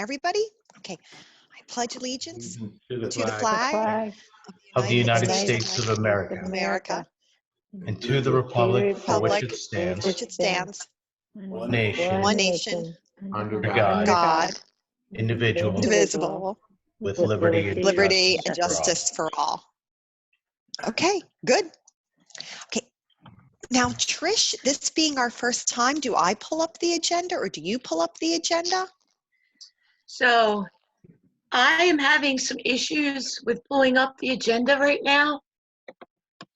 Everybody? Okay. I pledge allegiance To the to the flag flag of the United States States of America, America, and to the republic for which Republic it stands, which it stands, one nation, one nation, under God, God, indivisible, indivisible, with liberty and liberty and justice for all. justice for all. Okay, good. Okay. Now, Trish, this being our first time, do I pull up the agenda or do you pull up the agenda? So I am having some issues with pulling up the agenda right now.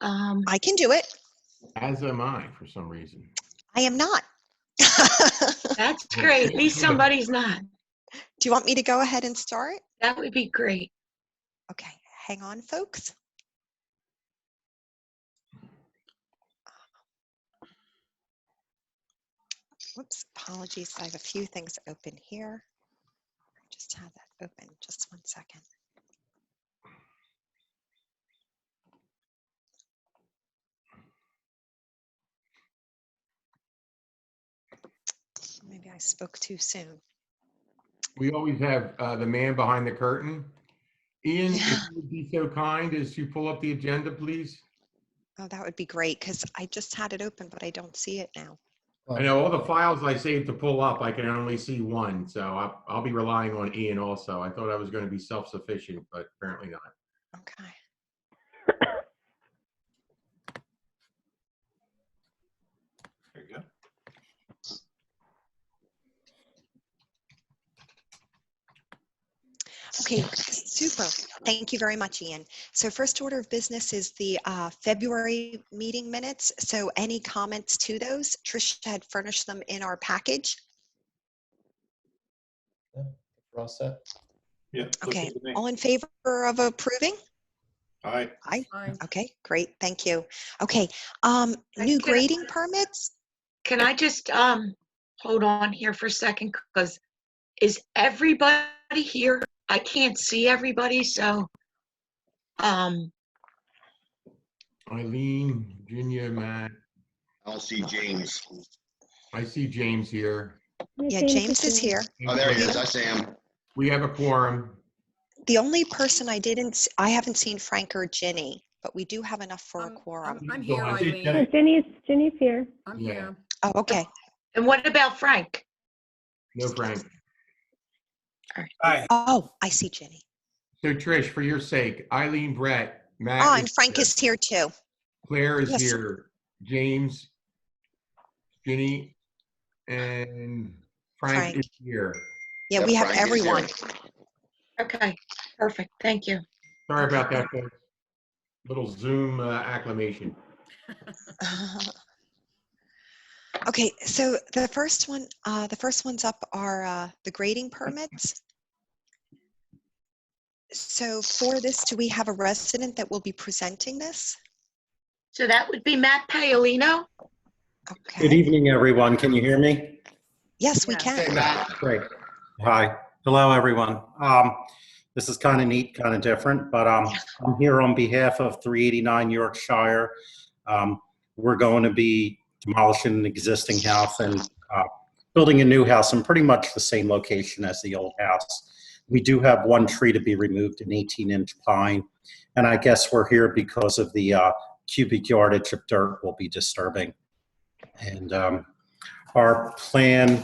I can do it. As am I, for some reason. I am not. That's great. At least somebody's not. Do you want me to go ahead and start? That would be great. Okay, hang on, folks. Whoops, apologies. I have a few things open here. Just have that open. Just one second. Maybe I spoke too soon. We always have the man behind the curtain. Ian, if you would be so kind as to pull up the agenda, please. Oh, that would be great because I just had it open, but I don't see it now. I know all the files I saved to pull up, I can only see one, so I'll be relying on Ian also. I thought I was going to be self-sufficient, but apparently not. Okay. There you go. Okay, super. Thank you very much, Ian. So first order of business is the February meeting minutes. So any comments to those? Trish had furnished them in our package. Yeah, we're all set. Yeah. Okay, all in favor of approving? Aye. Aye. Okay, great, thank you. Okay, new Can- grading permits? Can I just hold on here for a second? Because is everybody here? I can't see everybody, so Eileen, Virginia, Matt. I'll see James. I see James here. Yeah, James is here. Oh, there he is. I see him. We have a quorum. The only person I haven't seen Frank or Ginny, but we do have enough for a quorum. I'm here, I see Eileen. Jenny. Jenny's here. I'm Yeah. here. Oh, okay. and what about Frank? No, Frank. Oh, I see Ginny. So Trish, for your sake, Eileen, Brett, Matt. Oh, and Frank is here too. Claire is Yes. here. James, Ginny, and Frank is here. Yeah, Yeah, we have Frank is here. everyone. Okay, perfect. Thank you. Sorry about that, folks. Little Zoom acclamation. Okay, so the first ones up are the grading permits. So for this, do we have a resident that will be presenting this? So that would be Matt Paolino. Okay. Good evening, everyone. Can you hear me? Yes, we Yes. can. Hey, Matt. Great. Hi. Hello, everyone. This is kind of neat, kind of different, but I'm here on behalf of 389 Yorkshire. We're going to be demolishing an existing house and building a new house in pretty much the same location as the old house. We do have one tree to be removed, an 18-inch pine, and I guess we're here because of the cubic yardage of dirt we'll be disturbing. And our plan,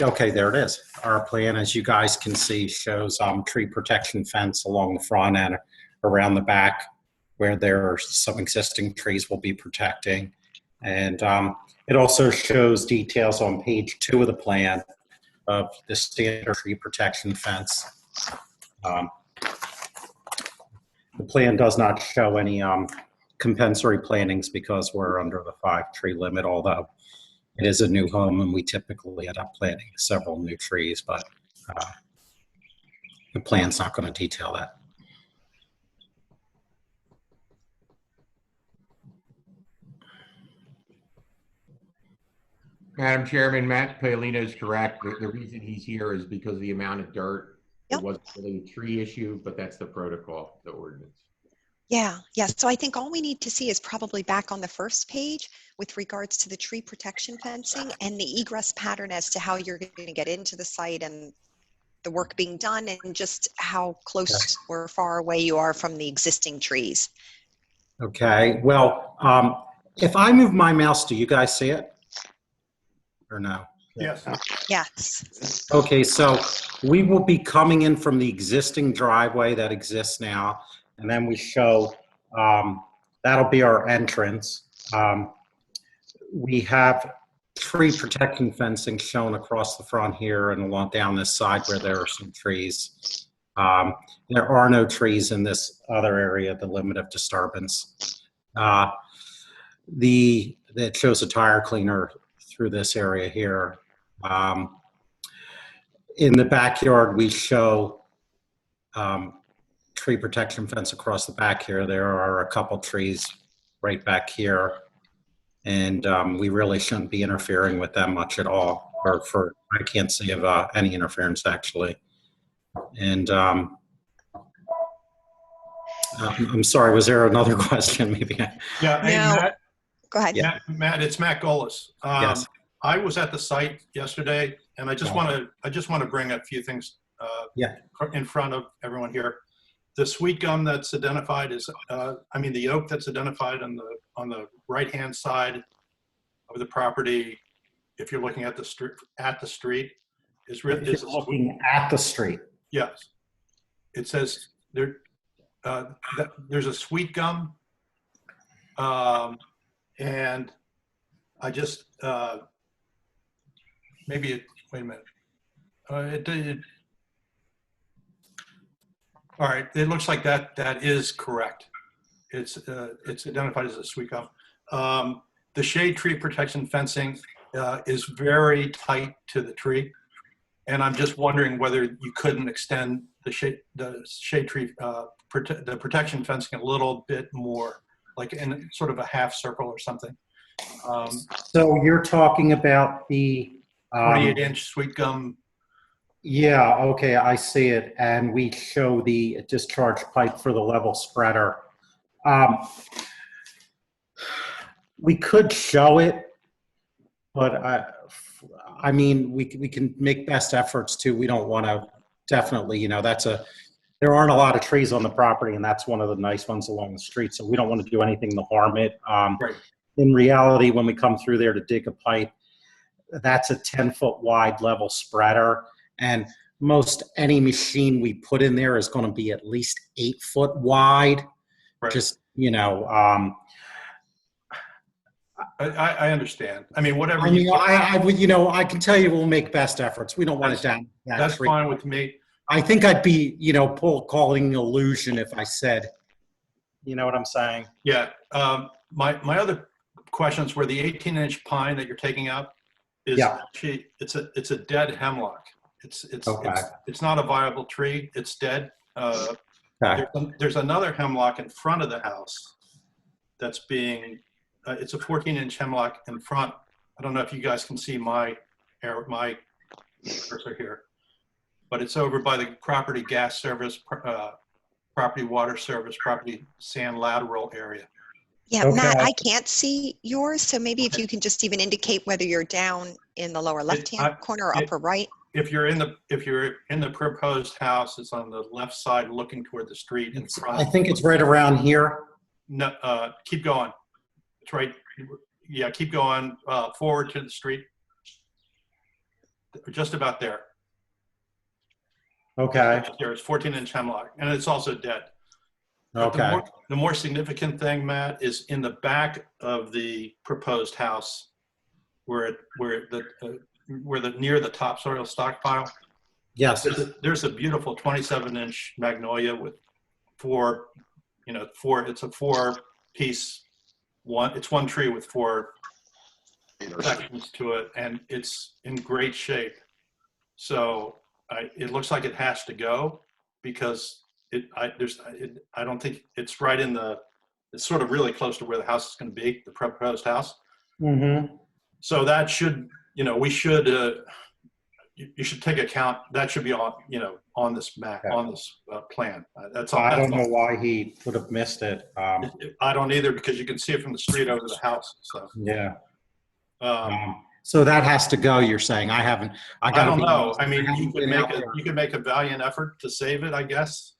okay, there it is. Our plan, as you guys can see, shows tree protection fence along the front and around the back, where there are some existing trees we'll be protecting. And it also shows details on page 2 of the plan of the standard tree protection fence. The plan does not show any compensatory plantings because we're under the 5-tree limit, although it is a new home and we typically end up planting several new trees, but the plan's not going to detail that. Madam Chairman, Matt Paolino is correct. The reason he's here is because of the amount of dirt. Yep. It wasn't really a tree issue, but that's the protocol, the ordinance. Yeah, yeah. So I think all we need to see is probably back on the first page with regards to the tree protection fencing and the egress pattern as to how you're going to get into the site and the work being done and just how close or far away you are from the existing trees. Okay, well, if I move my mouse, do you guys see it? Or no? Yes. Yes. Okay, so we will be coming in from the existing driveway that exists now, and then we show, that'll be our entrance. We have tree protection fencing shown across the front here and along down this side where there are some trees. There are no trees in this other area, the limit of disturbance. It shows a tire cleaner through this area here. In the backyard, we show tree protection fence across the back here. There are a couple trees right back here, and we really shouldn't be interfering with them much at all, or I can't see of any interference actually. And I'm sorry, was there another question maybe? Yeah, hey, No. Matt. Go ahead. Yeah. Matt, it's Matt Golis. Yes. I was at the site yesterday, and I just want to bring a few things in front of everyone here. The sweet gum that's identified is, the oak that's identified on the right-hand side of the property, if you're looking at the street, is Looking at the street. Yes. It says there, there's a sweet gum, and I just, wait a minute. All right, it looks like that is correct. It's identified as a sweet gum. The shade tree protection fencing is very tight to the tree, and I'm just wondering whether you couldn't extend the shade tree the protection fencing a little bit more, like in sort of a half circle or something. So you're talking about the 28-inch sweet gum. Yeah, okay, I see it. And we show the discharge pipe for the level spreader. We could show it, but we can make best efforts too. We don't want to definitely, there aren't a lot of trees on the property, and that's one of the nice ones along the street. So we don't want to do anything to harm it. Right. In reality, when we come through there to dig a pipe, that's a 10-foot wide level spreader. And most any machine we put in there is going to be at least 8 foot wide. Right. Just, I understand. I mean, whatever. I can tell you we'll make best efforts. We don't want to down that That's tree. fine with me. I think I'd be, calling illusion if I said, you know what I'm saying? Yeah. My other questions were the 18-inch pine that you're taking out is actually, it's a dead hemlock. It's not a viable tree. It's dead. There's another hemlock in front of the house that's being, it's a 14-inch hemlock in front. I don't know if you guys can see my cursor here, but it's over by the property gas service, property water service, property sand lateral area. Yeah, Okay. Matt, I can't see yours, so maybe if you can just even indicate whether you're down in the lower left-hand corner or upper right. If you're in the proposed house, it's on the left side looking toward the street in front. I think it's right around here. No, keep going. It's right. Yeah, keep going forward to the street. Just about there. Okay. There's 14-inch hemlock, and it's also dead. But Okay. the more significant thing, Matt, is in the back of the proposed house, where near the topsoil stockpile. Yes. There's a beautiful 27-inch magnolia with it's a 4-piece it's one tree with 4 sections to it, and it's in great shape. So it looks like it has to go because I don't think it's right in it's sort of really close to where the house is going to be, the proposed house. Mm-hmm. So that should, we should, you should take account, that should be on, on this map, Okay. on this plan. That's all. I that's don't know all. why he would have missed it. I don't either, because you can see it from the street over the house, so. Yeah. Um, So that has to go, you're saying? I I gotta don't be know. honest, I mean, haven't been out there. you could make a valiant effort to save it, I guess.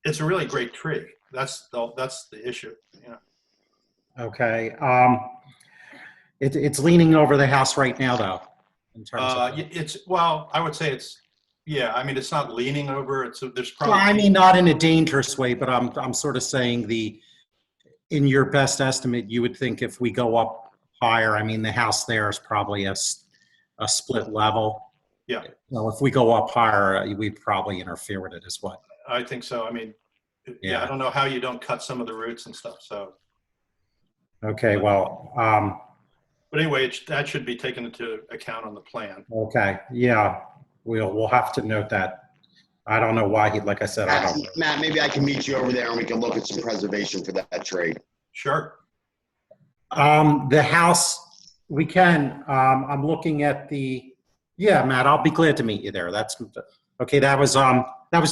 It's a really great tree. That's the issue, Okay. It's leaning over the house right now, though, in terms of. Well, I would say I mean, it's not leaning over. There's Well, probably. I mean, not in a dangerous way, but I'm sort of saying in your best estimate, you would think if we go up higher, I mean, the house there is probably a split level. Yeah. Well, if we go up higher, we'd probably interfere with it as well. I think so. I mean, Yeah. I don't know how you don't cut some of the roots and stuff. So. Okay, well, But anyway, that should be taken into account on the plan. okay, yeah, we'll have to note that. I don't know why like I said, I don't know. Matt, maybe I can meet you over there and we can look at some preservation for that tree. Sure. The house, we can, I'm looking at yeah, Matt, I'll be glad to meet you there. That's, okay, that was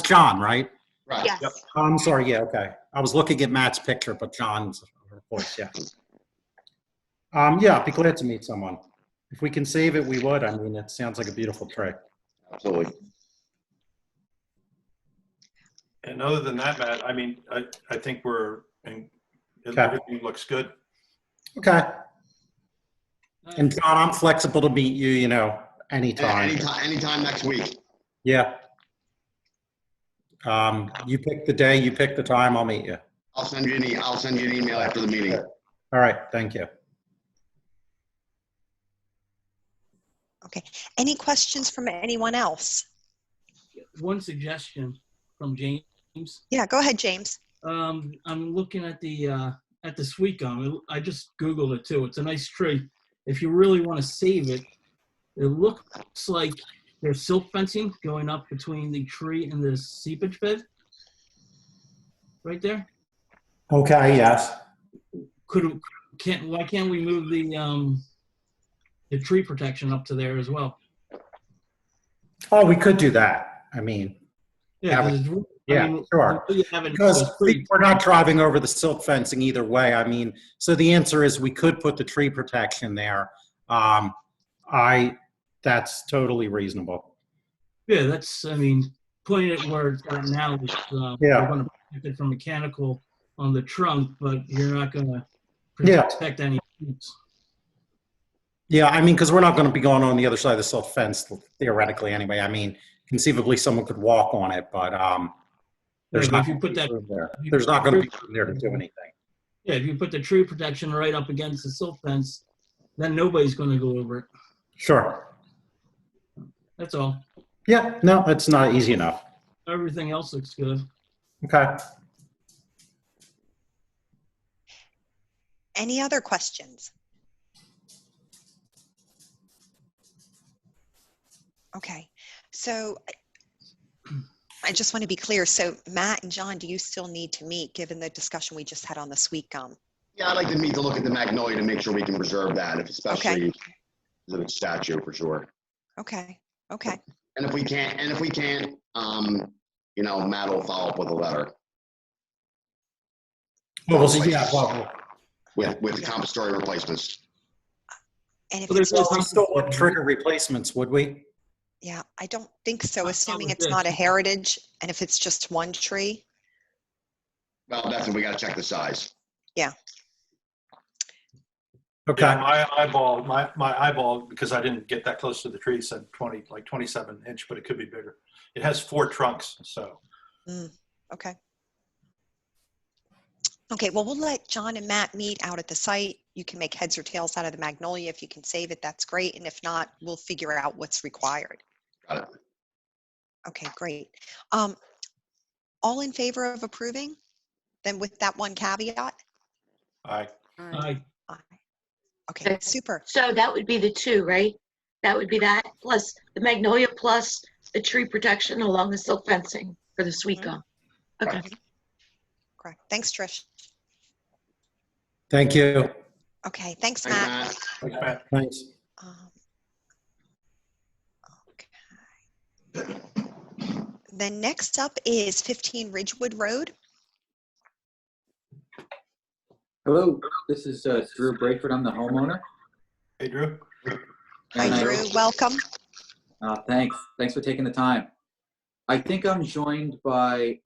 John, right? Right. Yes. Yep. I'm sorry, yeah, okay. I was looking at Matt's picture, but John's voice, yeah. Yeah, I'd be glad to meet someone. If we can save it, we would. I mean, it sounds like a beautiful tree. Absolutely. And other than that, Matt, I mean, I think Okay. everything looks good. Okay. And John, I'm flexible to meet you, anytime. Anytime next week. Yeah. You pick the day, you pick the time, I'll meet you. I'll send you an email after the meeting. All right, thank you. Okay. Any questions from anyone else? One suggestion from James. Yeah, go ahead, James. I'm looking at the sweet gum. I just Googled it too. It's a nice tree. If you really want to save it, it looks like there's silk fencing going up between the tree and the seepage bed. Right there. Okay, yes. Why can't we move the tree protection up to there as well? Oh, we could do that. I mean, Yeah, sure. Because we're not driving over the silk fencing either way. I mean, so the answer is we could put the tree protection there. That's totally reasonable. Yeah, putting it where it's at now is, Yeah. we're going to protect it from mechanical on the trunk, but you're not going to Yeah. protect any roots. Yeah, I mean, because we're not going to be going on the other side of the silk fence theoretically anyway. I mean, conceivably someone could walk on it, but there's But not if you put that, room there. There's not going to be room there to do anything. yeah, if you put the tree protection right up against the silk fence, then nobody's going to go over it. Sure. That's all. Yeah, no, it's not easy enough. Everything else looks good. Okay. Any other questions? Okay, so I just want to be clear. So Matt and John, do you still need to meet given the discussion we just had on the sweet gum? Yeah, I'd like to meet to look at the magnolia to make sure we can preserve that, especially as a statue for sure. Okay, okay. And if we can't, Matt will follow up with a letter Well, we'll see. Yeah, well, with compensatory replacements. And if Well, it's there's just, we still would trigger replacements, would we? yeah, I don't think so, Not assuming with it's not a this. heritage and if it's just one tree. Well, definitely, we got to check the size. Okay. Yeah, my eyeball, because I didn't get that close to the tree, said 27 inch, but it could be bigger. It has 4 trunks, so. Okay. Okay, well, we'll let John and Matt meet out at the site. You can make heads or tails out of the magnolia. If you can save it, that's great. And if not, we'll figure out what's required. Got it. Okay, great. All in favor of approving? Then with that one caveat? I Aye. Aye. Okay, Okay. super. So that would be the 2, right? That would be that plus the magnolia plus the tree protection along the silk fencing for the sweet gum. Okay. Correct. Thanks, Trish. Thank you. Okay, thanks, Thanks, Matt. Matt. Thanks, Matt. Thanks. Um, Then next up is 15 Ridgewood Road. Hello, this is Drew Bradford. I'm the homeowner. Hey, Drew. Hi, And Drew. Welcome. Thanks for taking the time. I think I'm joined by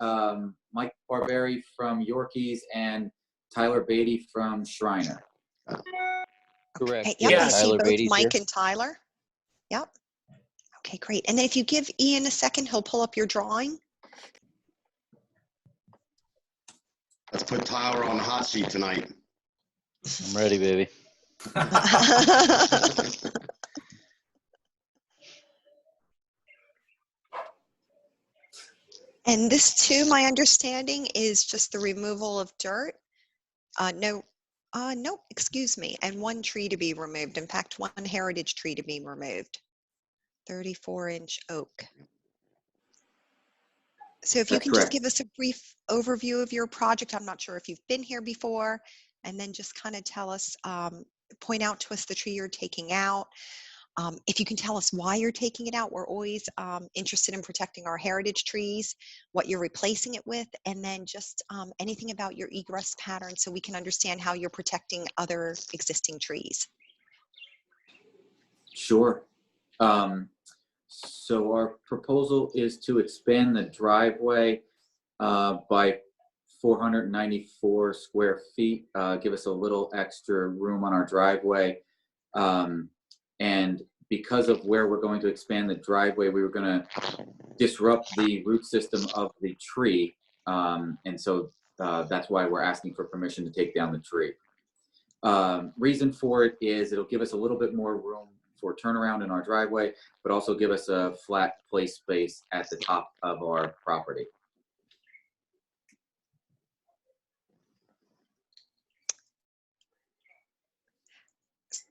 Mike Barberi from Yorkies and Tyler Beatty from Shriner. Correct. Yep, Yeah, I see Tyler both Beatty's Mike here. and Tyler. Yep. Okay, great. And then if you give Ian a second, he'll pull up your drawing. Let's put Tyler on the hot seat tonight. I'm ready, baby. And this too, my understanding, is just the removal of dirt. No, excuse me. And one tree to be removed. In fact, one heritage tree to be removed. 34-inch oak. So if you That's can correct. just give us a brief overview of your project. I'm not sure if you've been here before, and then just kind of tell us, point out to us the tree you're taking out. If you can tell us why you're taking it out, we're always interested in protecting our heritage trees, what you're replacing it with, and then just anything about your egress pattern so we can understand how you're protecting other existing trees. Sure. So our proposal is to expand the driveway by 494 square feet, give us a little extra room on our driveway. And because of where we're going to expand the driveway, we were going to disrupt the root system of the tree. And so that's why we're asking for permission to take down the tree. Reason for it is it'll give us a little bit more room for turnaround in our driveway, but also give us a flat play space at the top of our property.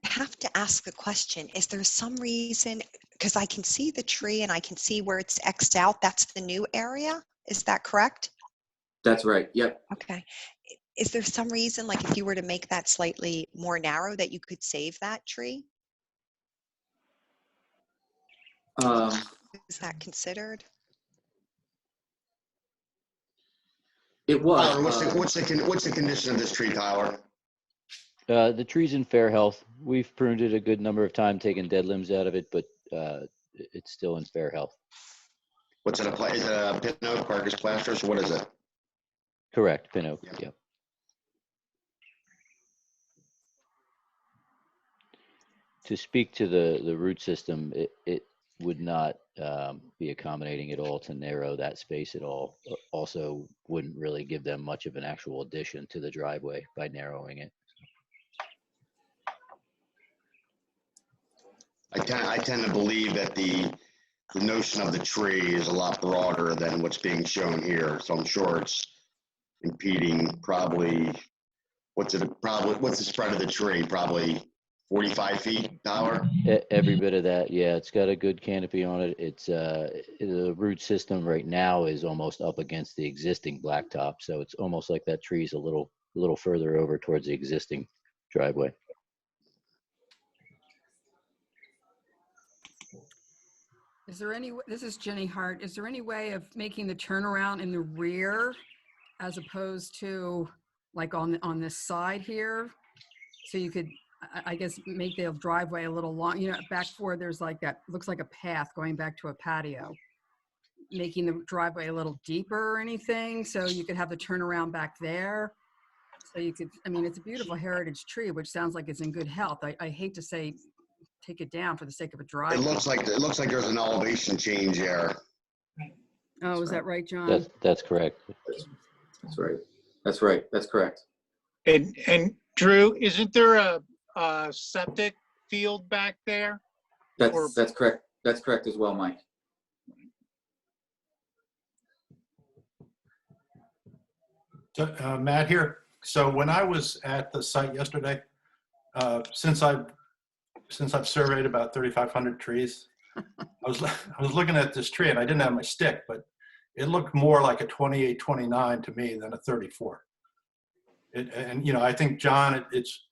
I have to ask the question, is there some reason, because I can see the tree and I can see where it's X'd out, that's the new area? Is that correct? That's right. Yep. Okay. Is there some reason, like if you were to make that slightly more narrow, that you could save that tree? Is that considered? It was. Tyler, what's the condition of this tree, Tyler? The tree's in fair health. We've pruned it a good number of times, taken dead limbs out of it, but it's still in fair health. What's it, is it a pin oak, Parker's plasters, or what is it? Correct, pin oak. Yeah. Yep. To speak to the root system, it would not be accommodating at all to narrow that space at all. Also, wouldn't really give them much of an actual addition to the driveway by narrowing it. I tend to believe that the notion of the tree is a lot broader than what's being shown here. So I'm sure it's impeding probably, what's the spread of the tree? Probably 45 feet, Tyler? Every bit of that, yeah. It's got a good canopy on it. It's the root system right now is almost up against the existing blacktop, so it's almost like that tree's a little further over towards the existing driveway. Is there any, this is Jenny Hart, is there any way of making the turnaround in the rear as opposed to like on this side here? So you could, I guess, make the driveway a little long, you know, back forward, there's like that, looks like a path going back to a patio. Making the driveway a little deeper or anything, so you could have the turnaround back there. So you could, I mean, it's a beautiful heritage tree, which sounds like it's in good health. I hate to say take it down for the sake of a driveway. It looks like there's an elevation change there. Oh, is that right, John? That's correct. That's right. That's right. That's correct. And Drew, isn't there a septic field back there? That's correct. That's correct as well, Mike. Matt here. So when I was at the site yesterday, since I've surveyed about 3,500 trees, I was looking at this tree and I didn't have my stick, but it looked more like a 28, 29 to me than a 34. And you know, I think John, it's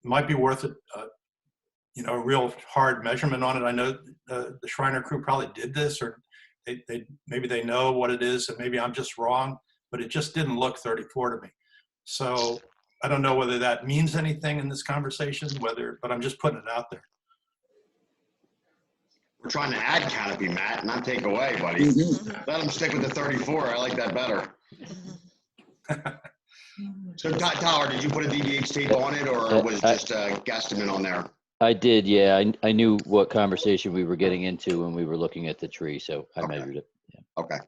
might be worth it. You know, a real hard measurement on it. I know the Shriner crew probably did this, or maybe they know what it is, and maybe I'm just wrong, but it just didn't look 34 to me. So I don't know whether that means anything in this conversation, but I'm just putting it out there. We're trying to add canopy, Matt, not take away, buddy. Let them stick with the 34. I like that better. So Tyler, did you put a DVH tape on it, or was just a guesstimate on there? I did, yeah. I knew what conversation we were getting into when we were looking at the tree, so I measured it. Yeah. Okay.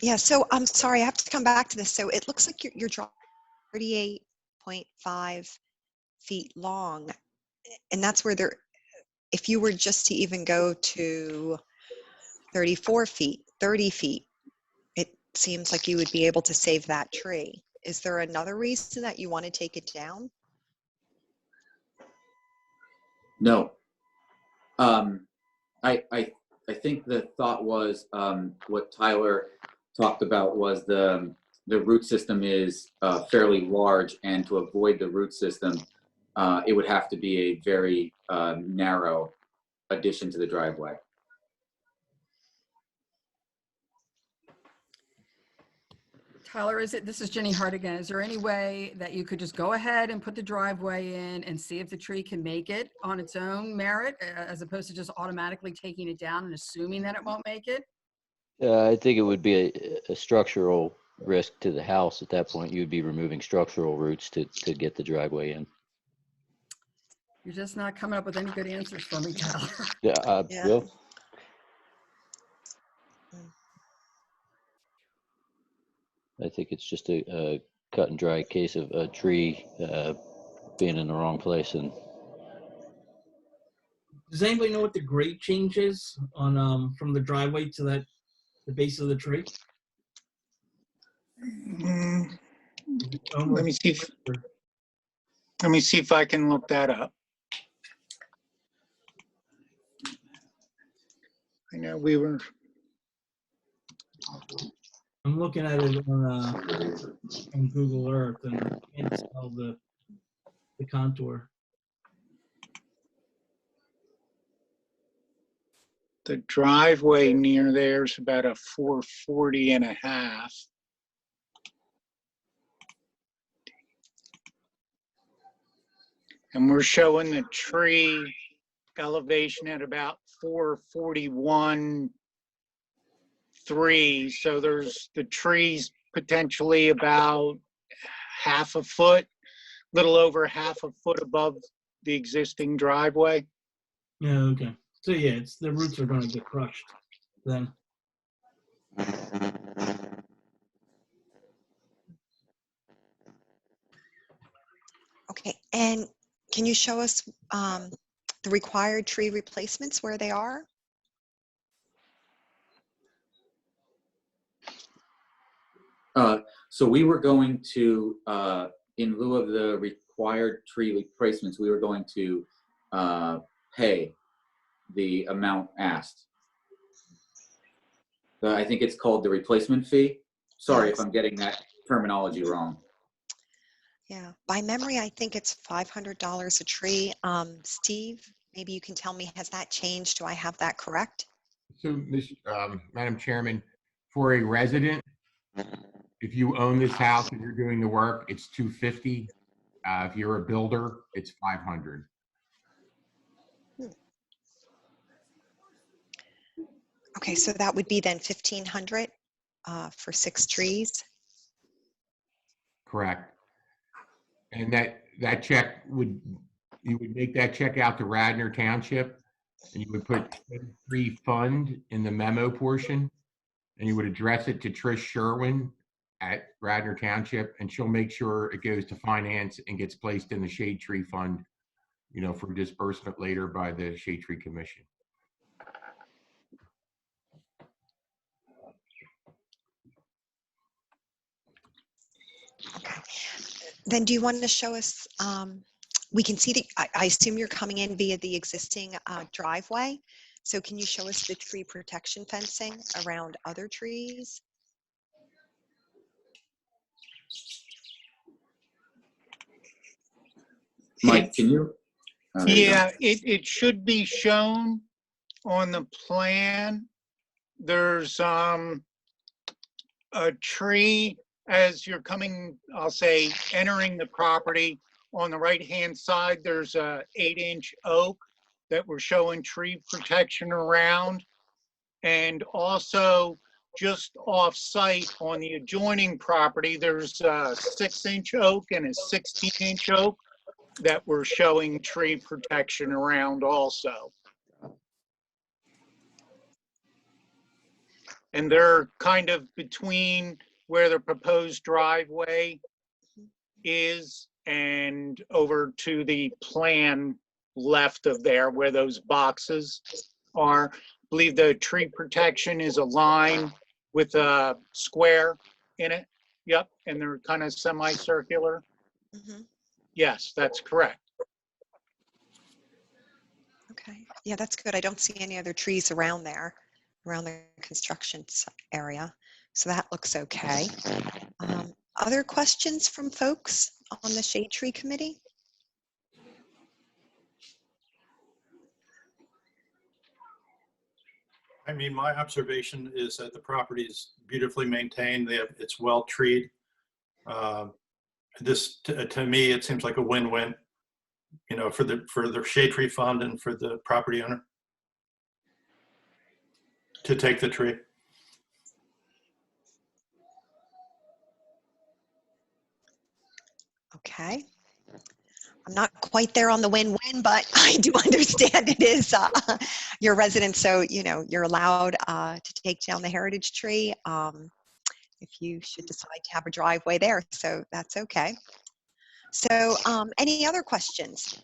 Yeah, so I'm sorry, I have to come back to this. So it looks like you're drawing 38.5 feet long, and that's where if you were just to even go to 34 feet, 30 feet, it seems like you would be able to save that tree. Is there another reason that you want to take it down? No. I think the thought was what Tyler talked about was the root system is fairly large, and to avoid the root system, it would have to be a very narrow addition to the driveway. Tyler, this is Jenny Hart again. Is there any way that you could just go ahead and put the driveway in and see if the tree can make it on its own merit, as opposed to just automatically taking it down and assuming that it won't make it? I think it would be a structural risk to the house at that point. You'd be removing structural roots to get the driveway in. You're just not coming up with any good answers for me, Tyler. Yeah, Yeah. well, I think it's just a cut and dry case of a tree being in the wrong place. And Does anybody know what the grade change is on from the driveway to the base of the tree? Let me see if I can look that up. I know we were. I'm looking at it on Google Earth, and I can't tell the contour. The driveway near there's about a 440.5. And we're showing the tree elevation at about 441.3. So there's the trees potentially about half a foot, little over half a foot above the existing driveway. Yeah, okay. So yeah, the roots are going to get crushed then. Okay, and can you show us the required tree replacements, where they are? So we were going to, in lieu of the required tree replacements, we were going to pay the amount asked. I think it's called the replacement fee. Sorry if I'm getting that terminology wrong. Yeah, by memory, I think it's $500 a tree. Steve, maybe you can tell me, has that changed? Do I have that correct? So, Madam Chairman, for a resident, if you own this house and you're doing the work, it's $250. If you're a builder, it's $500. Okay, so that would be then $1,500 for 6 trees. Correct. And that check you would make that check out to Radnor Township, and you would put tree fund in the memo portion, and you would address it to Trish Sherwin at Radnor Township, and she'll make sure it goes to finance and gets placed in the shade tree fund, for disbursement later by the Shade Tree Commission. Okay. Then do you want to show us, we can see I assume you're coming in via the existing driveway. So can you show us the tree protection fencing around other trees? Mike, can you? Yeah, it should be shown on the plan. there's a tree as you're coming, I'll say, entering the property. On the right-hand side, there's a 8-inch oak that we're showing tree protection around. And also just off-site on the adjoining property, there's a 6-inch oak and a 16-inch oak that we're showing tree protection around also. And they're kind of between where the proposed driveway is and over to the plan left of there where those boxes are. I believe the tree protection is a line with a square in it. Yep, and they're kind of semicircular. Mhm. Yes, that's correct. Okay, yeah, that's good. I don't see any other trees around there, around the construction area. So that looks okay. Other questions from folks on the Shade Tree Committee? I mean, my observation is that the property is beautifully maintained. It's well treed. To me, it seems like a win-win, you know, for the shade tree fund and for the property owner to take the tree. Okay. I'm not quite there on the win-win, but I do understand it is your residence, so you know you're allowed to take down the heritage tree if you should decide to have a driveway there, so that's okay. So any other questions?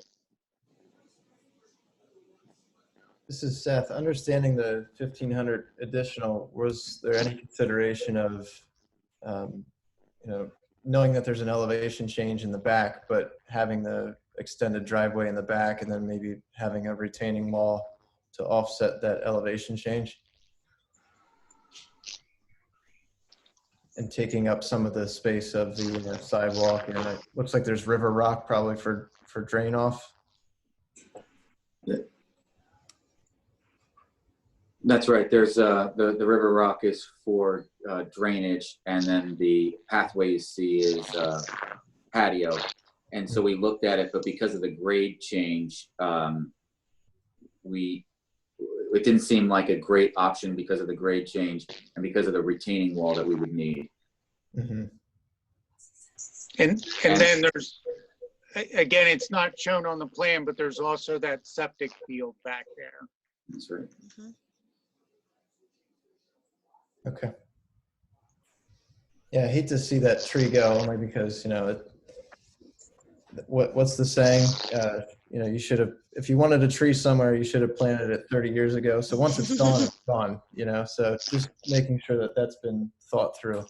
This is Seth. Understanding the 1,500 additional, was there any consideration of, you know, knowing that there's an elevation change in the back, but having the extended driveway in the back and then maybe having a retaining wall to offset that elevation change? And taking up some of the space of the sidewalk, and it looks like there's river rock probably for drain off. That's right. There's the river rock is for drainage, and then the pathway you see is patio. And so we looked at it, but because of the grade change, it didn't seem like a great option because of the grade change and because of the retaining wall that we would need. Mm-hmm. And then there's, again, it's not shown on the plan, but there's also that septic field back there. That's right. Mm-hmm. Okay. Yeah, I hate to see that tree go, only because, you know, what's the saying? You know, you should have, if you wanted a tree somewhere, you should have planted it 30 years ago. So once it's gone, it's gone, you know, so just making sure that that's been thought through.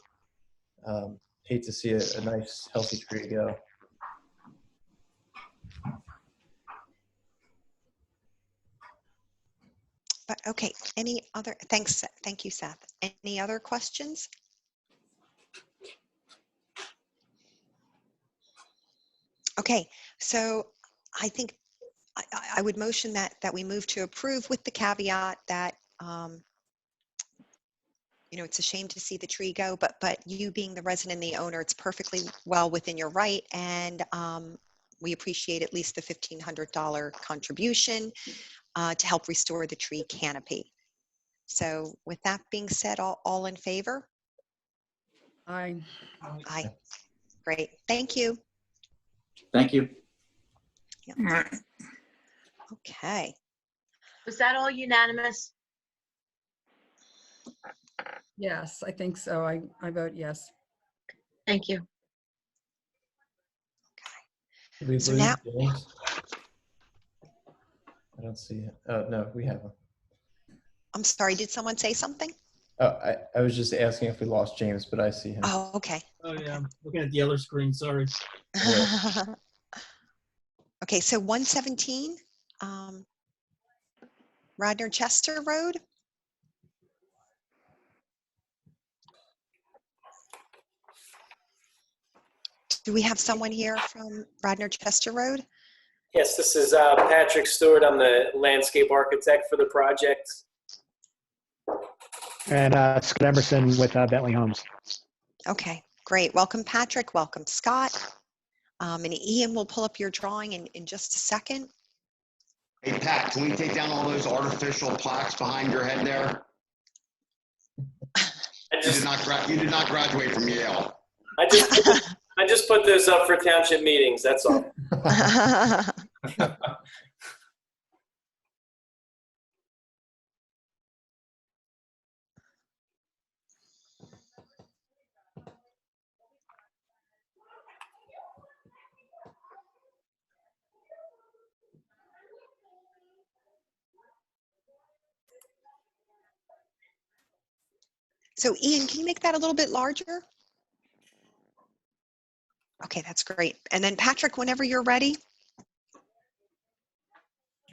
Hate to see a nice, healthy tree go. But okay, any other, thank you, Seth. Any other questions? Okay, so I think I would motion that we move to approve with the caveat that, you know, it's a shame to see the tree go, but you being the resident and the owner, it's perfectly well within your right, and we appreciate at least the $1,500 contribution to help restore the tree canopy. So with that being said, all in favor? Aye. Aye. Great. Thank you. Thank you. Yep. Okay. Was that all unanimous? Yes, I think so. I vote yes. Thank you. Did we So lose now- James? I don't see it. Oh, no, we have him. I'm sorry, did someone say something? Oh, I was just asking if we lost James, but I see him. Oh, okay. Oh, yeah, I'm looking at the other screen, sorry. Okay, so 117 Radnor Chester Road. Do we have someone here from Radnor Chester Road? Yes, this is Patrick Stewart. I'm the landscape architect for the project. And Scott Emerson with Bentley Homes. Okay, great. Welcome, Patrick. Welcome, Scott. And Ian will pull up your drawing in just a second. Hey, Pat, can we take down all those artificial plaques behind your head there? You did not graduate from Yale. I just put those up for township meetings, that's all. So Ian, can you make that a little bit larger? Okay, that's great. And then Patrick, whenever you're ready.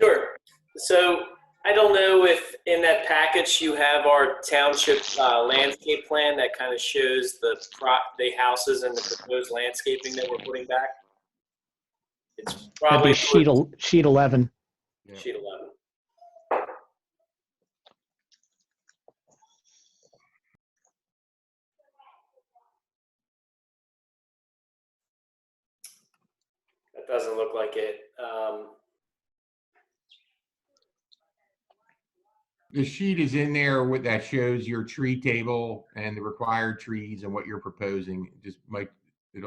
Sure. So I don't know if in that package you have our township landscape plan that kind of shows the houses and the proposed landscaping that we're putting back. It's That'd probably be sheet 11. sheet 11. That doesn't look like it. The sheet is in there with that shows your tree table and the required trees and what you're proposing. It just might, it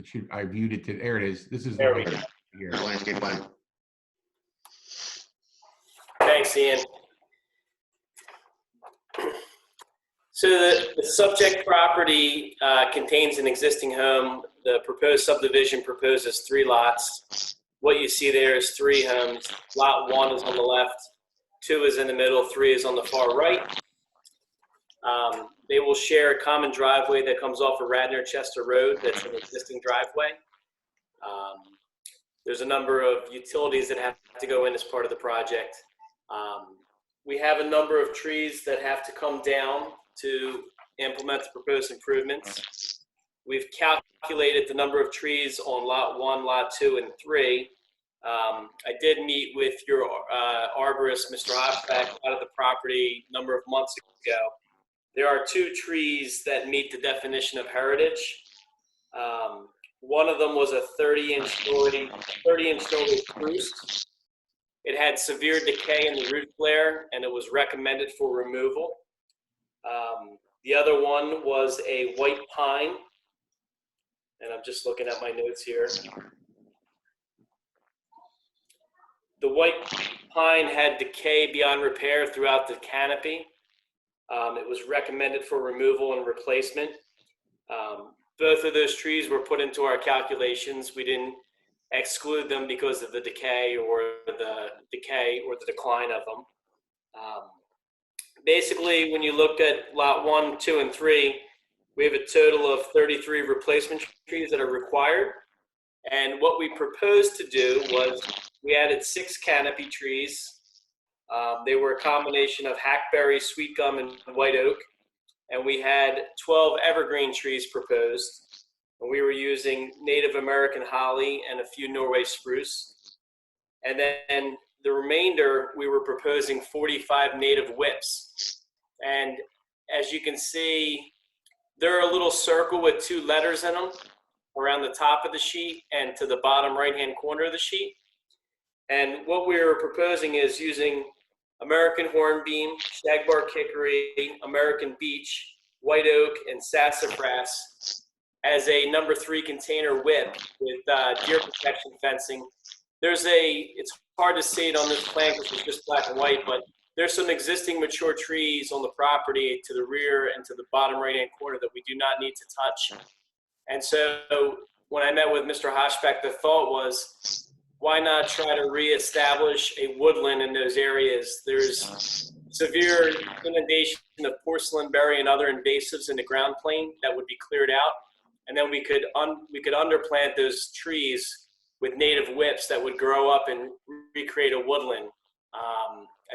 should, I viewed it to, there it is. This is the one here. Landscape plan. Thanks, Ian. So the subject property contains an existing home. The proposed subdivision proposes 3 lots. What you see there is 3 homes. Lot 1 is on the left, 2 is in the middle, 3 is on the far right. They will share a common driveway that comes off of Radnor Chester Road. That's an existing driveway. There's a number of utilities that have to go in as part of the project. We have a number of trees that have to come down to implement the proposed improvements. We've calculated the number of trees on lot 1, lot 2, and 3. I did meet with your arborist, Mr. Hochbeck, out of the property a number of months ago. There are 2 trees that meet the definition of heritage. One of them was a 30-inch Norway spruce. It had severe decay in the root flare, and it was recommended for removal. The other one was a white pine, and I'm just looking at my notes here. The white pine had decay beyond repair throughout the canopy. It was recommended for removal and replacement. Both of those trees were put into our calculations. We didn't exclude them because of the decay or the decline of them. Basically, when you looked at lot 1, 2, and 3, we have a total of 33 replacement trees that are required. And what we proposed to do was we added 6 canopy trees. They were a combination of hackberry, sweet gum, and white oak. And we had 12 evergreen trees proposed. And we were using Native American holly and a few Norway spruce. And then the remainder, we were proposing 45 native whips. And as you can see, they're a little circle with 2 letters in them around the top of the sheet and to the bottom right-hand corner of the sheet. And what we were proposing is using American hornbeam, shagbark hickory, American beech, white oak, and sassafras as a number 3 container whip with deer protection fencing. It's hard to see it on this plan because it's just black and white, but there's some existing mature trees on the property to the rear and to the bottom right-hand corner that we do not need to touch. And so when I met with Mr. Hochbeck, the thought was, why not try to reestablish a woodland in those areas? There's severe inundation of porcelain berry and other invasives in the ground plane that would be cleared out. And then we could underplant those trees with native whips that would grow up and recreate a woodland.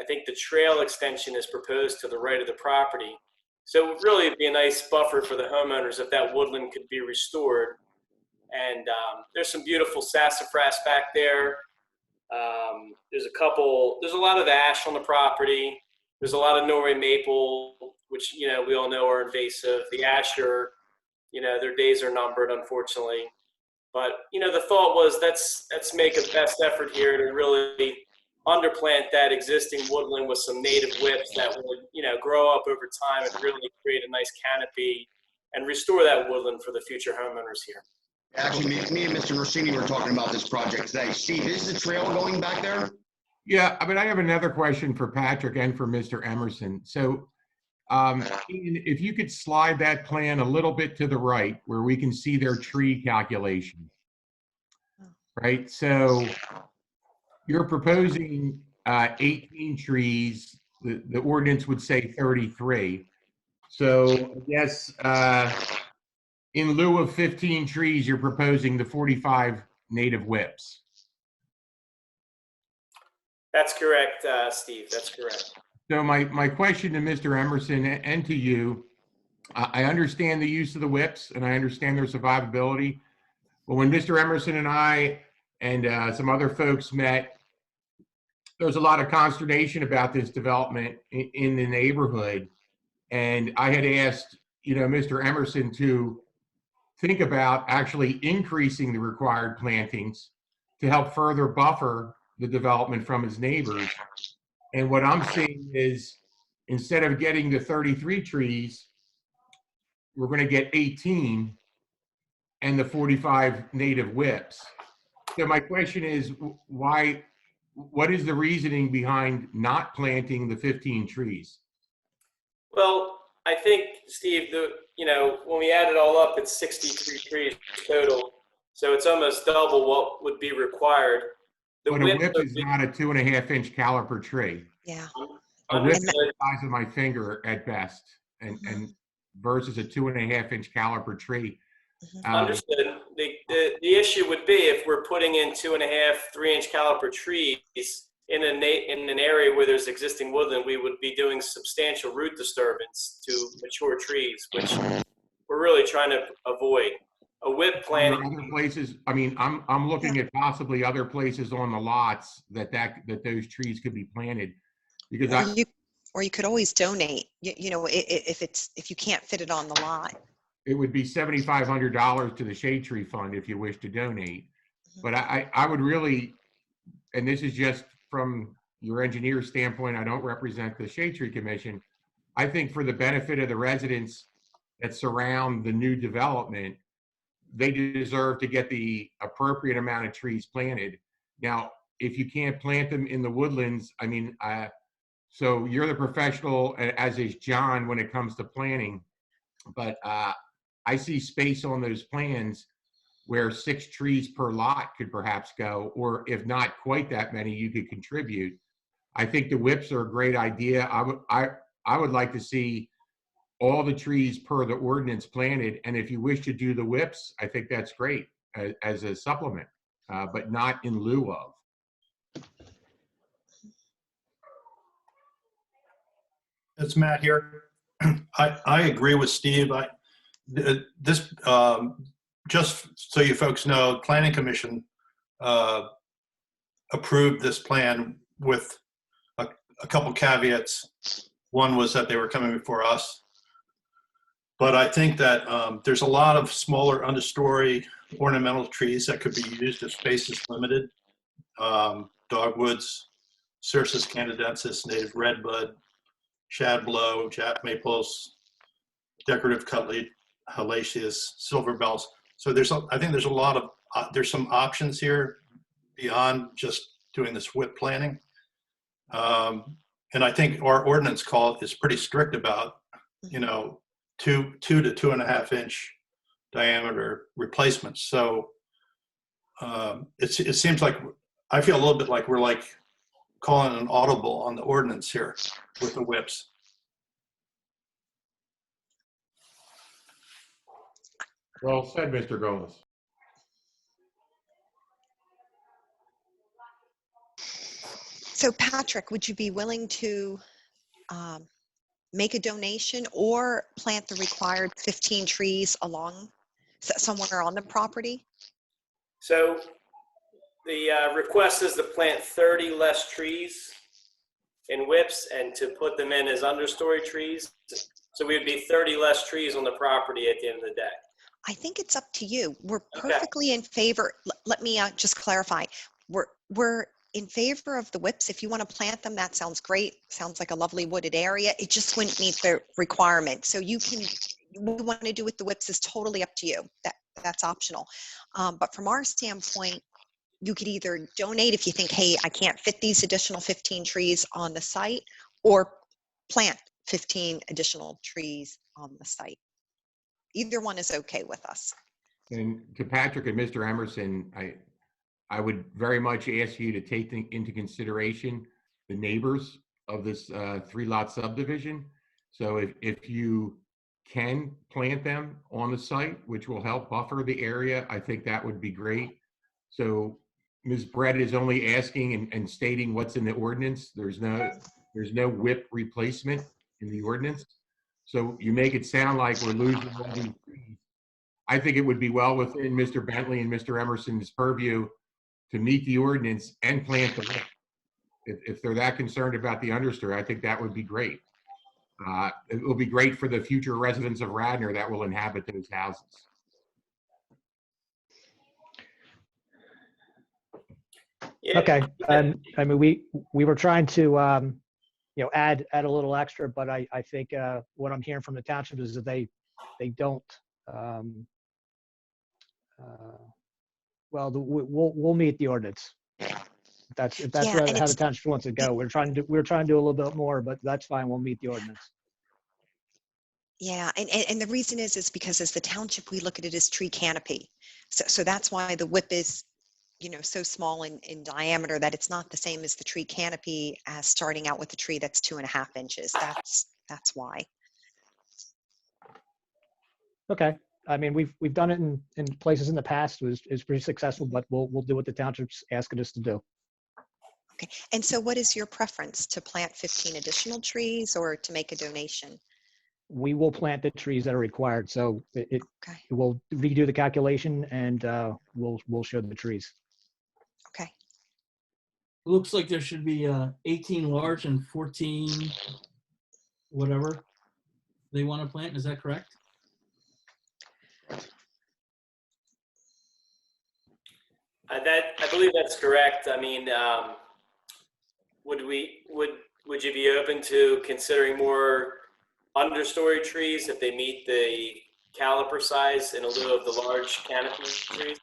I think the trail extension is proposed to the right of the property. So it would really be a nice buffer for the homeowners if that woodland could be restored. And there's some beautiful sassafras back there. There's a lot of ash on the property. There's a lot of Norway maple. which, we all know are invasive. The Asher, their days are numbered, unfortunately. But, the thought was let's make a best effort here to really underplant that existing woodland with some native whips that would, grow up over time and really create a nice canopy and restore that woodland for the future homeowners here. Actually, me and Mr. Rossini were talking about this project today. Steve, is the trail going back there? Yeah, I mean, I have another question for Patrick and for Mr. Emerson. So Ian, if you could slide that plan a little bit to the right where we can see their tree calculation, right? So you're proposing 18 trees. The ordinance would say 33. So I guess in lieu of 15 trees, you're proposing the 45 native whips. That's correct, Steve. That's correct. So my question to Mr. Emerson and to you, I understand the use of the whips and I understand their survivability. But when Mr. Emerson and I and some other folks met, there was a lot of consternation about this development in the neighborhood. And I had asked, Mr. Emerson to think about actually increasing the required plantings to help further buffer the development from his neighbors. And what I'm seeing is instead of getting the 33 trees, we're going to get 18 and the 45 native whips. So my question is, what is the reasoning behind not planting the 15 trees? Well, I think, Steve, when we add it all up, it's 63 trees total. So it's almost double what would be required. But a whip is not a 2.5-inch caliper tree. Yeah. A whip is the size of my finger at best, and versus a 2.5-inch caliper tree. Understood. The issue would be if we're putting in 2.5, 3-inch caliper trees in an area where there's existing woodland, we would be doing substantial root disturbance to mature trees, which we're really trying to avoid. A whip planting. Other places, I mean, I'm looking at possibly other places on the lots that those trees could be planted, because or you could always donate. If you can't fit it on the lot. It would be $7,500 to the Shade Tree Fund if you wish to donate. But I would really, and this is just from your engineer's standpoint, I don't represent the Shade Tree Commission. I think for the benefit of the residents that surround the new development, they deserve to get the appropriate amount of trees planted. Now, if you can't plant them in the woodlands, I mean, so you're the professional, as is John, when it comes to planning. But I see space on those plans where 6 trees per lot could perhaps go, or if not quite that many, you could contribute. I think the whips are a great idea. I would like to see all the trees per the ordinance planted, and if you wish to do the whips, I think that's great as a supplement, but not in lieu of. It's Matt here. I agree with Steve. Just so you folks know, Planning Commission approved this plan with a couple caveats. One was that they were coming before us. But I think that there's a lot of smaller understory ornamental trees that could be used if space is limited. Dogwoods, Cercis canadensis, native redbud, shadblow, jack maples, decorative cutleaf, halaceas, silver bells. So I think there's a lot of, there's some options here beyond just doing this whip planning. And I think our ordinance call is pretty strict about, 2 to 2.5 inch diameter replacements. So it seems like, I feel a little bit like we're like calling an audible on the ordinance here with the whips. Well said, Mr. Gomez. So Patrick, would you be willing to make a donation or plant the required 15 trees along somewhere on the property? So the request is to plant 30 less trees in whips and to put them in as understory trees. So we would be 30 less trees on the property at the end of the day. I think it's up to you. We're Okay. perfectly in favor. Let me just clarify. We're in favor of the whips. If you want to plant them, that sounds great. Sounds like a lovely wooded area. It just wouldn't meet the requirement. So you can, what you want to do with the whips is totally up to you. That's optional. But from our standpoint, you could either donate if you think, hey, I can't fit these additional 15 trees on the site, or plant 15 additional trees on the site. Either one is okay with us. And to Patrick and Mr. Emerson, I would very much ask you to take into consideration the neighbors of this 3-lot subdivision. So if you can plant them on the site, which will help buffer the area, I think that would be great. So Ms. Brett is only asking and stating what's in the ordinance. There's no whip replacement in the ordinance. So you make it sound like we're losing all these trees. I think it would be well within Mr. Bentley and Mr. Emerson's purview to meet the ordinance and plant the whip. If they're that concerned about the understory, I think that would be great. It will be great for the future residents of Radnor that will inhabit those houses. Yeah. Okay. I mean, we were trying to, add a little extra, but I think what I'm hearing from the township is that they don't, we'll meet the ordinance. If that's Yeah, and how the township wants to go. We're trying to do a little bit more, but that's fine. We'll meet the ordinance. Yeah, and the reason is because as the township, we look at it as tree canopy. So that's why the whip is, so small in diameter that it's not the same as the tree canopy as starting out with a tree that's 2.5 inches. That's why. Okay. I mean, we've done it in places in the past. It was pretty successful, but we'll do what the township's asking us to do. Okay. And so what is your preference, to plant 15 additional trees or to make a donation? We will plant the trees that are required. So it will redo the calculation, and we'll show the trees. Okay. It looks like there should be 18 large and 14 whatever they want to plant. Is that correct? I believe that's correct. I mean, would you be open to considering more understory trees if they meet the caliper size in lieu of the large canopy trees?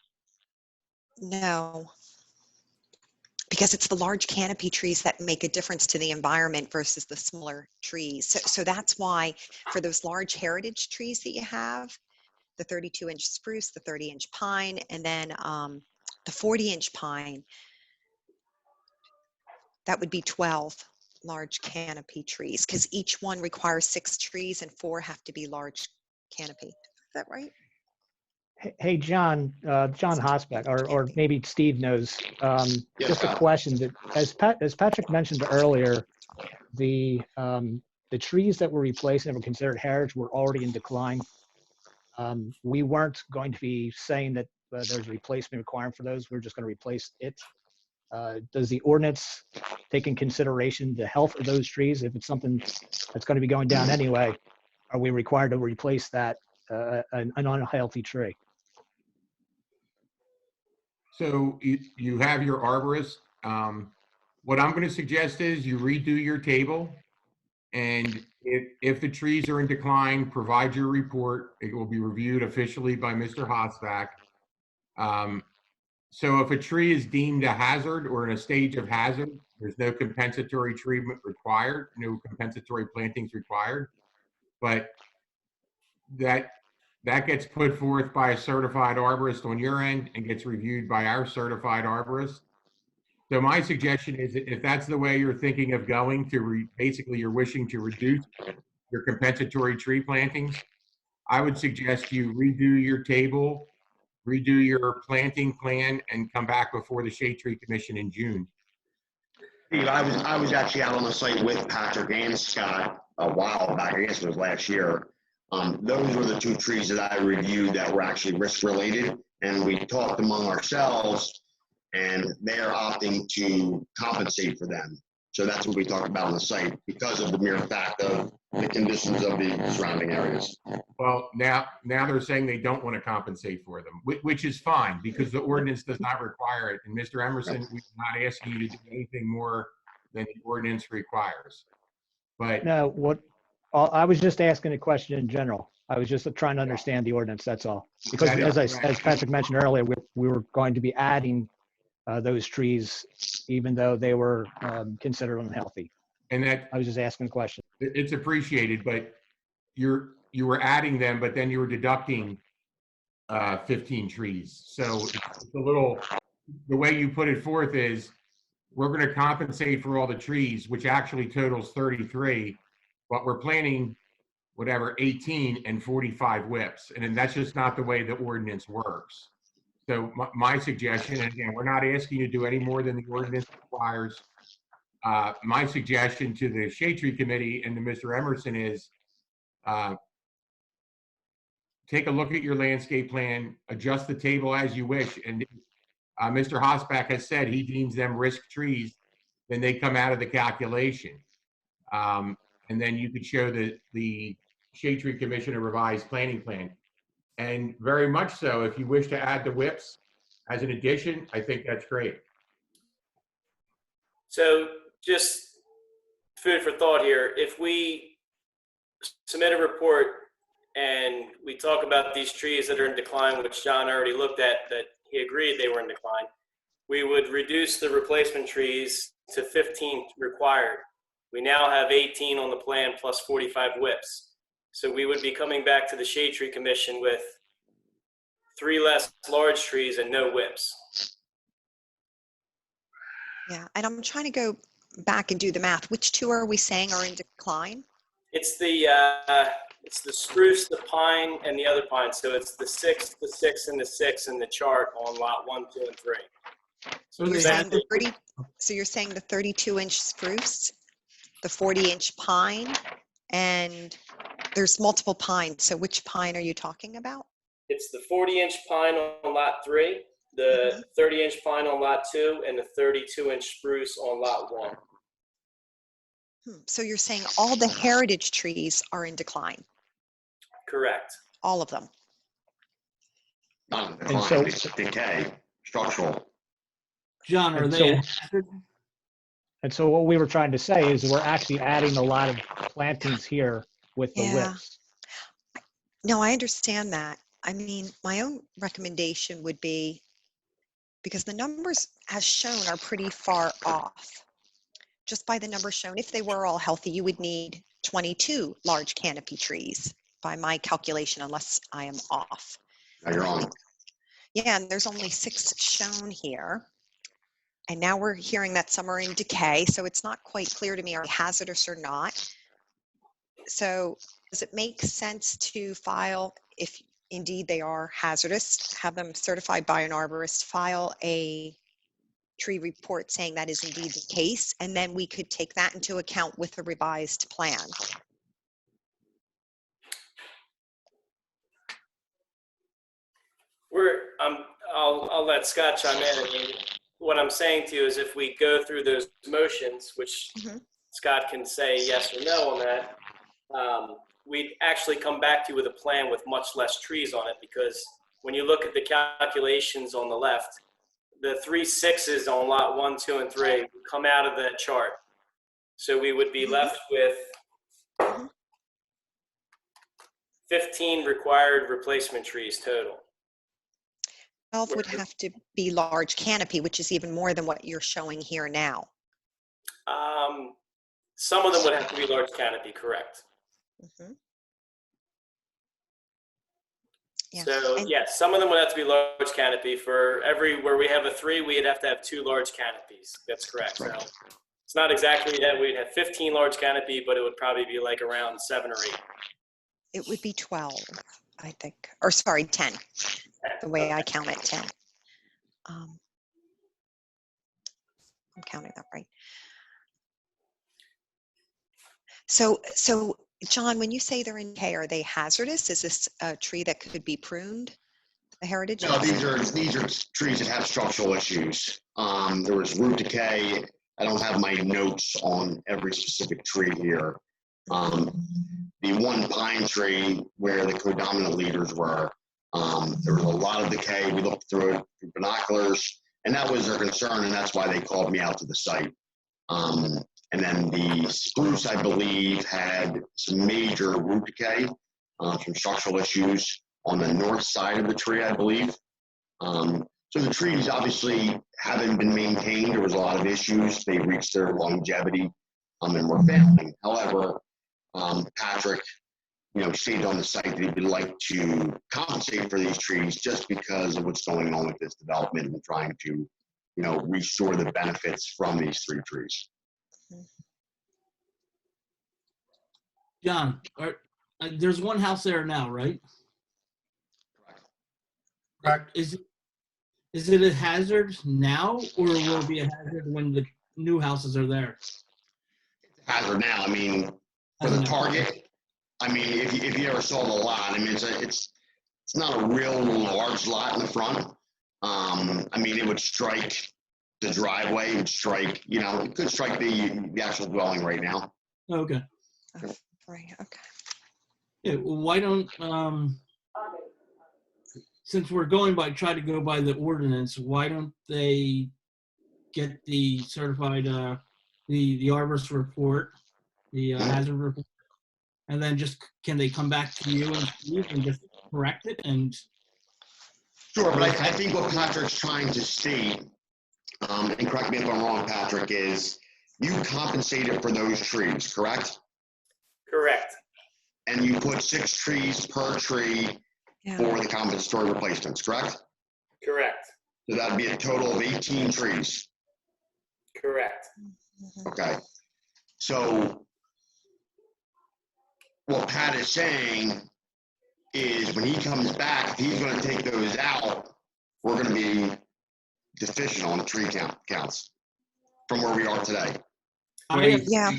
No, because it's the large canopy trees that make a difference to the environment versus the smaller trees. So that's why for those large heritage trees that you have, the 32-inch spruce, the 30-inch pine, and then the 40-inch pine, that would be 12 large canopy trees, because each one requires 6 trees and 4 have to be large canopy. Is that right? Hey, John Hosbeck, or maybe Steve knows. Just a question that, as Patrick mentioned earlier, the trees that were replaced and were considered heritage were already in decline. We weren't going to be saying that there's a replacement requirement for those. We're just going to replace it. Does the ordinance take in consideration the health of those trees? If it's something that's going to be going down anyway, are we required to replace that an unhealthy tree? So you have your arborist. What I'm going to suggest is you redo your table, and if the trees are in decline, provide your report. It will be reviewed officially by Mr. Hosbach. So if a tree is deemed a hazard or in a stage of hazard, there's no compensatory treatment required, no compensatory plantings required. But that gets put forth by a certified arborist on your end and gets reviewed by our certified arborist. So my suggestion is that if that's the way you're thinking of going to basically you're wishing to reduce your compensatory tree plantings, I would suggest you redo your table, redo your planting plan, and come back before the Shade Tree Commission in June. Steve, I was actually out on the site with Patrick and Scott a while back. I guess it was last year. Those were the 2 trees that I reviewed that were actually risk related, and we talked among ourselves, and they're opting to compensate for them. So that's what we talked about on the site because of the mere fact of the conditions of the surrounding areas. Well, now they're saying they don't want to compensate for them, which is fine because the ordinance does not require it. And Mr. Emerson, we're not asking you to do anything more than the ordinance requires. But No, I was just asking a question in general. I was just trying to understand the ordinance, that's all. Because as Patrick mentioned earlier, we were going to be adding those trees even though they were considered unhealthy. And that I was just asking a question. it's appreciated, but you were adding them, but then you were deducting 15 trees. So it's a little, the way you put it forth is we're going to compensate for all the trees, which actually totals 33, but we're planting whatever 18 and 45 whips. And then that's just not the way the ordinance works. So my suggestion, and again, we're not asking you to do any more than the ordinance requires. My suggestion to the Shade Tree Committee and to Mr. Emerson is take a look at your landscape plan, adjust the table as you wish. And Mr. Hosbach has said he deems them risk trees, then they come out of the calculation. And then you could show the Shade Tree Commission a revised planning plan. And very much so, if you wish to add the whips as an addition, I think that's great. So just food for thought here. If we submit a report and we talk about these trees that are in decline, which John already looked at, that he agreed they were in decline, we would reduce the replacement trees to 15 required. We now have 18 on the plan plus 45 whips. So we would be coming back to the Shade Tree Commission with 3 less large trees and no whips. Yeah, and I'm trying to go back and do the math. Which 2 are we saying are in decline? It's the spruce, the pine, and the other pine. So it's the 6, the 6, and the 6 in the chart on lot 1, 2, and 3. So You're saying the 30, so you're saying the 32-inch spruce, the 40-inch pine, and there's multiple pines. So which pine are you talking about? It's the 40-inch pine on lot 3, the 30-inch pine on lot 2, and the 32-inch spruce on lot 1. So you're saying all the heritage trees are in decline? Correct. All of them? Not in decline, it's decay, structural. John, are And they? And so what we were trying to say is we're actually adding a lot of plantings here with the whips. No, I understand that. I mean, my own recommendation would be, because the numbers as shown are pretty far off. Just by the numbers shown, if they were all healthy, you would need 22 large canopy trees by my calculation, unless I am off. No, you're on. Yeah, and there's only 6 shown here. And now we're hearing that some are in decay, so it's not quite clear to me are they hazardous or not. So does it make sense to file, if indeed they are hazardous, have them certified by an arborist, file a tree report saying that is indeed the case, and then we could take that into account with the revised plan? I'll let Scott chime in. I mean, what I'm saying to you is if we go through those motions, which Scott can say yes or no on that, we'd actually come back to you with a plan with much less trees on it, because when you look at the calculations on the left, the 3 6s on lot 1, 2, and 3 come out of that chart. So we would be left with 15 required replacement trees total. 12 would have to be large canopy, which is even more than what you're showing here now. Some of them would have to be large canopy, correct. Yeah. So yes, some of them would have to be large canopy. For where we have a 3, we'd have to have 2 large canopies. That's correct. So it's not exactly that we'd have 15 large canopy, but it would probably be like around 7 or 8. It would be 12, I think, or sorry, 10. The way I count it, 10. I'm counting that right. So John, when you say they're in decay, are they hazardous? Is this a tree that could be pruned? The heritage? No, these are trees that have structural issues. There was root decay I don't have my notes on every specific tree here. The one pine tree where the codominant leaders were, there was a lot of decay. We looked through it through binoculars, and that was their concern, and that's why they called me out to the site. And then the spruce, I believe, had some major root decay, some structural issues on the north side of the tree, I believe. So the trees obviously haven't been maintained. There was a lot of issues. They reached their longevity and were failing. However, Patrick, stated on the site that he would like to compensate for these trees just because of what's going on with this development and trying to, restore the benefits from these 3 trees. John, there's one house there now, right? Correct. Is it a hazard now, or will it be a hazard when the new houses are there? Hazard now. I mean, for the target, I mean, if you ever saw the lot, I mean, it's not a real large lot in the front. I mean, it would strike the driveway, it would strike, it could strike the actual dwelling right now. Okay. Right, okay. Yeah, well, why don't, since we're try to go by the ordinance, why don't they get the certified, the arborist report, the hazard report, and then can they come back to you and just correct it? And sure, but I think what Patrick's trying to state, and correct me if I'm wrong, Patrick, is you compensated for those trees, correct? Correct. And you put 6 trees per tree for the compensatory replacements, correct? Correct. So that'd be a total of 18 trees. Correct. Okay. So what Pat is saying is when he comes back, if he's going to take those out, we're going to be deficient on the tree counts from where we are today. Yeah.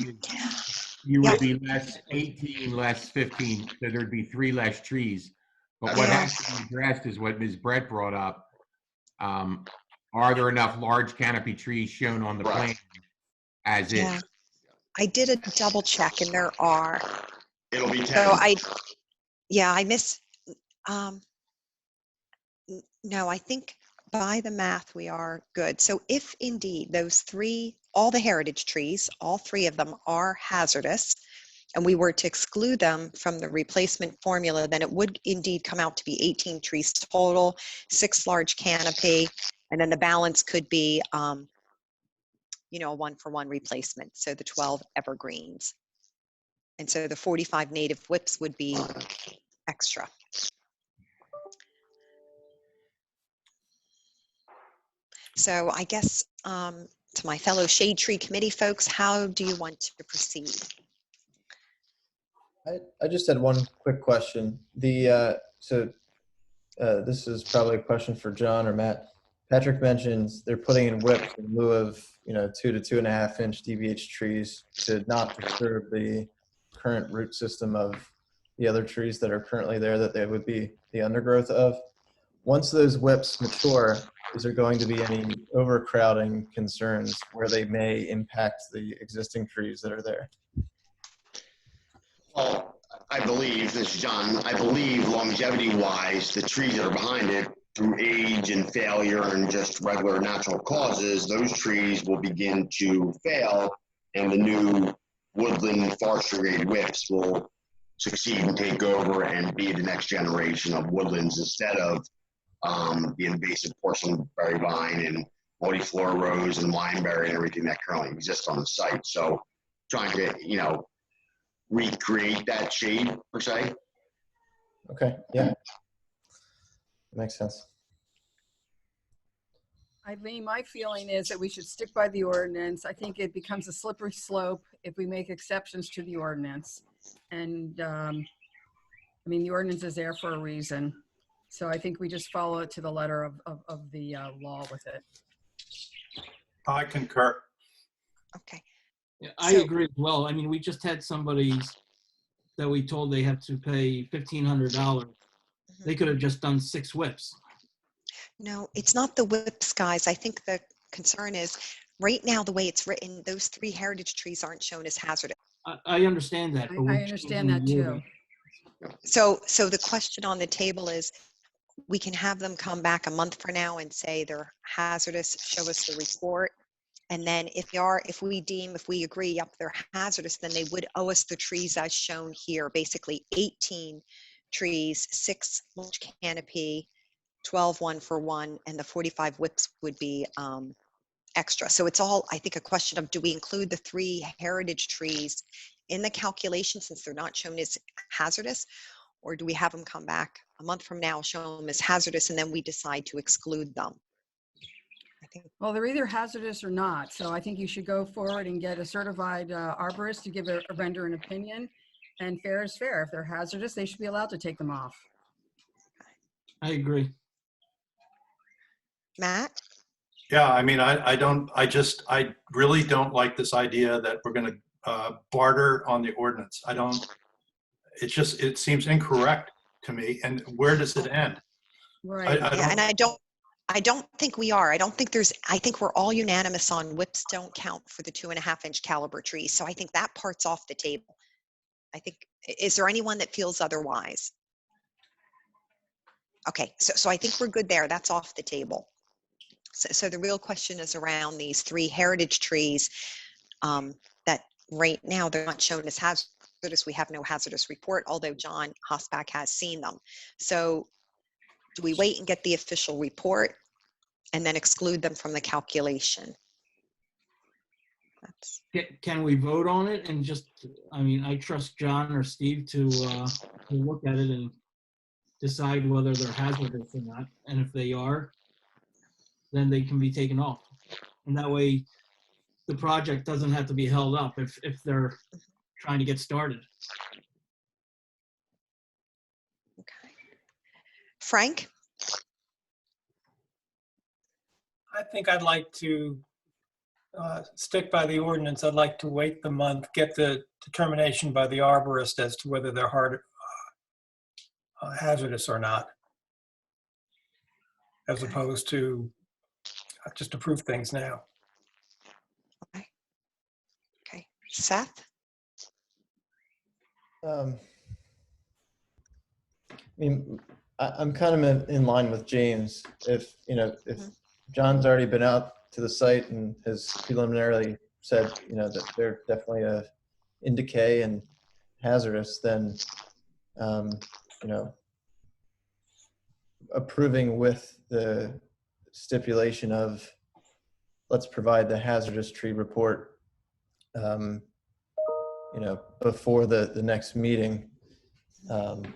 You would be less 18, less 15, so there'd be 3 less trees. But what has to be addressed is what Ms. Brett brought up. Are there enough large canopy trees shown on the plan as is? I did a double check and there are. It'll be 10. So I miss, no, I think by the math we are good. So if indeed those 3, all the heritage trees, all 3 of them are hazardous, and we were to exclude them from the replacement formula, then it would indeed come out to be 18 trees total, 6 large canopy, and then the balance could be, a 1-for-1 replacement. So the 12 evergreens. And so the 45 native whips would be extra. So I guess to my fellow Shade Tree Committee folks, how do you want to proceed? I just had one quick question. This is probably a question for John or Matt. Patrick mentions they're putting in whips in lieu of 2 to 2.5 inch DBH trees to not disturb the current root system of the other trees that are currently there that they would be the undergrowth of. Once those whips mature, is there going to be any overcrowding concerns where they may impact the existing trees that are there? Well, I believe, this is John, I believe longevity-wise, the trees that are behind it, through age and failure and just regular natural causes, those trees will begin to fail, and the new woodland forestry-grade whips will succeed and take over and be the next generation of woodlands instead of the invasive porcelain-berry vine and multiflora rose and wineberry and everything that currently exists on the site. So trying to, recreate that shade per se. Okay, yeah. Makes sense. Eileen, my feeling is that we should stick by the ordinance. I think it becomes a slippery slope if we make exceptions to the ordinance. And the ordinance is there for a reason. So I think we just follow it to the letter of the law with it. I concur. Okay. Yeah, I agree as well. I mean, we just had somebody that we told they have to pay $1,500. They could have just done 6 whips. No, it's not the whips, guys. I think the concern is Right now, the way it's written, those 3 heritage trees aren't shown as hazardous. I understand that, but we're I understand that changing the too. wording. So the question on the table is, we can have them come back a month from now and say they're hazardous, show us the report. And then if we agree, yep, they're hazardous, then they would owe us the trees as shown here, basically 18 trees, 6 large canopy, 12 1-for-1, and the 45 whips would be extra. So it's all, I think, a question of, do we include the 3 heritage trees in the calculation since they're not shown as hazardous? Or do we have them come back a month from now, show them as hazardous, and then we decide to exclude them? I think. Well, they're either hazardous or not. So I think you should go forward and get a certified arborist to give a render an opinion. And fair is fair. If they're hazardous, they should be allowed to take them off. I agree. Matt? Yeah, I mean, I really don't like this idea that we're going to barter on the ordinance. It seems incorrect to me. And where does it end? Right. And I don't think we are. I think we're all unanimous on whips don't count for the 2.5-inch caliber trees. So I think that part's off the table. Is there anyone that feels otherwise? Okay, so I think we're good there. That's off the table. So the real question is around these 3 heritage trees that right now they're not shown as hazardous. We have no hazardous report, although John Hosbach has seen them. So do we wait and get the official report and then exclude them from the calculation? Can we vote on it and just, I mean, I trust John or Steve to look at it and decide whether they're hazardous or not. And if they are, then they can be taken off. And that way the project doesn't have to be held up if they're trying to get started. Okay. Frank? I think I'd like to stick by the ordinance. I'd like to wait the month, get the determination by the arborist as to whether they're hazardous or not, as opposed to just approve things now. Okay. Seth? I mean, I'm kind of in line with James. If John's already been out to the site and has preliminarily said, that they're definitely in decay and hazardous, then, approving with the stipulation of let's provide the hazardous tree report, before the next meeting. And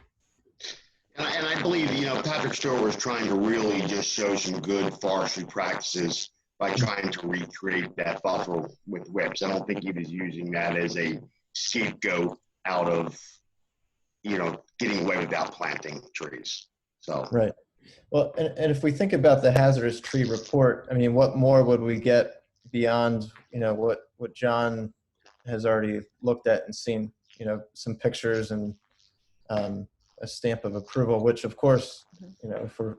I believe, Patrick Stewart was trying to really just show some good forestry practices by trying to recreate that buffer with whips. I don't think he was using that as a scapegoat out of, getting away without planting trees. So. Right. Well, and if we think about the hazardous tree report, I mean, what more would we get beyond, what John has already looked at and seen, some pictures and a stamp of approval, which of course, if we're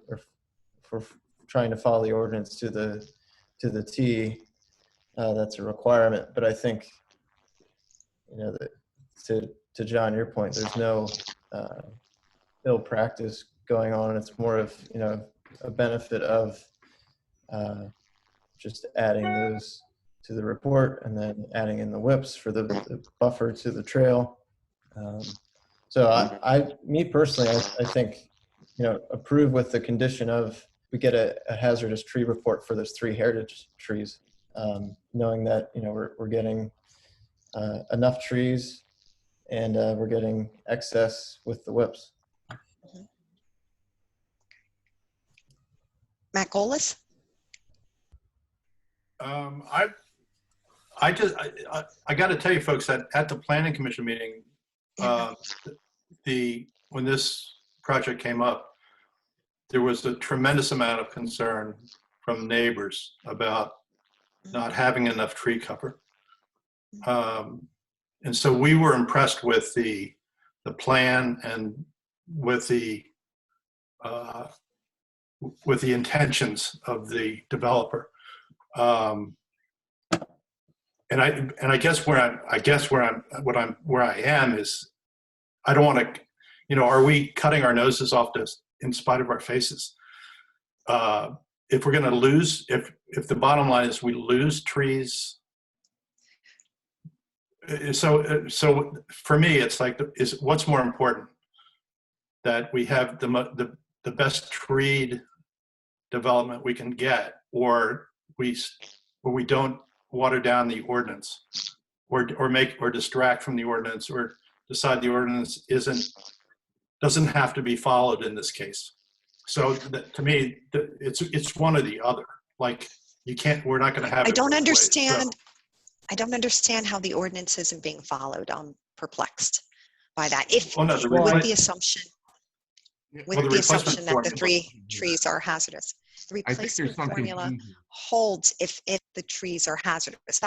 trying to follow the ordinance to the T, that's a requirement. But I think, that to John, your point, there's no ill practice going on. It's more of, a benefit of just adding those to the report and then adding in the whips for the buffer to the trail. So me personally, I think, approve with the condition of we get a hazardous tree report for those 3 heritage trees, knowing that, we're getting enough trees and we're getting excess with the whips. Matt Golis? I got to tell you folks that at the planning commission meeting, when this project came up, there was a tremendous amount of concern from neighbors about not having enough tree cover. And so we were impressed with the plan and with the intentions of the developer. and I guess where I am is, I don't want to, are we cutting our noses off this in spite of our faces? If we're going to lose, if the bottom line is we lose trees, so for me, it's like, is what's more important, that we have the best treed development we can get, or we don't water down the ordinance, or distract from the ordinance, or decide the ordinance doesn't have to be followed in this case. So to me, it's one or the other. Like, we're not going to have. I don't understand. I don't understand how the ordinance isn't being followed. I'm perplexed by that. With the assumption that the 3 trees are hazardous. The replacement formula holds if the trees are hazardous.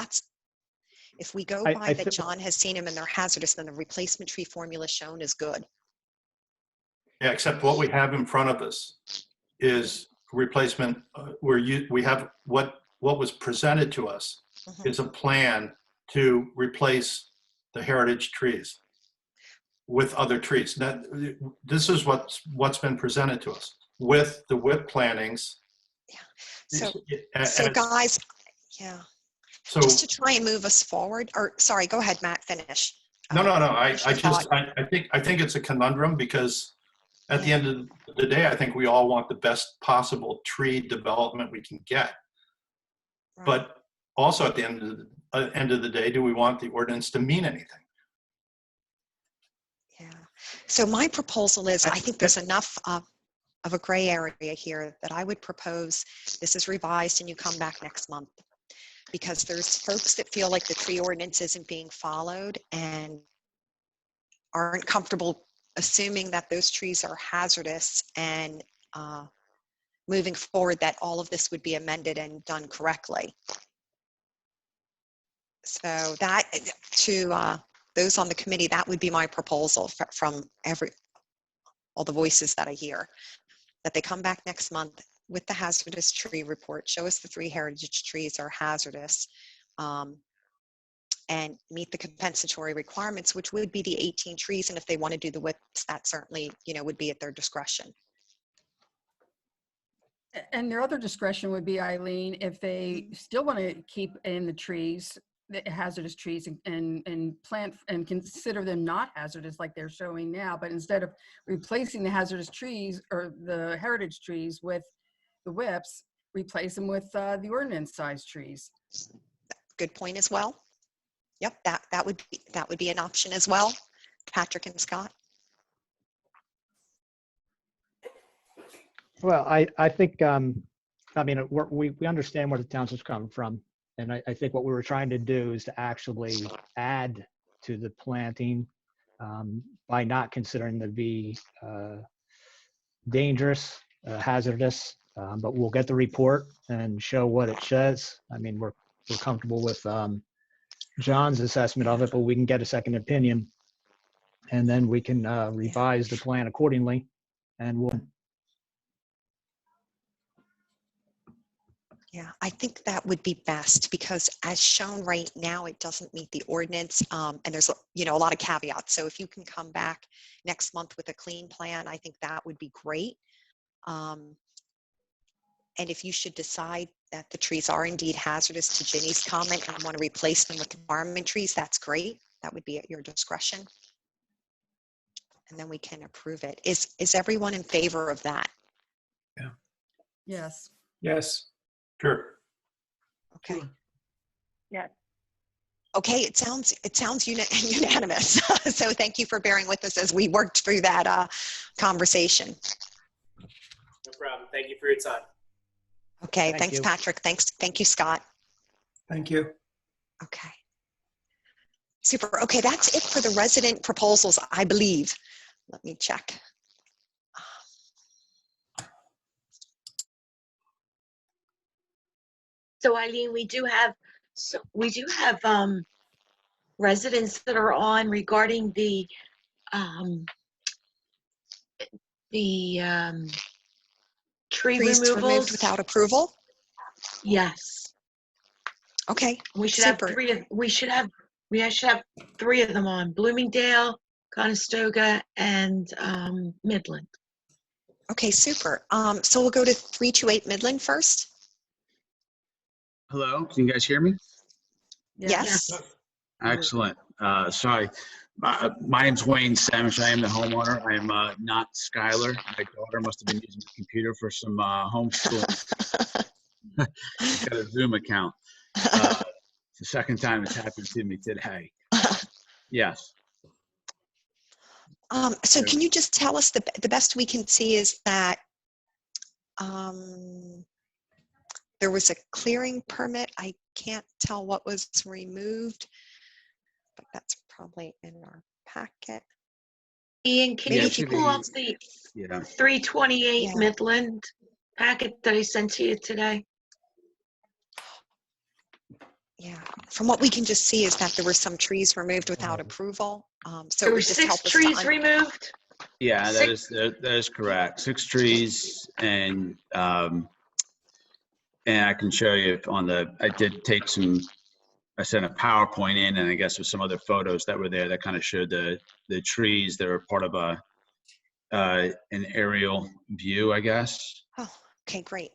If we go by that John has seen them and they're hazardous, then the replacement tree formula shown is good. Yeah, except what we have in front of us is replacement, we have what was presented to us is a plan to replace the heritage trees with other trees. Now, this is what's been presented to us with the WIP plannings. Yeah. So guys, yeah. So just to try and move us forward, or sorry, go ahead, Matt, finish. No. I think it's a conundrum, because at the end of the day, I think we all want the best possible tree development we can get. Right. But also at the end of the day, do we want the ordinance to mean anything? Yeah. So my proposal is, I think there's enough of a gray area here that I would propose this is revised and you come back next month, because there's folks that feel like the tree ordinance isn't being followed and aren't comfortable assuming that those trees are hazardous, and moving forward that all of this would be amended and done correctly. So that, to those on the committee, that would be my proposal from all the voices that I hear, that they come back next month with the hazardous tree report, show us the 3 heritage trees are hazardous, and meet the compensatory requirements, which would be the 18 trees. And if they want to do the WIPs, that certainly, would be at their discretion. And their other discretion would be, Eileen, if they still want to keep in the trees, the hazardous trees, and plant and consider them not hazardous like they're showing now, but instead of replacing the hazardous trees or the heritage trees with the WIPs, replace them with the ordinance size trees. Good point as well. Yep, that would be an option as well. Patrick and Scott. Well, I think, I mean, we understand where the townships come from. And I think what we were trying to do is to actually add to the planting by not considering them to be dangerous, hazardous, but we'll get the report and show what it says. I mean, we're comfortable with John's assessment of it, but we can get a second opinion, and then we can revise the plan accordingly, and we'll. Yeah, I think that would be best, because as shown right now, it doesn't meet the ordinance, and there's a lot of caveats. So if you can come back next month with a clean plan, I think that would be great. And if you should decide that the trees are indeed hazardous, to Ginny's comment, and want to replace them with environment trees, that's great. That would be at your discretion. And then we can approve it. Is everyone in favor of that? Yeah. Yes. Yes. Sure. Okay. Yes. Okay, it sounds unanimous. So thank you for bearing with us as we worked through that conversation. No problem. Thank you for your time. Okay, thanks, Patrick. Thank you, Scott. Thank you. Okay. Super. Okay, that's it for the resident proposals, I believe. Let me check. So Eileen, we do have residents that are on regarding the tree Trees removals removed without approval? Yes. Okay, We should have super. we should have 3 of them on: Bloomingdale, Conestoga, and Midland. Okay, super. So we'll go to 328 Midland first. Hello, can you guys hear me? Yes. Excellent. Sorry. My name's Wayne Samish. I am the homeowner. I am not Skylar. My daughter must have been using the computer for some homeschooling. She's got a Zoom account. It's the second time it's happened to me today. Yes. So can you just tell us, the best we can see is that there was a clearing permit. I can't tell what was removed, but that's probably in our packet. Ian, can you pull up the 328 Midland packet that I sent to you today? Yeah, from what we can just see is that there were some trees removed without approval. So There it were would just 6 help us trees removed? Yeah, that is correct. 6 trees, and I can show you on the. I did take some. I sent a PowerPoint in, and I guess with some other photos that were there that kind of showed the trees that were part of an aerial view, I guess. Oh, okay, great.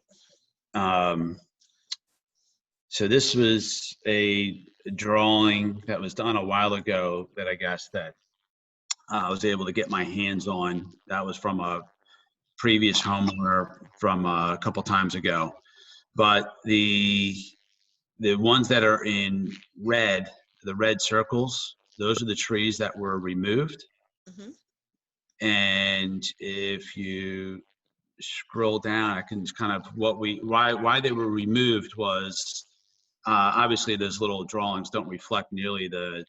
So this was a drawing that was done a while ago that I guess that I was able to get my hands on. That was from a previous homeowner from a couple times ago. But the ones that are in red, the red circles, those are the trees that were removed. Mm-hmm. And if you scroll down, I can just kind of why they were removed was obviously those little drawings don't reflect nearly the,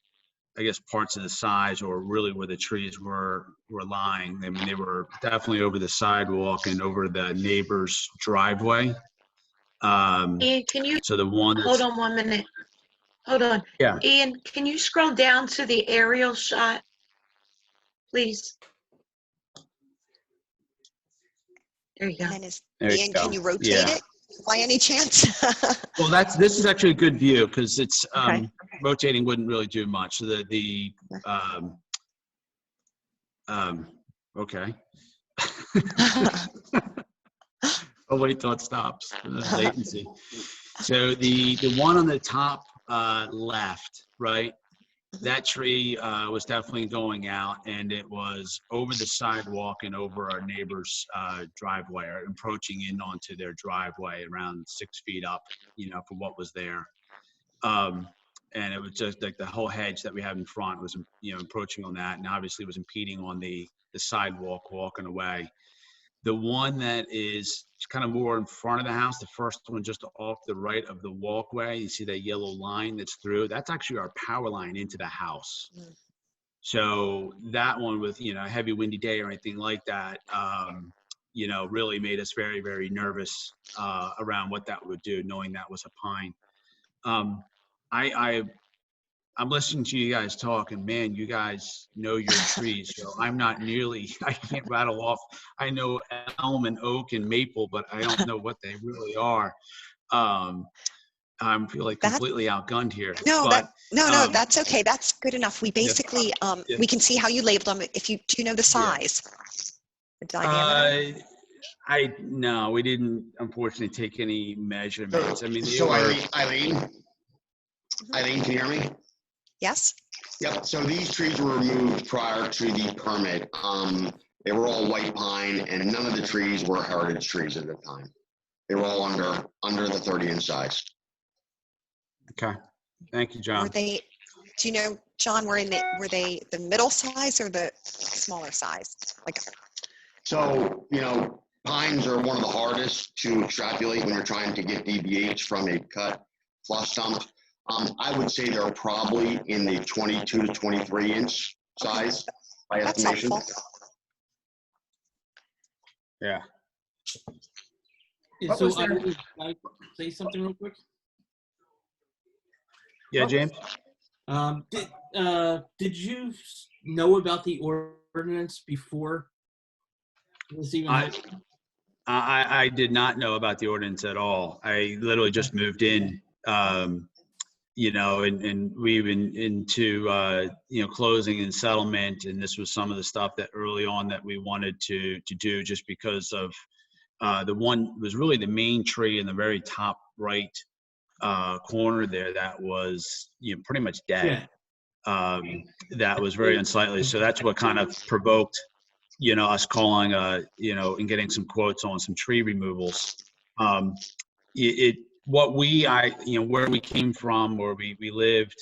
I guess, parts of the size or really where the trees were lying. I mean, they were definitely over the sidewalk and over the neighbor's driveway. Ian, can you so the one hold on 1 minute? Hold on. Yeah. Ian, can you scroll down to the aerial shot, please? There you go. And then There Ian, you go. can you rotate it by any chance? Well, this is actually a good view because it's rotating wouldn't really do much. So okay. I'll wait till it stops. Latency. So the one on the top left, right? That tree was definitely going out, and it was over the sidewalk and over our neighbor's driveway, or approaching in onto their driveway around 6 feet up, for what was there. And it was just like the whole hedge that we have in front was, approaching on that, and obviously was impeding on the sidewalk walking away. The one that is kind of more in front of the house, the first one just off the right of the walkway, you see that yellow line that's through, that's actually our power line into the house. So that one with, a heavy windy day or anything like that, really made us very, very nervous around what that would do, knowing that was a pine. I'm listening to you guys talk, and man, you guys know your trees. So I'm not nearly, I can't rattle off. I know elm and oak and maple, but I don't know what they really are. I'm feeling completely outgunned here. No, but, no, that's okay. That's good enough. We basically, we can see how you labeled them. If you do know the size, the diameter. No, we didn't unfortunately take any measurements. I mean, Eileen, can you hear me? Yes. Yep. So these trees were removed prior to the permit. They were all white pine, and none of the trees were heritage trees at the time. They were all under the 30-inch size. Okay. Thank you, John. Were they? Do you know, John? Were they the middle size or the smaller size? So pines are one of the hardest to extrapolate when you're trying to get DBH from a cut flush stump. I would say they're probably in the 22 to 23-inch size by estimation. Yeah. So can I say something real quick? Yeah, James? Did you know about the ordinance before this even happened? I did not know about the ordinance at all. I literally just moved in and we even into, closing and settlement. And this was some of the stuff that early on that we wanted to do just because of the one was really the main tree in the very top right corner there that was, pretty much dead. That was very unsightly. So that's what kind of provoked, us calling, and getting some quotes on some tree removals. Where we came from, where we lived,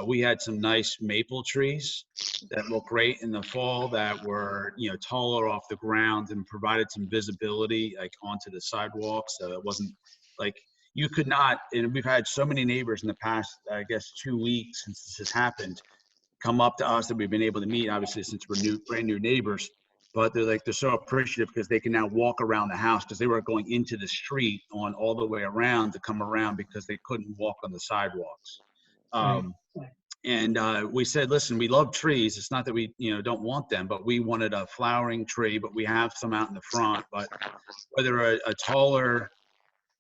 we had some nice maple trees that looked great in the fall that were, taller off the ground and provided some visibility like onto the sidewalk. So it wasn't like you could not, and we've had so many neighbors in the past, I guess, 2 weeks since this has happened, come up to us that we've been able to meet, obviously, since we're brand new neighbors. But they're so appreciative because they can now walk around the house, because they were going into the street on all the way around to come around because they couldn't walk on the sidewalks. And we said, listen, we love trees. It's not that we, don't want them, but we wanted a flowering tree, but we have some out in the front. But whether a taller,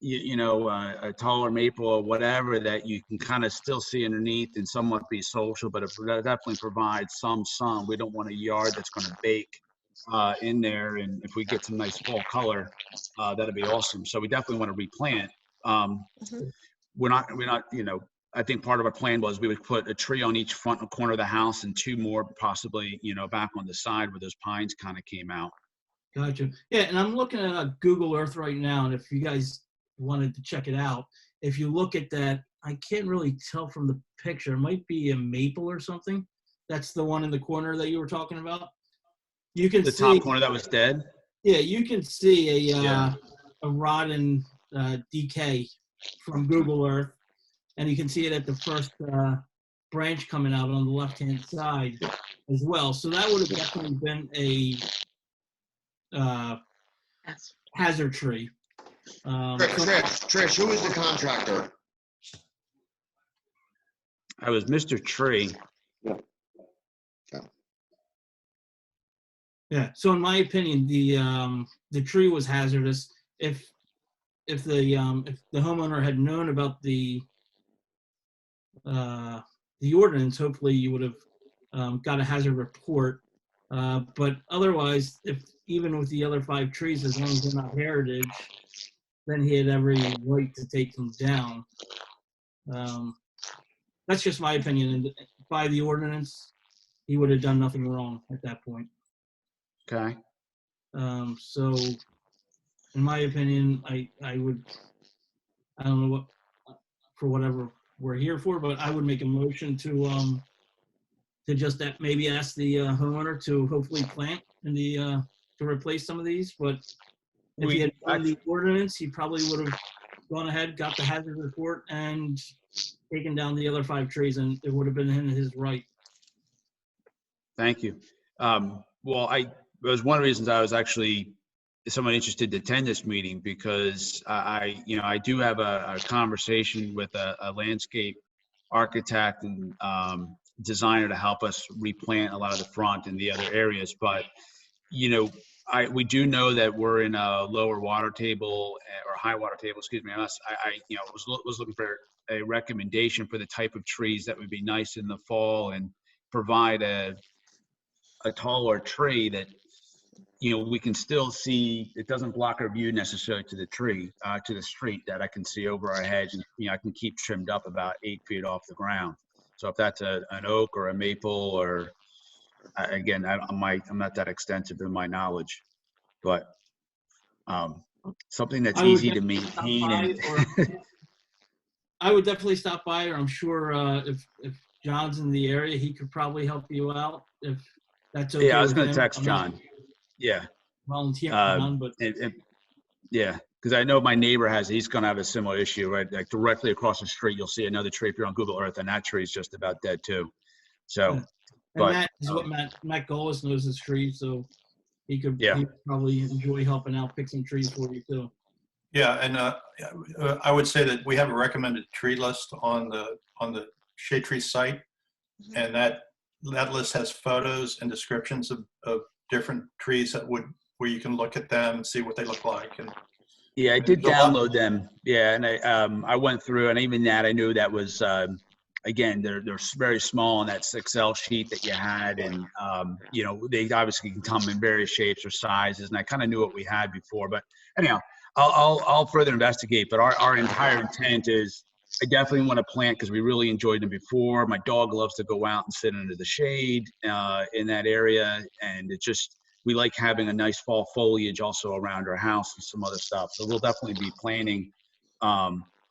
a taller maple or whatever that you can kind of still see underneath and somewhat be social, but it definitely provides some sun. We don't want a yard that's going to bake in there, and if we get some nice fall color, that'd be awesome. So we definitely want to replant. We're not, I think part of our plan was we would put a tree on each front corner of the house and 2 more possibly, back on the side where those pines kind of came out. Gotcha. Yeah, and I'm looking at Google Earth right now, and if you guys wanted to check it out, if you look at that, I can't really tell from the picture. It might be a maple or something. That's the one in the corner that you were talking about. You can the see top corner that was dead. Yeah, you can see a rotten decay from Google Earth, and you can see it at the first branch coming out on the left-hand side as well. So that would have definitely been a hazard tree. Trish, who is the contractor? I was Mr. Tree. Yeah. So in my opinion, the tree was hazardous. If the homeowner had known about the ordinance, hopefully you would have got a hazard report. But otherwise, even with the other 5 trees, as long as they're not heritage, then he had every right to take them down. That's just my opinion. And by the ordinance, he would have done nothing wrong at that point. Okay. So, in my opinion, I don't know what, for whatever we're here for, but I would make a motion to just maybe ask the homeowner to hopefully plant in the to replace some of these. But if he had done the ordinance, he probably would have gone ahead, got the hazard report, and taken down the other 5 trees, and it would have been in his right. Thank you. Well, it was one of the reasons I was actually somewhat interested to attend this meeting, because I do have a conversation with a landscape architect and designer to help us replant a lot of the front and the other areas. But, we do know that we're in a lower water table or high water table, excuse me. I was looking for a recommendation for the type of trees that would be nice in the fall and provide a taller tree that, we can still see. It doesn't block our view necessarily to the tree, to the street, that I can see over our hedge, and I can keep trimmed up about 8 feet off the ground. So if that's an oak or a maple, or again, I'm not that extensive in my knowledge, but something that's easy to maintain. I would definitely stop by, or I'm sure if John's in the area, he could probably help you out if that's okay. Yeah, I was going to him. text John. Yeah. Volunteer John, but yeah, because I know my neighbor he's going to have a similar issue, right? Like directly across the street, you'll see another tree if you're on Google Earth, and that tree is just about dead too. So, yeah. And that is what Matt Golis knows his trees, so he could probably enjoy helping out pick some trees for you too. Yeah, and I would say that we have a recommended tree list on the shade tree site, and that list has photos and descriptions of different trees where you can look at them and see what they look like. And yeah, I did download them. Yeah, and I went through, and even that I knew that was again, they're very small on that 6L sheet that you had, and you know, they obviously can come in various shapes or sizes, and I kind of knew what we had before. But anyhow, I'll further investigate. But our entire intent is, I definitely want to plant because we really enjoyed them before. My dog loves to go out and sit under the shade in that area, and it just, we like having a nice fall foliage also around our house and some other stuff. So we'll definitely be planting.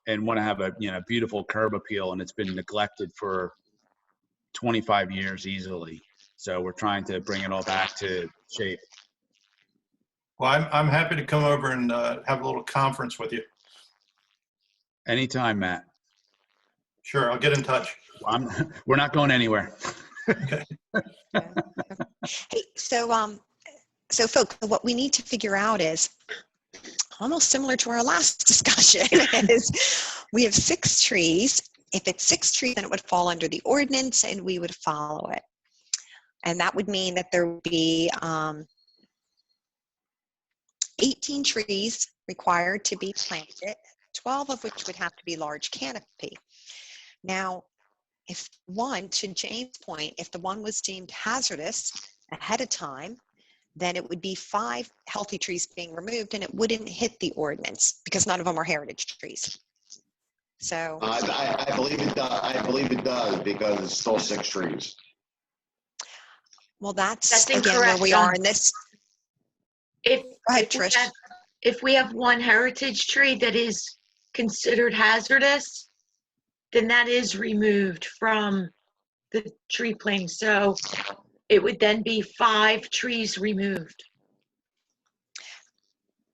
And want to have a, you know, beautiful curb appeal, and it's been neglected for 25 years easily. So we're trying to bring it all back to shape. Well, I'm happy to come over and have a little conference with you. Anytime, Matt. Sure, I'll get in touch. We're not going anywhere. Okay. Hey, so folks, what we need to figure out is, almost similar to our last discussion, is we have 6 trees. If it's 6 trees, then it would fall under the ordinance and we would follow it. And that would mean that there would be 18 trees required to be planted, 12 of which would have to be large canopy. Now, if one, to James' point, if the one was deemed hazardous ahead of time, then it would be 5 healthy trees being removed, and it wouldn't hit the ordinance because none of them are heritage trees. So I believe it does. I believe it does because it's still 6 trees. Well, that's again incorrect, where we John. are in this. If, Go ahead, if, we Trish. have, if we have one heritage tree that is considered hazardous, then that is removed from the tree planting. So it would then be 5 trees removed.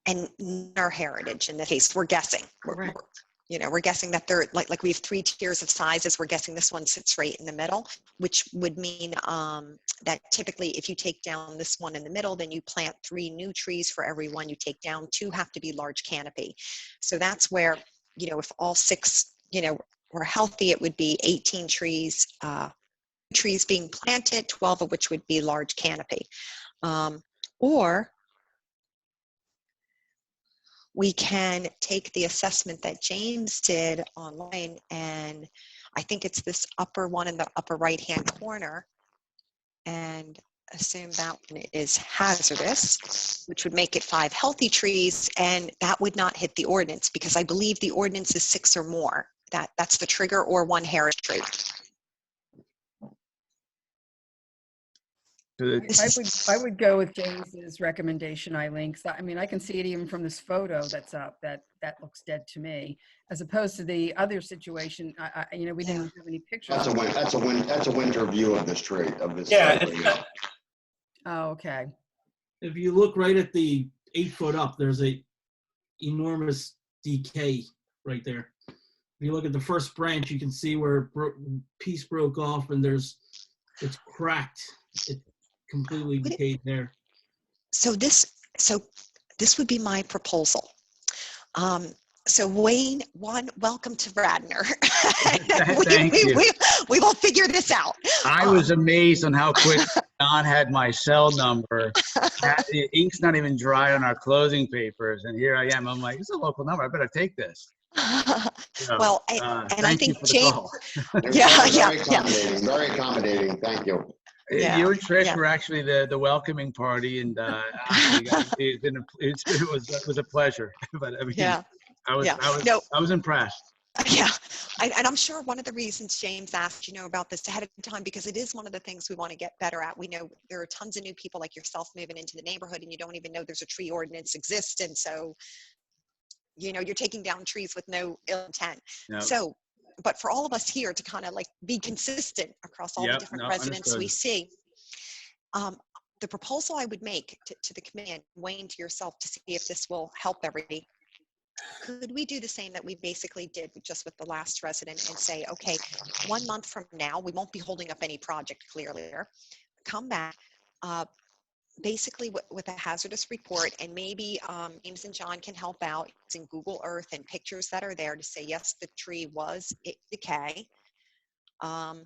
And our heritage in this case, we're guessing. We're guessing that they're like we have 3 tiers of sizes. We're guessing this one sits right in the middle, which would mean that typically if you take down this one in the middle, then you plant 3 new trees for every one you take down. 2 have to be large canopy. So that's where, you know, if all 6, you know, were healthy, it would be 18 trees, trees being planted, 12 of which would be large canopy. Or we can take the assessment that James did online, and I think it's this upper one in the upper right-hand corner, and assume that one is hazardous, which would make it 5 healthy trees, and that would not hit the ordinance because I believe the ordinance is 6 or more. That's the trigger, or 1 heritage tree. I would go with James's recommendation, Eileen, because I mean, I can see it even from this photo that's up, that looks dead to me, as opposed to the other situation. You know, we didn't have any pictures. That's a winter view of this tree, of this. Yeah. Oh, okay. If you look right at the 8 foot up, there's a enormous decay right there. If you look at the first branch, you can see where piece broke off, and it's cracked. It's completely decayed there. So this would be my proposal. So Wayne, welcome to Radnor. Thank you. We will figure this out. I was amazed on how quick Don had my cell number. The ink's not even dry on our closing papers, and here I am. I'm like, it's a local number. I better take this. So, well, and I think James. Very accommodating. Thank you. You and Trish were actually the welcoming party, and it was a pleasure. But I mean, I was impressed. Yeah, and I'm sure one of the reasons James asked, about this ahead of time, because it is one of the things we want to get better at. We know there are tons of new people like yourself moving into the neighborhood, and you don't even know there's a tree ordinance exists, and so, you're taking down trees with no ill intent. No. So, but for all of us here to kind of like be consistent across all the different residents we see, the proposal I would make to the committee, and Wayne, to yourself, to see if this will help everybody. Could we do the same that we basically did just with the last resident and say, okay, 1 month from now, we won't be holding up any project clearly. Come back, basically with a hazardous report, and maybe James and John can help out using Google Earth and pictures that are there to say, yes, the tree was decay. And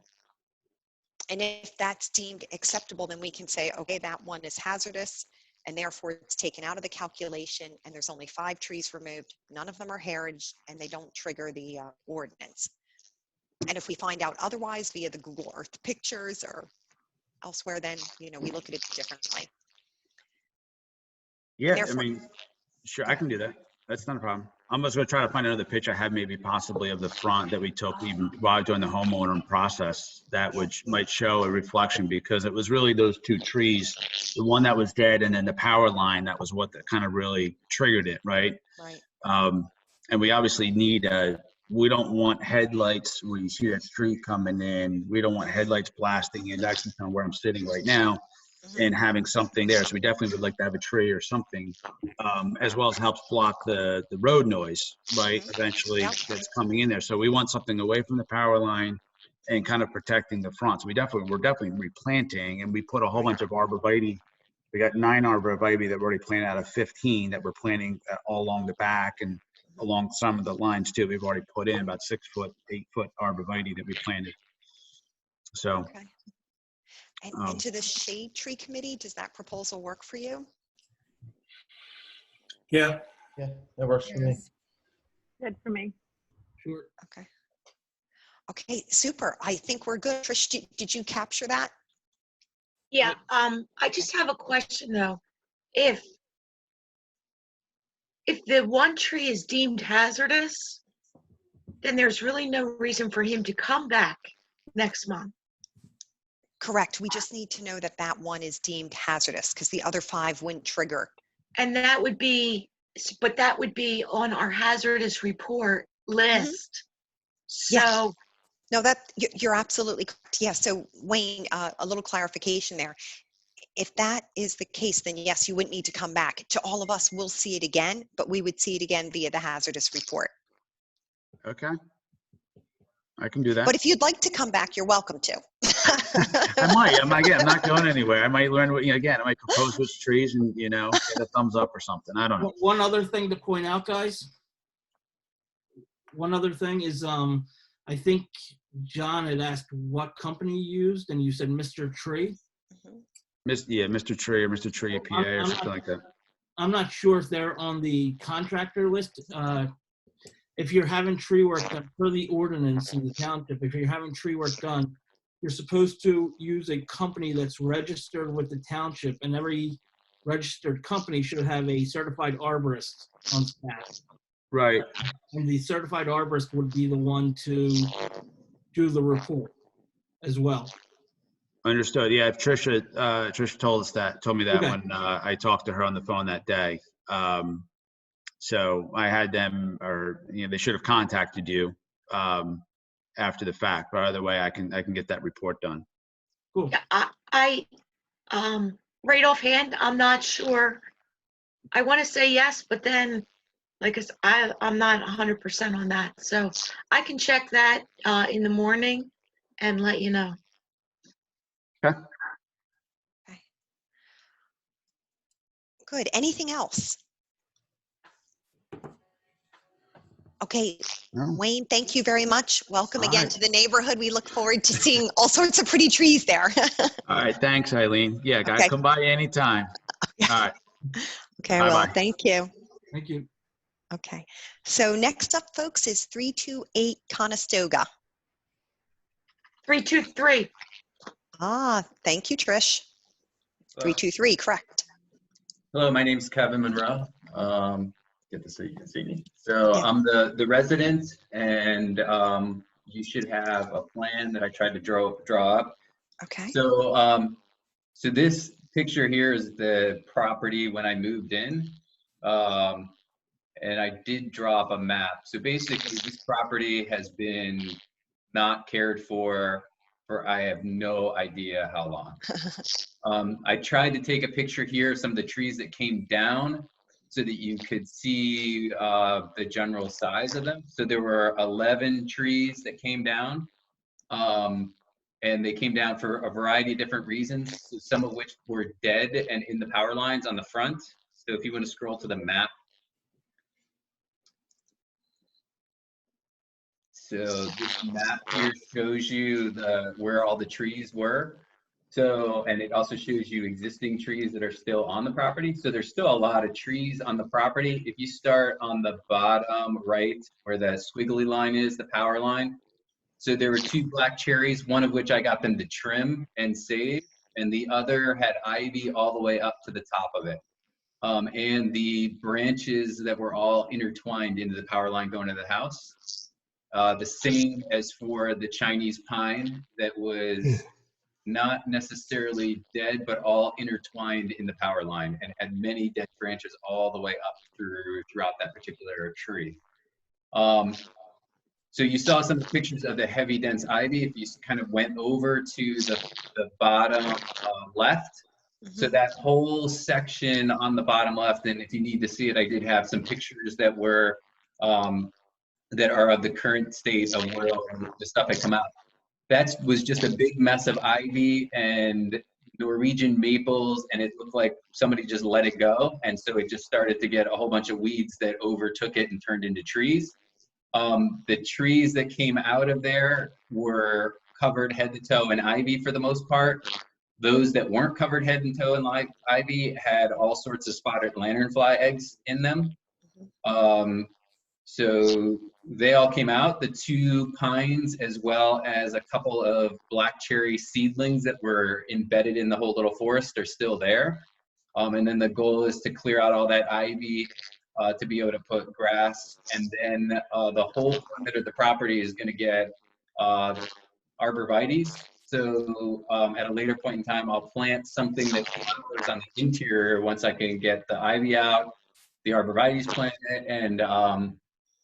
if that's deemed acceptable, then we can say, okay, that one is hazardous, and therefore it's taken out of the calculation, and there's only 5 trees removed. None of them are heritage, and they don't trigger the ordinance. And if we find out otherwise via the Google Earth pictures or elsewhere, then, you know, we look at it differently. Yeah, I Therefore- mean, sure, I can do that. That's not a problem. I'm just gonna try to find another picture I have maybe possibly of the front that we took even while during the homeowner process that which might show a reflection, because it was really those two trees, the one that was dead and then the power line, that was what kind of really triggered it, right? Right. And we obviously need we don't want headlights where you see that street coming in. We don't want headlights blasting in. That's kind of where I'm sitting right now, and having something there. So we definitely would like to have a tree or something, as well as helps block the road noise, right? Eventually that's coming in there. So we want something away from the power line and kind of protecting the front. So we're definitely replanting, and we put a whole bunch of arborvitae. We got 9 arborvitae that we're already planted out of 15 that we're planting all along the back and along some of the lines too. We've already put in about 6 foot, 8 foot arborvitae that we planted. So. Okay. And to the shade tree committee, does that proposal work for you? Yeah. Yeah, that works for me. Good for me. Sure. Okay. Okay, super. I think we're good. Trish, did you capture that? Yeah, I just have a question though. If the one tree is deemed hazardous, then there's really no reason for him to come back next month. Correct. We just need to know that that one is deemed hazardous because the other 5 wouldn't trigger. And that would be, but that would be on our hazardous report list. So. No, you're absolutely correct. Yeah. So Wayne, a little clarification there. If that is the case, then yes, you wouldn't need to come back. To all of us, we'll see it again, but we would see it again via the hazardous report. Okay. I can do that. But if you'd like to come back, you're welcome to. I might. I'm not going anywhere. I might learn what, again, I might propose which trees and, get a thumbs up or something. I don't know. One other thing to point out, guys. One other thing is, I think John had asked what company you used, and you said Mr. Tree. Mr. Tree or Mr. Tree PA or something like that. I'm not sure if they're on the contractor list. If you're having tree work done per the ordinance in the township, if you're having tree work done, you're supposed to use a company that's registered with the township, and every registered company should have a certified arborist on staff. Right. And the certified arborist would be the one to do the report as well. Understood. Yeah, Trisha told me that Okay. when I talked to her on the phone that day. So I had them, or they should have contacted you after the fact. But either way, I can get that report done. Cool. Yeah, I right offhand, I'm not sure. I want to say yes, but then, I'm not 100% on that. So I can check that in the morning and let you know. Okay. Good. Anything else? Okay, Wayne, thank you very much. Welcome again to the neighborhood. We look forward to seeing all sorts of pretty trees there. All right. Thanks, Eileen. Yeah, guys, come by anytime. All right. Okay, Bye-bye. well, thank you. Thank you. Okay, so next up, folks, is 328 Conestoga. 323. Ah, thank you, Trish. 323, correct. Hello, my name's Kevin Monroe. Get this so you can see me. So I'm the resident, and you should have a plan that I tried to draw up. Okay. So so this picture here is the property when I moved in, and I did draw up a map. So basically, this property has been not cared for I have no idea how long. I tried to take a picture here of some of the trees that came down so that you could see the general size of them. So there were 11 trees that came down, and they came down for a variety of different reasons, some of which were dead and in the power lines on the front. So if you want to scroll to the map. So this map here shows you where all the trees were. So, and it also shows you existing trees that are still on the property. So there's still a lot of trees on the property. If you start on the bottom right, where the squiggly line is, the power line, So there were 2 black cherries, one of which I got them to trim and save, and the other had ivy all the way up to the top of it. And the branches that were all intertwined into the power line going to the house. The same as for the Chinese pine that was not necessarily dead, but all intertwined in the power line and had many dead branches all the way up throughout that particular tree. So you saw some pictures of the heavy dense ivy. If you kind of went over to the bottom left, so that whole section on the bottom left, and if you need to see it, I did have some pictures that were that are of the current state of where the stuff had come out. That was just a big mess of ivy and Norwegian maples, and it looked like somebody just let it go, and so it just started to get a whole bunch of weeds that overtook it and turned into trees. The trees that came out of there were covered head to toe in ivy for the most part. Those that weren't covered head and toe in ivy had all sorts of spotted lanternfly eggs in them. So they all came out. The 2 pines, as well as a couple of black cherry seedlings that were embedded in the whole little forest, are still there. And then the goal is to clear out all that ivy to be able to put grass, and then the whole front of the property is going to get arborvitaes. So at a later point in time, I'll plant something that flowers on the interior once I can get the ivy out, the arborvitaes planted,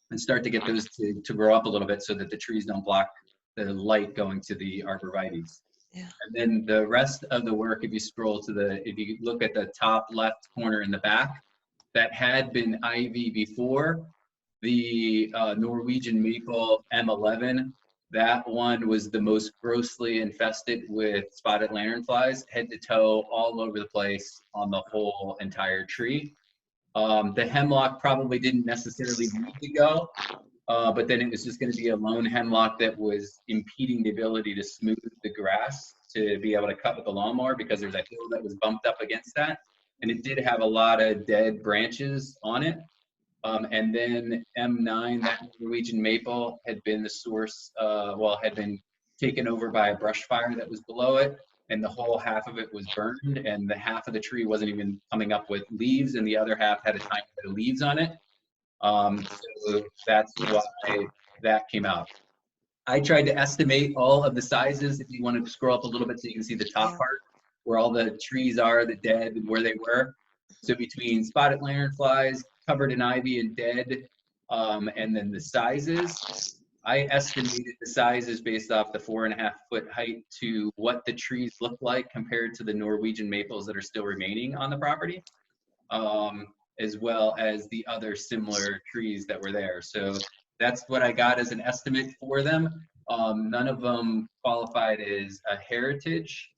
and start to get those to grow up a little bit so that the trees don't block the light going to the arborvitaes. Yeah. And then the rest of the work, if you scroll to if you look at the top left corner in the back, that had been ivy before. The Norwegian maple M11, that one was the most grossly infested with spotted lanternflies, head to toe, all over the place on the whole entire tree. The hemlock probably didn't necessarily need to go, but then it was just going to be a lone hemlock that was impeding the ability to smooth the grass to be able to cut with the lawnmower, because there's a hill that was bumped up against that. And it did have a lot of dead branches on it. And then M9, that Norwegian maple, had been the source, had been taken over by a brush fire that was below it, and the whole half of it was burned, and the half of the tree wasn't even coming up with leaves, and the other half had a tiny bit of leaves on it. So that's why that came out. I tried to estimate all of the sizes. If you want to scroll up a little bit so you can see the top part, where all the trees are, the dead, and where they were. So between spotted lanternflies, covered in ivy and dead, and then the sizes, I estimated the sizes based off the 4.5-foot height to what the trees look like compared to the Norwegian maples that are still remaining on the property, as well as the other similar trees that were there. So that's what I got as an estimate for them. None of them qualified as a heritage.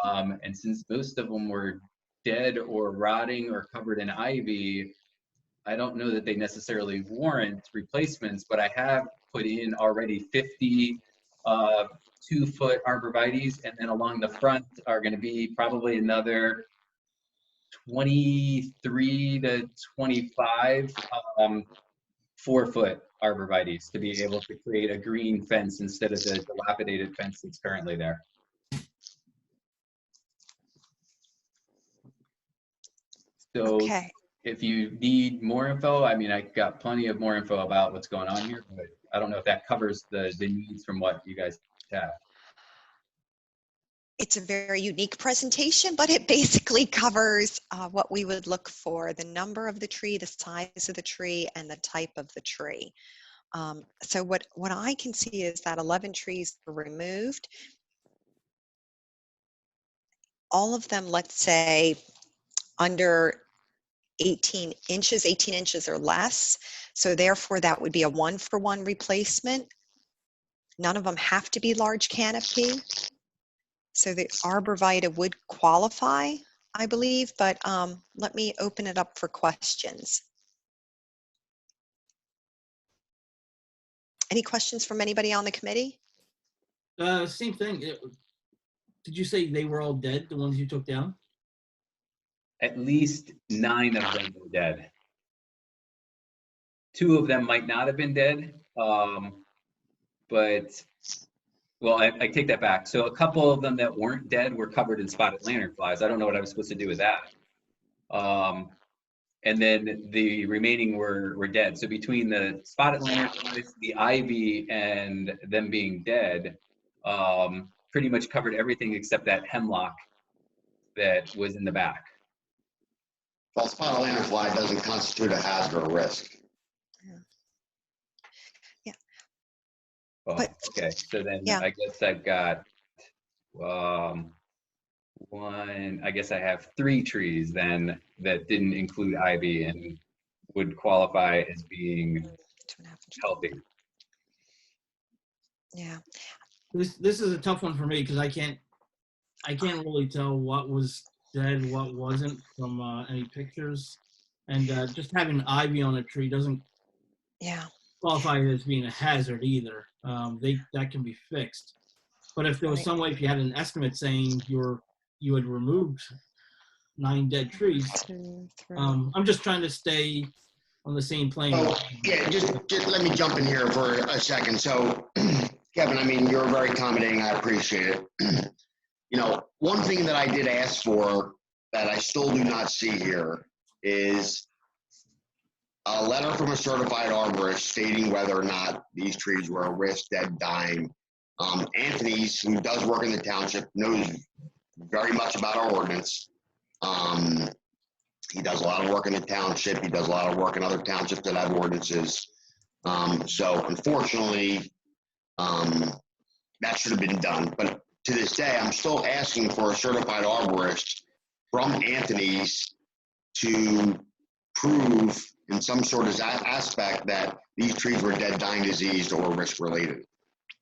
And since most of them were dead or rotting or covered in ivy, I don't know that they necessarily warrant replacements, but I have put in already 50 2-foot arborvitaes, and then along the front are going to be probably another 23 to 25 4-foot arborvitaes to be able to create a green fence instead of the dilapidated fence that's currently there. So if you need more info, I mean, I got plenty of more info about what's going on here, but I don't know if that covers the needs from what you guys have. It's a very unique presentation, but it basically covers what we would look for: the number of the tree, the size of the tree, and the type of the tree. So what I can see is that 11 trees were removed. All of them, let's say, under 18 inches or less. So therefore, that would be a 1-for-1 replacement. None of them have to be large canopy. So the arborvitae would qualify, I believe, but let me open it up for questions. Any questions from anybody on the committee? Same thing. Did you say they were all dead, the ones you took down? At least 9 of them were dead. 2 of them might not have been dead, but Well, I take that back. So a couple of them that weren't dead were covered in spotted lanternflies. I don't know what I was supposed to do with that. And then the remaining were dead. So between the spotted lanternflies, the ivy, and them being dead, pretty much covered everything except that hemlock that was in the back. Well, spotted lanternfly doesn't constitute a hazard or risk. Yeah. Oh, But okay. So then yeah, I guess I've got I guess I have 3 trees then that didn't include ivy and would qualify as being 2.5 inches. healthy. Yeah. This is a tough one for me because I can't really tell what was dead, what wasn't from any pictures, and just having ivy on a tree doesn't qualify as being a hazard either. That can be fixed, but if there was some way, if you had an estimate saying you had removed 9 dead trees, I'm just trying to stay on the same plane. Oh, yeah, just let me jump in here for a second. So, Kevin, I mean, you're very accommodating. I appreciate it. You know, one thing that I did ask for that I still do not see here is a letter from a certified arborist stating whether or not these trees were a risk, dead, dying. Anthony's, who does work in the township, knows very much about our ordinance. He does a lot of work in the township. He does a lot of work in other townships that have ordinances. So unfortunately, that should have been done. But to this day, I'm still asking for a certified arborist from Anthony's to prove in some sort of aspect that these trees were dead, dying, diseased, or risk related.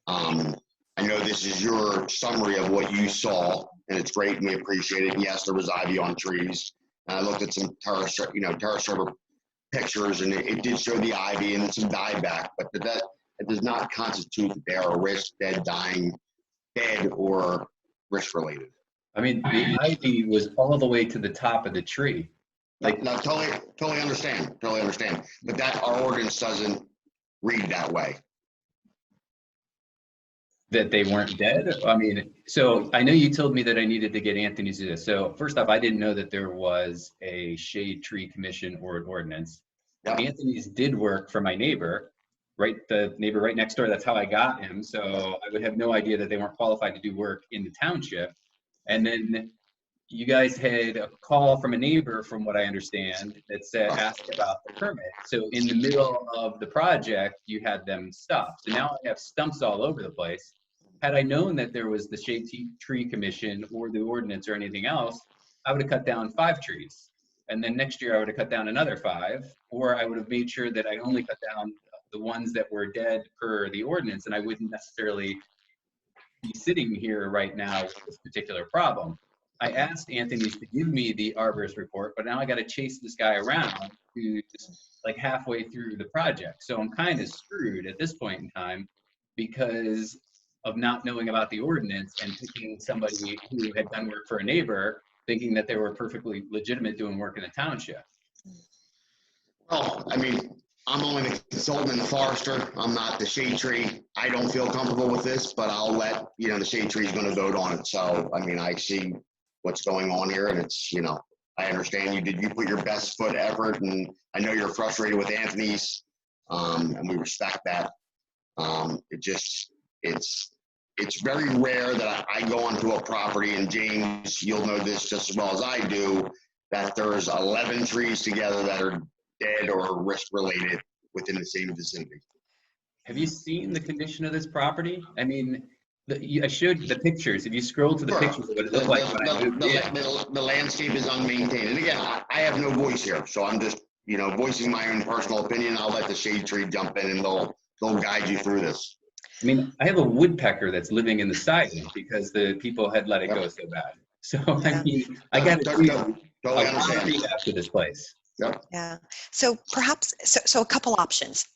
I know this is your summary of what you saw, and it's great, and we appreciate it. Yes, there was ivy on trees. I looked at some terrace server pictures, and it did show the ivy and some dieback, but that does not constitute that they are a risk, dead, dying, dead, or risk related. I mean, the ivy was all the way to the top of the tree. Like, no, totally understand, but that our ordinance doesn't read that way. That they weren't dead? I mean, so I know you told me that I needed to get Anthony to do this. So first off, I didn't know that there was a shade tree commission or an ordinance. Yep. Anthony's did work for my neighbor, the neighbor right next door. That's how I got him. So I would have no idea that they weren't qualified to do work in the township. And then you guys had a call from a neighbor, from what I understand, that said, asked about the permit. So in the middle of the project, you had them stopped. So now I have stumps all over the place. Had I known that there was the Shade Tree Commission or the ordinance or anything else, I would have cut down 5 trees. And then next year I would have cut down another 5, or I would have made sure that I only cut down the ones that were dead per the ordinance, and I wouldn't necessarily be sitting here right now with this particular problem. I asked Anthony to give me the arborist report, but now I got to chase this guy around who's like halfway through the project. So I'm kind of screwed at this point in time because of not knowing about the ordinance and picking somebody who had done work for a neighbor, thinking that they were perfectly legitimate doing work in the township. Well, I mean, I'm only the consultant and the forester. I'm not the shade tree. I don't feel comfortable with this, but I'll let, the shade tree is going to vote on it. So, I mean, I see what's going on here, and it's, I understand you put your best foot effort, and I know you're frustrated with Anthony's, and we respect that. It's very rare that I go onto a property, and James, you'll know this just as well as I do, that there's 11 trees together that are dead or risk related within the same vicinity. Have you seen the condition of this property? I mean, I showed the pictures. If you scroll to the pictures of what it looked like when I moved in. The landscape is unmaintained. And again, I have no voice here, so I'm just, voicing my own personal opinion. I'll let the shade tree jump in, and they'll guide you through this. I mean, I have a woodpecker that's living in the siding because the people had let it go so bad. So, I mean, I got to totally understand after this place. Yep. Yeah. So perhaps, so a couple options.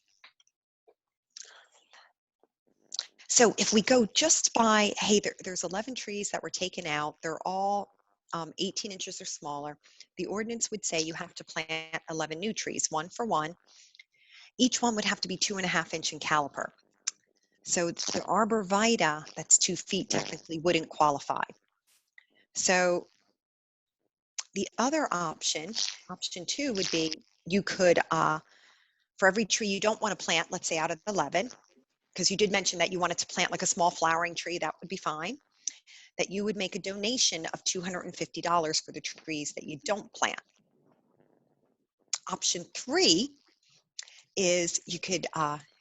So if we go just by, hey, there's 11 trees that were taken out. They're all 18 inches or smaller. The ordinance would say you have to plant 11 new trees, 1 for 1. Each one would have to be 2.5 inch in caliper. So the arborvitae that's 2 feet technically wouldn't qualify. So the other option, option 2 would be you could, for every tree you don't want to plant, let's say out of 11, because you did mention that you wanted to plant like a small flowering tree, that would be fine, that you would make a donation of $250 for the trees that you don't plant. Option 3 is you could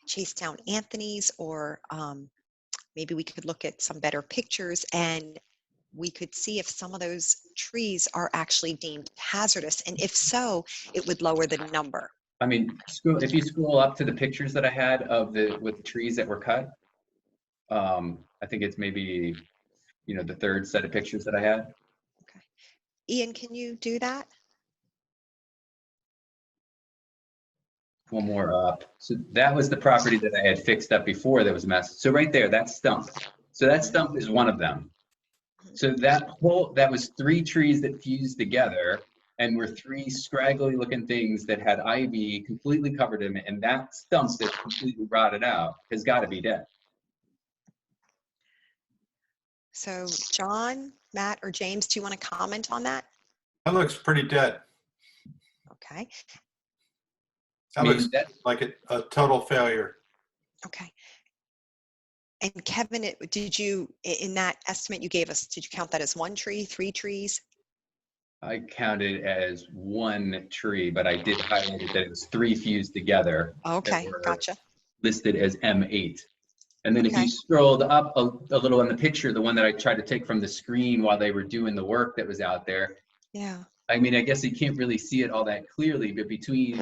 chase down Anthony's, or maybe we could look at some better pictures and we could see if some of those trees are actually deemed hazardous. And if so, it would lower the number. I mean, if you scroll up to the pictures that I had of with the trees that were cut, I think it's maybe, you know, the third set of pictures that I had. Okay. Ian, can you do that? One more up. So that was the property that I had fixed up before that was a mess. So right there, that stump. So that stump is one of them. So that was 3 trees that fused together and were 3 scraggly looking things that had ivy completely covered them. And that stump that's completely rotted out has got to be dead. So John, Matt, or James, do you want to comment on that? That looks pretty dead. Okay. That looks like a total failure. Okay. And Kevin, did you, in that estimate you gave us, did you count that as 1 tree, 3 trees? I counted as 1 tree, but I did highlight it that it was 3 fused together. Okay, gotcha. Listed as M8. And then if you scrolled up a little in the picture, the one that I tried to take from the screen while they were doing the work that was out there. Yeah. I mean, I guess you can't really see it all that clearly, but between,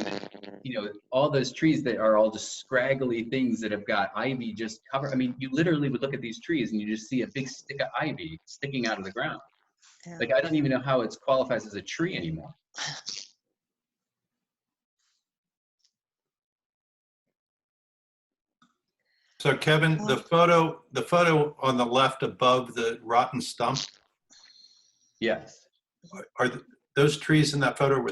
you know, all those trees that are all just scraggly things that have got ivy just covered. I mean, you literally would look at these trees and you just see a big stick of ivy sticking out of the ground. Yeah. Like, I don't even know how it qualifies as a tree anymore. So Kevin, the photo on the left above the rotten stump. Yes. Are those trees in that photo,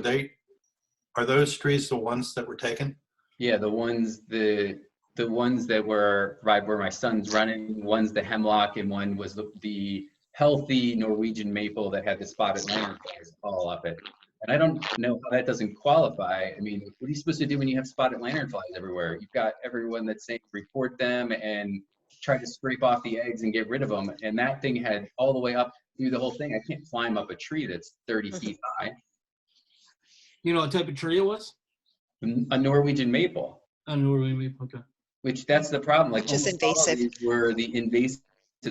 are those trees the ones that were taken? Yeah, the ones that were right where my son's running, one's the hemlock and one was the healthy Norwegian maple that had the spotted lanternflies all up it. And I don't know how that doesn't qualify. I mean, what are you supposed to do when you have spotted lanternflies everywhere? You've got everyone that's saying report them and try to scrape off the eggs and get rid of them. And that thing had all the way up through the whole thing. I can't climb up a tree that's 30 feet high. You know what type of tree it was? A Norwegian maple. A Norwegian maple, okay. Which that's the problem. Like, just invasive. All of these were the invasive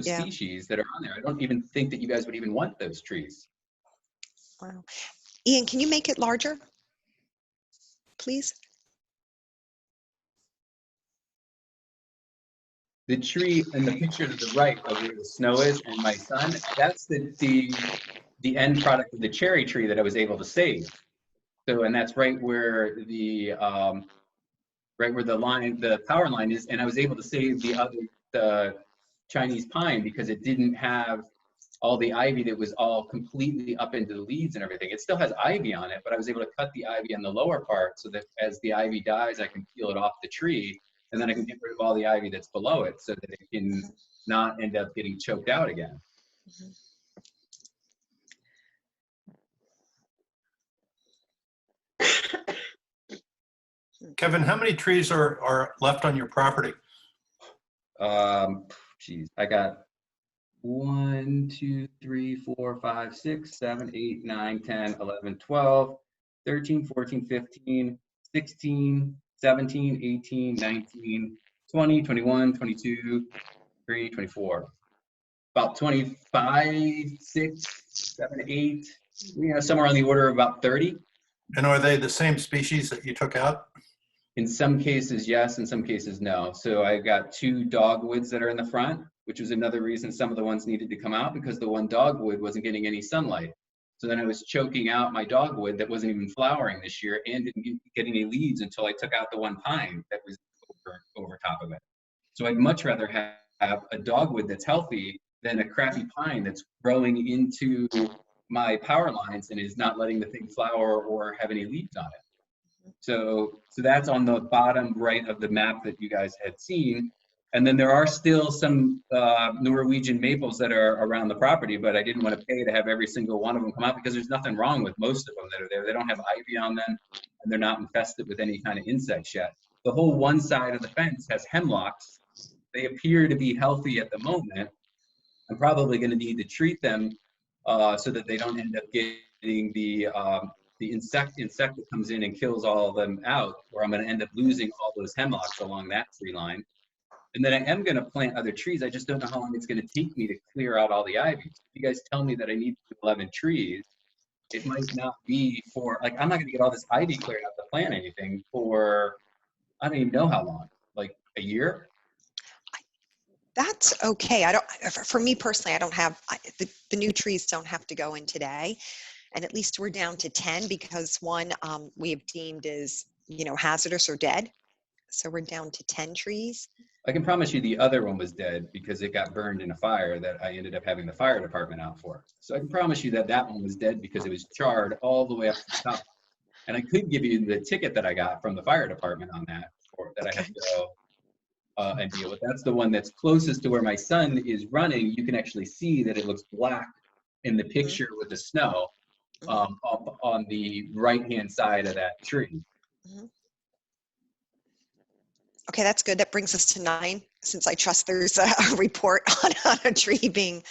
species that are on there. I don't even think that you guys would even want those trees. Wow. Ian, can you make it larger, please? The tree in the picture to the right of where the snow is and my son, that's the end product of the cherry tree that I was able to save. So, and that's right where the power line is, and I was able to save the Chinese pine because it didn't have all the ivy that was all completely up into the leaves and everything. It still has ivy on it, but I was able to cut the ivy on the lower part so that as the ivy dies, I can peel it off the tree, and then I can get rid of all the ivy that's below it so that it can not end up getting choked out again. Kevin, how many trees are left on your property? Geez, I got 1, 2, 3, 4, 5, 6, 7, 8, 9, 10, 11, 12, 13, 14, 15, 16, 17, 18, 19, 20, 21, 22, 23, 24. About 25, 6, 7, 8, you know, somewhere on the order of about 30. And are they the same species that you took out? In some cases, yes. In some cases, no. So I got 2 dogwoods that are in the front, which was another reason some of the ones needed to come out because the one dogwood wasn't getting any sunlight. So then I was choking out my dogwood that wasn't even flowering this year and didn't get any leaves until I took out the one pine that was over top of it. So I'd much rather have a dogwood that's healthy than a crappy pine that's growing into my power lines and is not letting the thing flower or have any leaves on it. So that's on the bottom right of the map that you guys had seen. And then there are still some Norwegian maples that are around the property, but I didn't want to pay to have every single one of them come out because there's nothing wrong with most of them that are there. They don't have ivy on them, and they're not infested with any kind of insects yet. The whole one side of the fence has hemlocks. They appear to be healthy at the moment. I'm probably going to need to treat them so that they don't end up getting the insect that comes in and kills all of them out, or I'm going to end up losing all those hemlocks along that tree line. And then I am going to plant other trees. I just don't know how long it's going to take me to clear out all the ivy. If you guys tell me that I need 11 trees, it might not be for, like, I'm not going to get all this ivy cleared out to plant anything for, I don't even know how long, like a year? That's okay. I don't, for me personally, I don't have, the new trees don't have to go in today. And at least we're down to 10 because one we have deemed is, hazardous or dead. So we're down to 10 trees. I can promise you the other one was dead because it got burned in a fire that I ended up having the fire department out for. So I can promise you that that one was dead because it was charred all the way up to the top. And I could give you the ticket that I got from the fire department on that, or that I have to go and deal with. That's the one that's closest to where my son is running. You can actually see that it looks black in the picture with the snow up on the right-hand side of that tree. Okay, that's good. That brings us to 9, since I trust there's a report on a tree being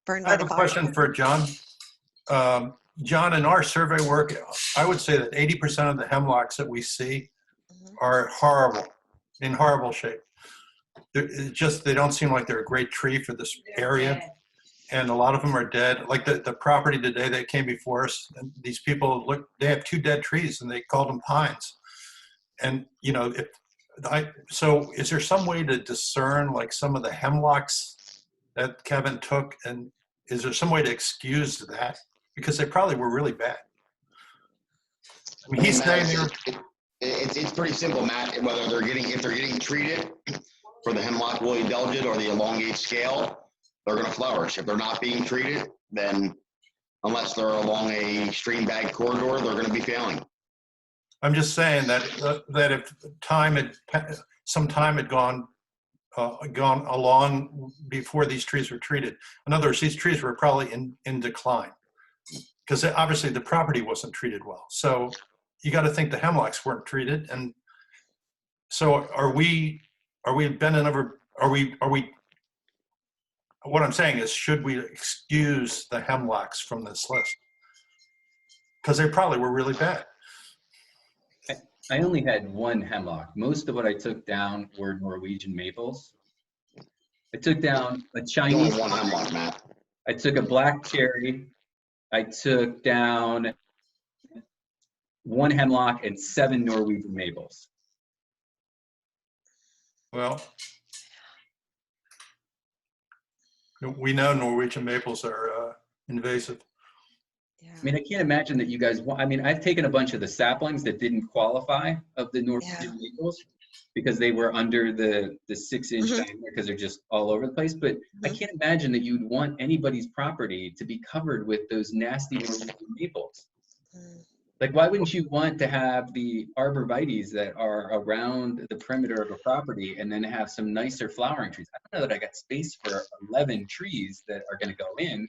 burned I by have the a fire. question for John. John, in our survey work, I would say that 80% of the hemlocks that we see are horrible, in horrible shape. They don't seem like they're a great tree for this area. And a lot of them are dead. Like the property today that came before us, and these people they have 2 dead trees and they called them pines. And, so is there some way to discern like some of the hemlocks that Kevin took, and is there some way to excuse that? Because they probably were really bad. I mean, he's saying it's pretty simple, Matt. If they're getting treated for the hemlock woolly delgid or the elongate scale, they're going to flourish. If they're not being treated, then unless they're along a stream bag corridor, they're going to be failing. I'm just saying that if some time had gone along before these trees were treated. In other words, these trees were probably in decline because obviously the property wasn't treated well. So you got to think the hemlocks weren't treated. And so are we bending over? Are we? What I'm saying is, should we excuse the hemlocks from this list? Because they probably were really bad. I only had 1 hemlock. Most of what I took down were Norwegian maples. I took down a Chinese. Only 1 hemlock, Matt. I took a black cherry. I took down 1 hemlock and 7 Norwegian maples. Well, we know Norwegian maples are invasive. I mean, I can't imagine that you guys want, I mean, I've taken a bunch of the saplings that didn't qualify of the Norwegian maples because they were under the 6-inch diameter because they're just all over the place. But I can't imagine that you'd want anybody's property to be covered with those nasty Norwegian maples. Like, why wouldn't you want to have the arborvitaes that are around the perimeter of a property and then have some nicer flowering trees? I don't know that I got space for 11 trees that are going to go in,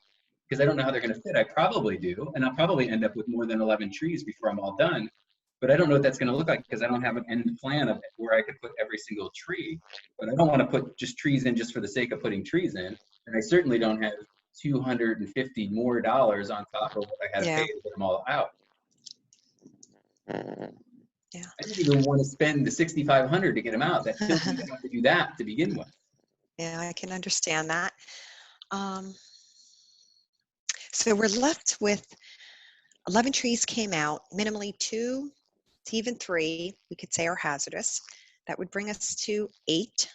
because I don't know how they're going to fit. I probably do, and I'll probably end up with more than 11 trees before I'm all done. But I don't know what that's going to look like because I don't have an end plan of where I could put every single tree. But I don't want to put just trees in just for the sake of putting trees in. And I certainly don't have $250 more on top of what I had to pay to put them all out. Yeah. I didn't even want to spend the $6,500 to get them out. That kills me to have to do that to begin with. Yeah, I can understand that. So we're left with 11 trees came out, minimally 2 to even 3, we could say are hazardous. That would bring us to 8.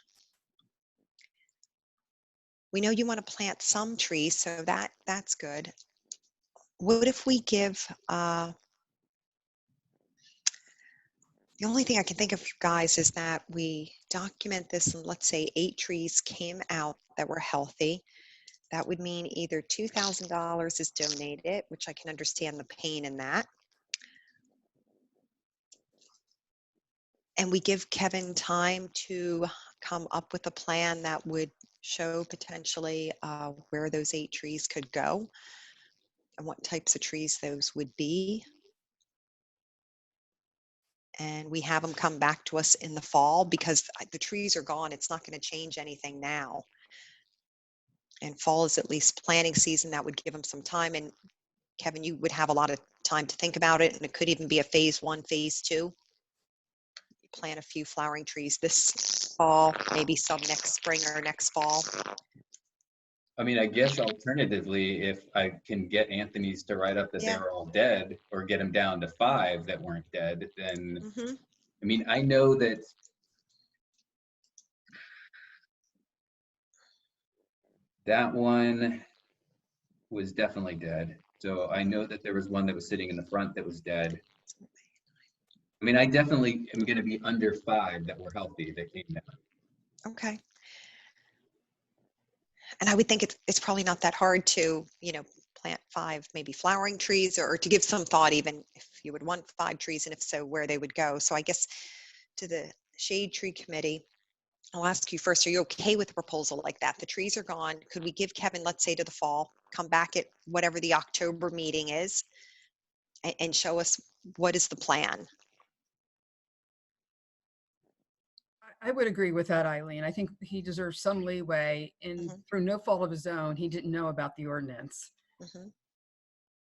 We know you want to plant some trees, so that's good. What if we give, the only thing I can think of, guys, is that we document this and let's say 8 trees came out that were healthy. That would mean either $2,000 is donated, which I can understand the pain in that. And we give Kevin time to come up with a plan that would show potentially where those 8 trees could go and what types of trees those would be. And we have them come back to us in the fall because the trees are gone. It's not going to change anything now. And fall is at least planting season. That would give them some time. And Kevin, you would have a lot of time to think about it. And it could even be a phase 1, phase 2. Plant a few flowering trees this fall, maybe some next spring or next fall. I mean, I guess alternatively, if I can get Anthony's to write up that they were all dead, or get them down to 5 that weren't dead, then, I mean, I know that that one was definitely dead. So I know that there was one that was sitting in the front that was dead. I mean, I definitely am going to be under 5 that were healthy that came down. Okay. And I would think it's probably not that hard to, plant 5 maybe flowering trees, or to give some thought even if you would want 5 trees, and if so, where they would go. So I guess to the Shade Tree Committee, I'll ask you first, are you okay with a proposal like that? The trees are gone. Could we give Kevin, let's say to the fall, come back at whatever the October meeting is and show us what is the plan? I would agree with that, Eileen. I think he deserves some leeway in through no fault of his own. He didn't know about the ordinance.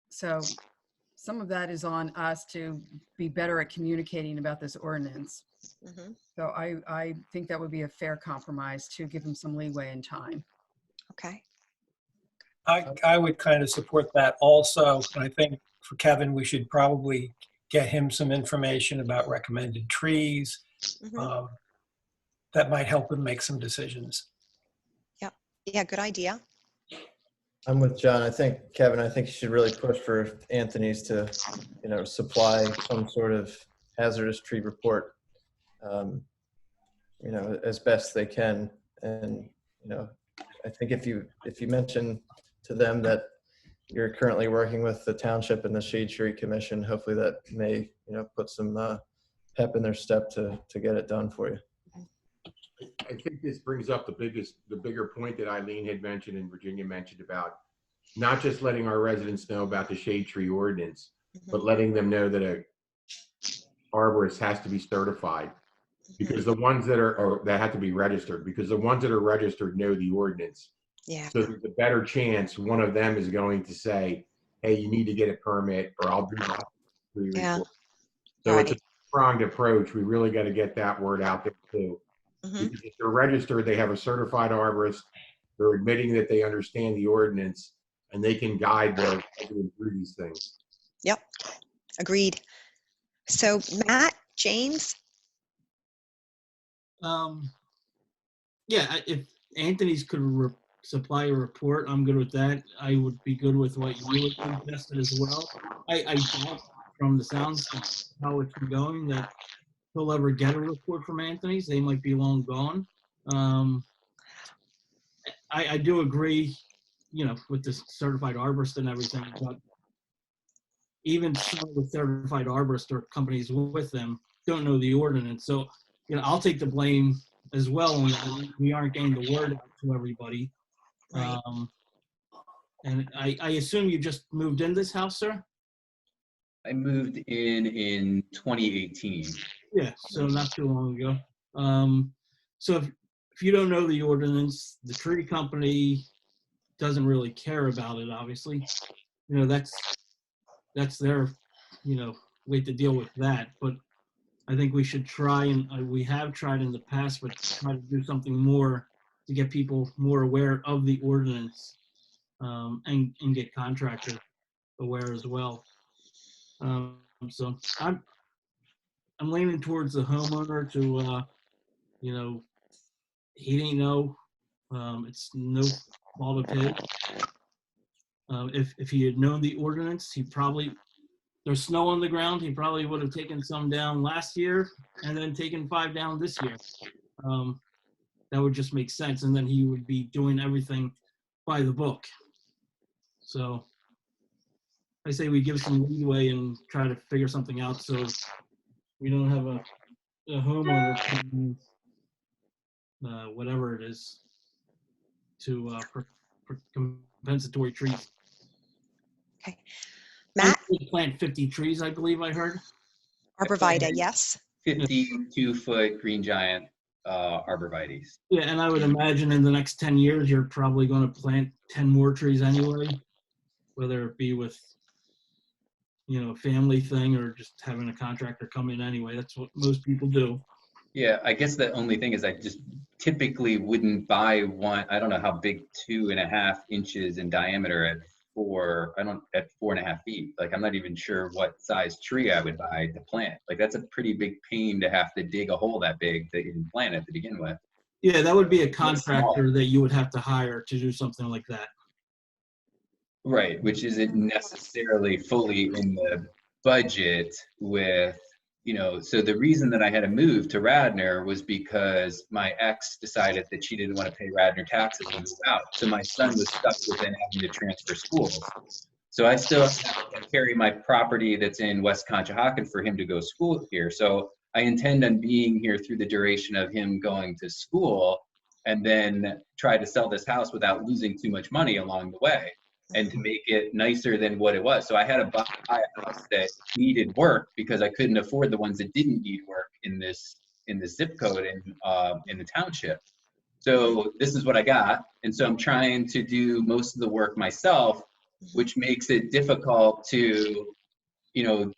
So some of that is on us to be better at communicating about this ordinance. So I think that would be a fair compromise to give him some leeway and time. Okay. I would kind of support that also. I think for Kevin, we should probably get him some information about recommended trees. That might help him make some decisions. Yeah, good idea. I'm with John. I think, Kevin, I think you should really push for Anthony's to, supply some sort of hazardous tree report, as best they can. And, I think if you mention to them that you're currently working with the Township and the Shade Tree Commission, hopefully that may, put some pep in their step to get it done for you. I think this brings up the bigger point that Eileen had mentioned and Virginia mentioned about not just letting our residents know about the shade tree ordinance, but letting them know that a arborist has to be certified, because the ones that have to be registered, because the ones that are registered know the ordinance. Yeah. So there's a better chance one of them is going to say, hey, you need to get a permit, or I'll do that. Yeah. So it's a pronged approach. We really got to get that word out there too. Because if they're registered, they have a certified arborist, they're admitting that they understand the ordinance, and they can guide their residents through these things. Yep, agreed. So Matt, James? Yeah, if Anthony's could supply a report, I'm good with that. I would be good with what you had suggested as well. I doubt from the sounds of how it's been going that he'll ever get a report from Anthony's. They might be long gone. I do agree, with the certified arborist and everything, but even some of the certified arborist or companies with them don't know the ordinance. So, I'll take the blame as well when we aren't getting the word out to everybody. Right. And I assume you just moved in this house, sir? I moved in 2018. Yeah, so not too long ago. So if you don't know the ordinance, the tree company doesn't really care about it, obviously. That's their, way to deal with that. But I think we should try, and we have tried in the past, but try to do something more to get people more aware of the ordinance, and get contractors aware as well. So I'm leaning towards the homeowner to, he didn't know. It's no fault of his. If he had known the ordinance, there's snow on the ground, he probably would have taken some down last year and then taken 5 down this year. That would just make sense. And then he would be doing everything by the book. So I say we give some leeway and try to figure something out so we don't have a homeowner whatever it is, to for compensatory trees. Okay. Matt? We plant 50 trees, I believe I heard. Arborvitae, yes. 52-foot green giant arborvitaes. Yeah, and I would imagine in the next 10 years, you're probably going to plant 10 more trees anyway, whether it be with, a family thing or just having a contractor come in anyway. That's what most people do. Yeah, I guess the only thing is I just typically wouldn't buy one. I don't know how big 2.5 inches in diameter at 4.5 feet. Like, I'm not even sure what size tree I would buy to plant. Like, that's a pretty big pain to have to dig a hole that big that you can plant it to begin with. Yeah, that would be a contractor that you would have to hire to do something like that. Right, which isn't necessarily fully in the budget with, so the reason that I had to move to Radnor was because my ex decided that she didn't want to pay Radnor taxes and move out. So my son was stuck with then having to transfer schools. So I still have to carry my property that's in West Conshohocken for him to go to school here. So I intend on being here through the duration of him going to school, and then try to sell this house without losing too much money along the way, and to make it nicer than what it was. So I had to buy a house that needed work because I couldn't afford the ones that didn't need work in this zip code in the township. So this is what I got. And so I'm trying to do most of the work myself, which makes it difficult to,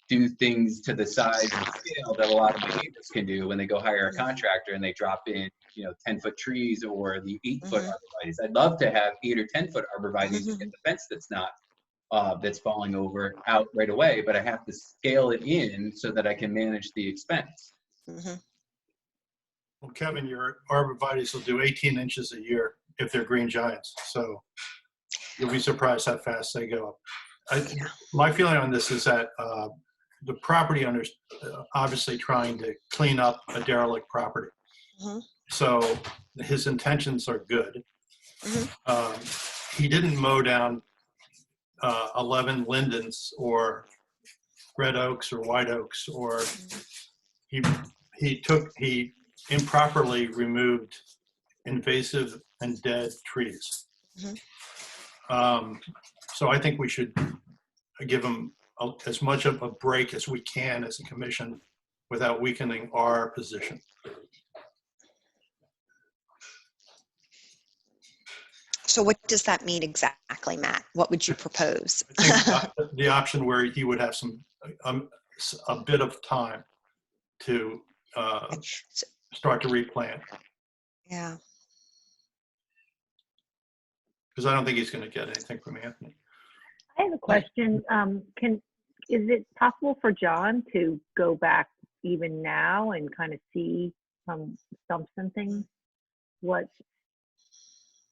do things to the size and scale that a lot of my neighbors can do when they go hire a contractor and they drop in, 10-foot trees or the 8-foot arborvitaes. I'd love to have 8 or 10-foot arborvitaes to get the fence that's not, that's falling over out right away, but I have to scale it in so that I can manage the expense. Well, Kevin, your arborvitaes will do 18 inches a year if they're green giants. So you'll be surprised how fast they go up. My feeling on this is that the property owner's obviously trying to clean up a derelict property. So his intentions are good. He didn't mow down 11 lindens or red oaks or white oaks, or he improperly removed invasive and dead trees. So I think we should give him as much of a break as we can as a commission without weakening our position. So what does that mean exactly, Matt? What would you propose? I think the option where he would have a bit of time to start to replant. Yeah. Because I don't think he's going to get anything from Anthony. I have a question. Is it possible for John to go back even now and kind of see some stumps and things? What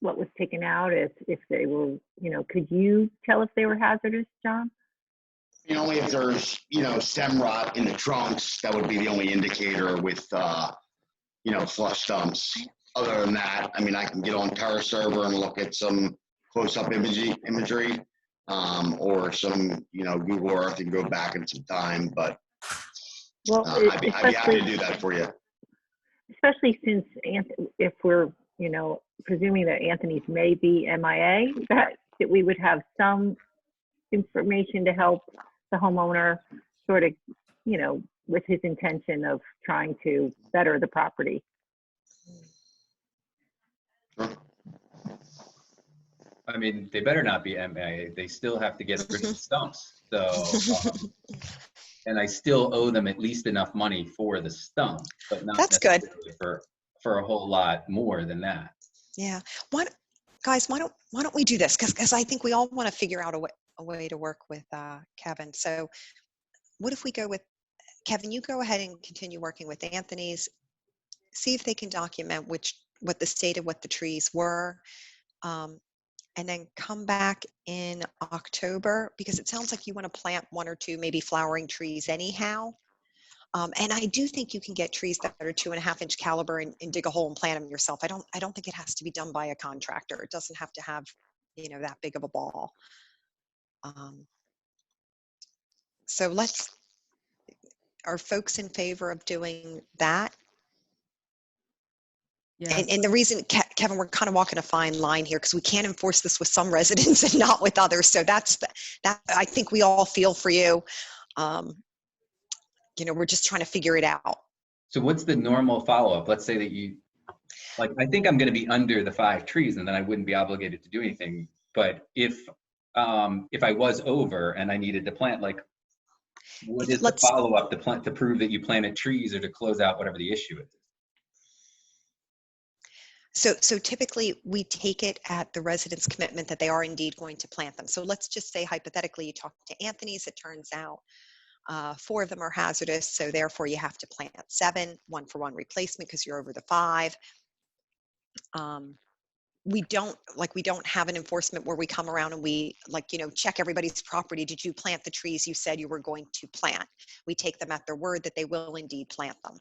was taken out, if they were, could you tell if they were hazardous, John? Only if there's, stem rot in the trunks, that would be the only indicator with, flush stumps. Other than that, I can get on Terra Server and look at some close-up imagery, or some, Google Earth and go back in some time, but I'd be happy to do that for you. Especially since if we're, presuming that Anthony's may be MIA, that we would have some information to help the homeowner sort of, with his intention of trying to better the property. They better not be MIA. They still have to get rid of the stumps. So, and I still owe them at least enough money for the stump, but not That's good for a whole lot more than that. Yeah. Guys, why don't we do this? Because I think we all want to figure out a way to work with Kevin. So what if we go with Kevin? You go ahead and continue working with Anthony's. See if they can document what the state of what the trees were, and then come back in October, because it sounds like you want to plant 1 or 2 maybe flowering trees anyhow. And I do think you can get trees that are 2.5-inch caliber and dig a hole and plant them yourself. I don't think it has to be done by a contractor. It doesn't have to have, that big of a ball. So are folks in favor of doing that? Yes. And the reason, Kevin, we're kind of walking a fine line here because we can't enforce this with some residents and not with others. So that I think we all feel for you. We're just trying to figure it out. So what's the normal follow-up? Let's say that you, like, I think I'm going to be under the 5 trees and then I wouldn't be obligated to do anything. But if I was over and I needed to plant, like, what is the follow-up to prove that you planted trees or to close out whatever the issue is? So typically we take it at the resident's commitment that they are indeed going to plant them. So let's just say hypothetically you talk to Anthony's, it turns out 4 of them are hazardous, so therefore you have to plant 7, 1-for-1 replacement because you're over the 5. We don't have an enforcement where we come around and we check everybody's property. Did you plant the trees you said you were going to plant? We take them at their word that they will indeed plant them.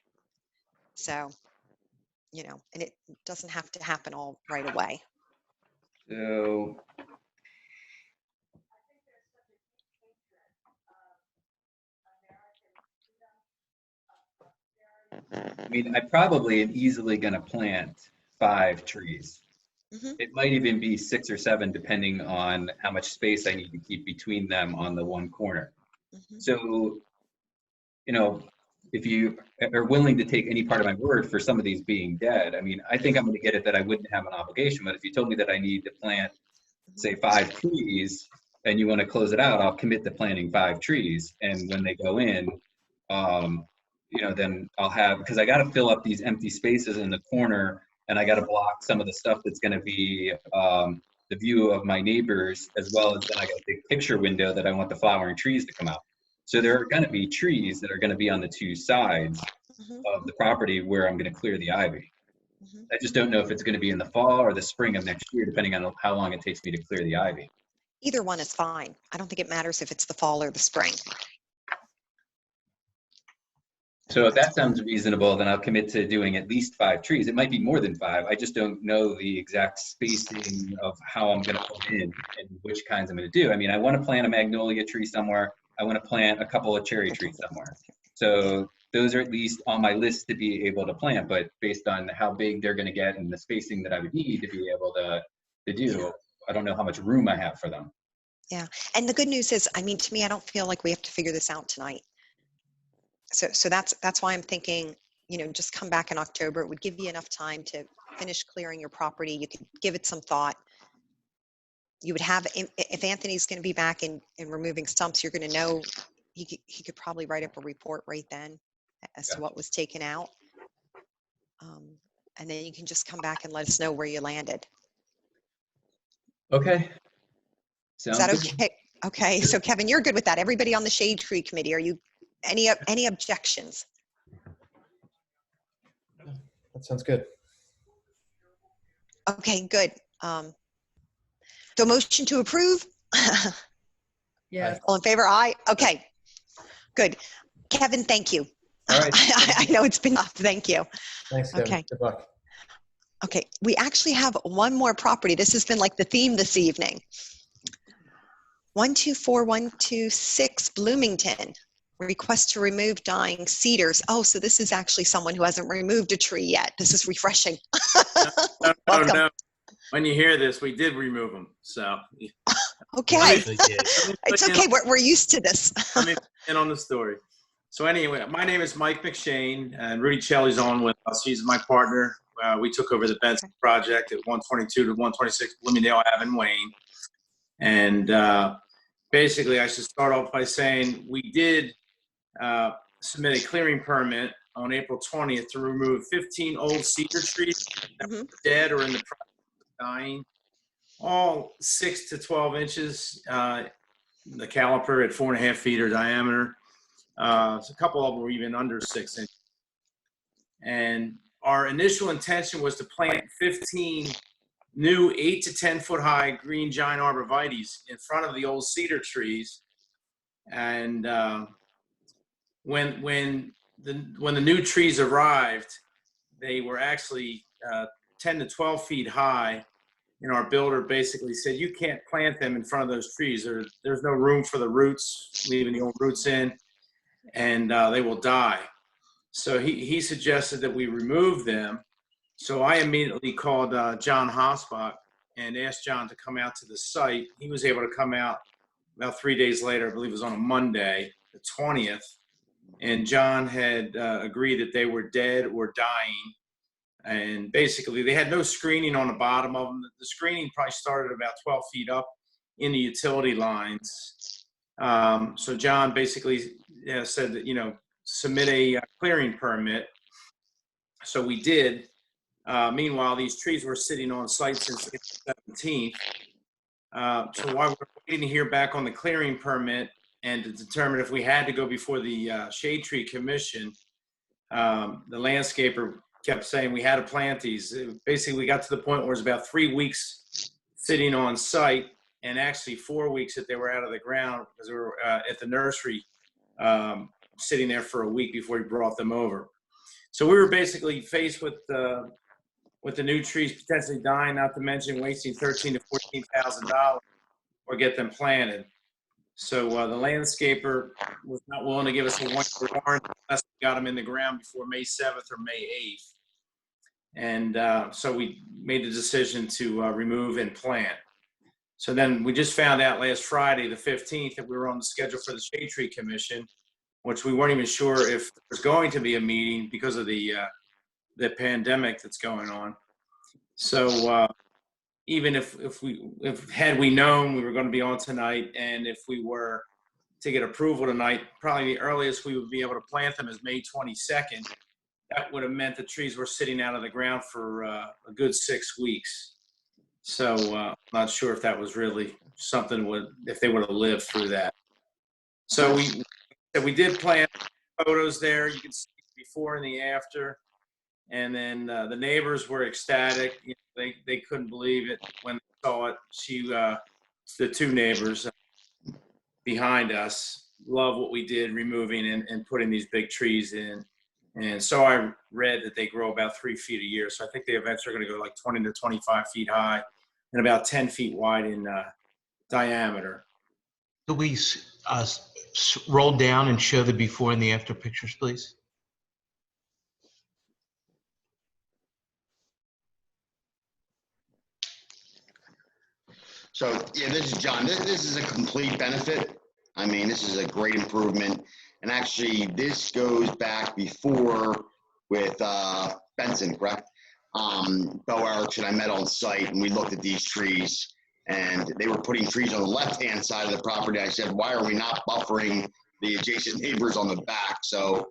So, and it doesn't have to happen all right away. So I mean, I probably am easily going to plant 5 trees. It might even be 6 or 7, depending on how much space I need to keep between them on the one corner. So, if you are willing to take any part of my word for some of these being dead, I mean, I think I'm going to get it that I wouldn't have an obligation. But if you told me that I need to plant, say, 5 trees, and you want to close it out, I'll commit to planting 5 trees. And when they go in, then I'll have, because I got to fill up these empty spaces in the corner, and I got to block some of the stuff that's going to be the view of my neighbors, as well as then I got a big picture window that I want the flowering trees to come out. So there are going to be trees that are going to be on the 2 sides of the property where I'm going to clear the ivy. I just don't know if it's going to be in the fall or the spring of next year, depending on how long it takes me to clear the ivy. Either one is fine. I don't think it matters if it's the fall or the spring. So if that sounds reasonable, then I'll commit to doing at least 5 trees. It might be more than 5. I just don't know the exact spacing of how I'm going to put in and which kinds I'm going to do. I mean, I want to plant a magnolia tree somewhere. I want to plant a couple of cherry trees somewhere. So those are at least on my list to be able to plant, but based on how big they're going to get and the spacing that I would need to be able to do, I don't know how much room I have for them. Yeah. And the good news is, I mean, to me, I don't feel like we have to figure this out tonight. So that's why I'm thinking, just come back in October. It would give you enough time to finish clearing your property. You could give it some thought. You would have, if Anthony's going to be back in removing stumps, you're going to know, he could probably write up a report right then as to what was taken out. And then you can just come back and let us know where you landed. Okay. Is that okay? Okay. So Kevin, you're good with that. Everybody on the Shade Tree Committee, are you, any objections? That sounds good. Okay, good. So motion to approve? Yes. All in favor? Aye. Okay, good. Kevin, thank you. All right. I know it's been tough. Thank you. Thanks, Kevin. Okay. Good luck. Okay, we actually have one more property. This has been like the theme this evening. 124126 Bloomington. Request to remove dying cedars. Oh, so this is actually someone who hasn't removed a tree yet. This is refreshing. No. When you hear this, we did remove them. So. Okay. It's okay. We're used to this. Let me in on the story. So anyway, my name is Mike McShane, and Rudy Celli's on with us. He's my partner. We took over the Benson project at 122 to 126 Bloomingdale Ave in Wayne. And basically, I should start off by saying we did submit a clearing permit on April 20th to remove 15 old cedar trees that were dead or in the process of dying, all 6 to 12 inches, the caliper at 4.5 feet or diameter. So a couple of them were even under 6 inches. And our initial intention was to plant 15 new 8 to 10 foot high green giant arborvitaes in front of the old cedar trees. And when the new trees arrived, they were actually 10 to 12 feet high. And our builder basically said, you can't plant them in front of those trees. There's no room for the roots, leaving the old roots in, and they will die. So he suggested that we remove them. So I immediately called John Hosbach and asked John to come out to the site. He was able to come out about 3 days later. I believe it was on a Monday, the 20th. And John had agreed that they were dead or dying. And basically, they had no screening on the bottom of them. The screening probably started about 12 feet up in the utility lines. So John basically said that, submit a clearing permit. So we did. Meanwhile, these trees were sitting on site since the 17th. So while we're waiting to hear back on the clearing permit and to determine if we had to go before the Shade Tree Commission, the landscaper kept saying we had to plant these. Basically, we got to the point where it was about 3 weeks sitting on site, and actually 4 weeks that they were out of the ground because we were at the nursery sitting there for a week before we brought them over. So we were basically faced with the new trees potentially dying, not to mention wasting $13,000 to $14,000 or get them planted. So the landscaper was not willing to give us a 1-year warranty unless we got them in the ground before May 7th or May 8th. And so we made the decision to remove and plant. So then we just found out last Friday, the 15th, that we were on the schedule for the Shade Tree Commission, which we weren't even sure if there was going to be a meeting because of the pandemic that's going on. So even if had we known we were going to be on tonight, and if we were to get approval tonight, probably the earliest we would be able to plant them is May 22nd. That would have meant the trees were sitting out of the ground for a good 6 weeks. So I'm not sure if that was really something if they would have lived through that. So we did plant photos there. You can see the before and the after. And then the neighbors were ecstatic. They couldn't believe it when they saw it. The two neighbors behind us love what we did, removing and putting these big trees in. And so I read that they grow about 3 feet a year. So I think they eventually are going to go like 20 to 25 feet high and about 10 feet wide in diameter. Could we roll down and show the before and the after pictures, please? So, yeah, this is John. This is a complete benefit. I mean, this is a great improvement. And actually, this goes back before with Benson, correct? Bo Erickson, I met on site, and we looked at these trees, and they were putting trees on the left-hand side of the property. I said, why are we not buffering the adjacent neighbors on the back? So,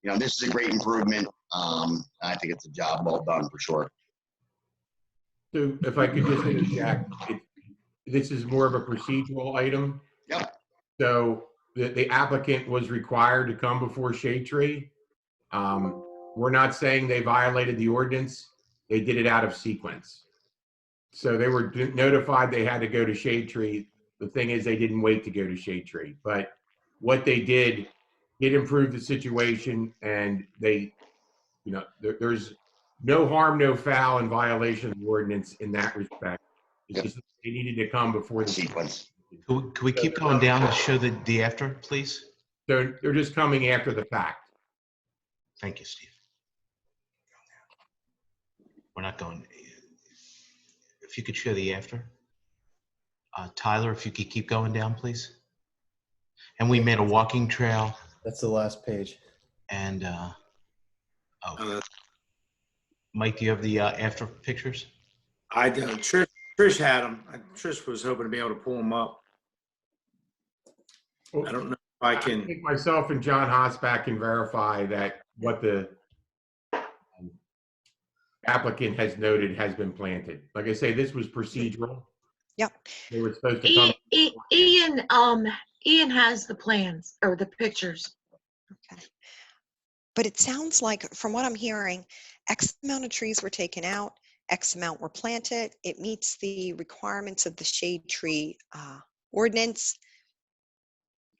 this is a great improvement. I think it's a job well done for sure. So if I could just interject, this is more of a procedural item. Yep. So the applicant was required to come before Shade Tree. We're not saying they violated the ordinance. They did it out of sequence. So they were notified they had to go to Shade Tree. The thing is, they didn't wait to go to Shade Tree. But what they did improve the situation, and they, there's no harm, no foul in violation of the ordinance in that respect. It's just they needed to come before the sequence. Could we keep going down and show the after, please? They're just coming after the fact. Thank you, Steve. We're not going. If you could show the after. Tyler, if you could keep going down, please. And we made a walking trail. That's the last page. And, Mike, do you have the after pictures? I do. Trish had them. Trish was hoping to be able to pull them up. I don't know if I can. I think myself and John Hosbach can verify that what the applicant has noted has been planted. Like I say, this was procedural. Yep. They were supposed to come. Ian has the plans or the pictures. Okay. But it sounds like, from what I'm hearing, X amount of trees were taken out, X amount were planted. It meets the requirements of the shade tree ordinance.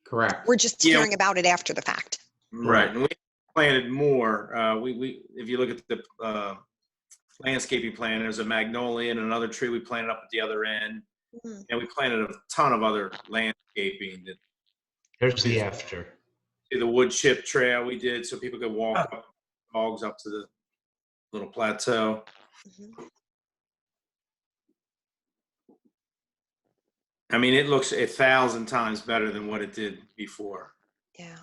Correct. We're just hearing about it after the fact. Right. And we planted more. If you look at the landscaping plan, there's a magnolia and another tree we planted up at the other end. Mm-hmm. And we planted a ton of other landscaping. There's the after. The wood chip trail we did so people could walk up, dogs up to little plateau. I mean, it looks 1,000 times better than what it did before. Yeah.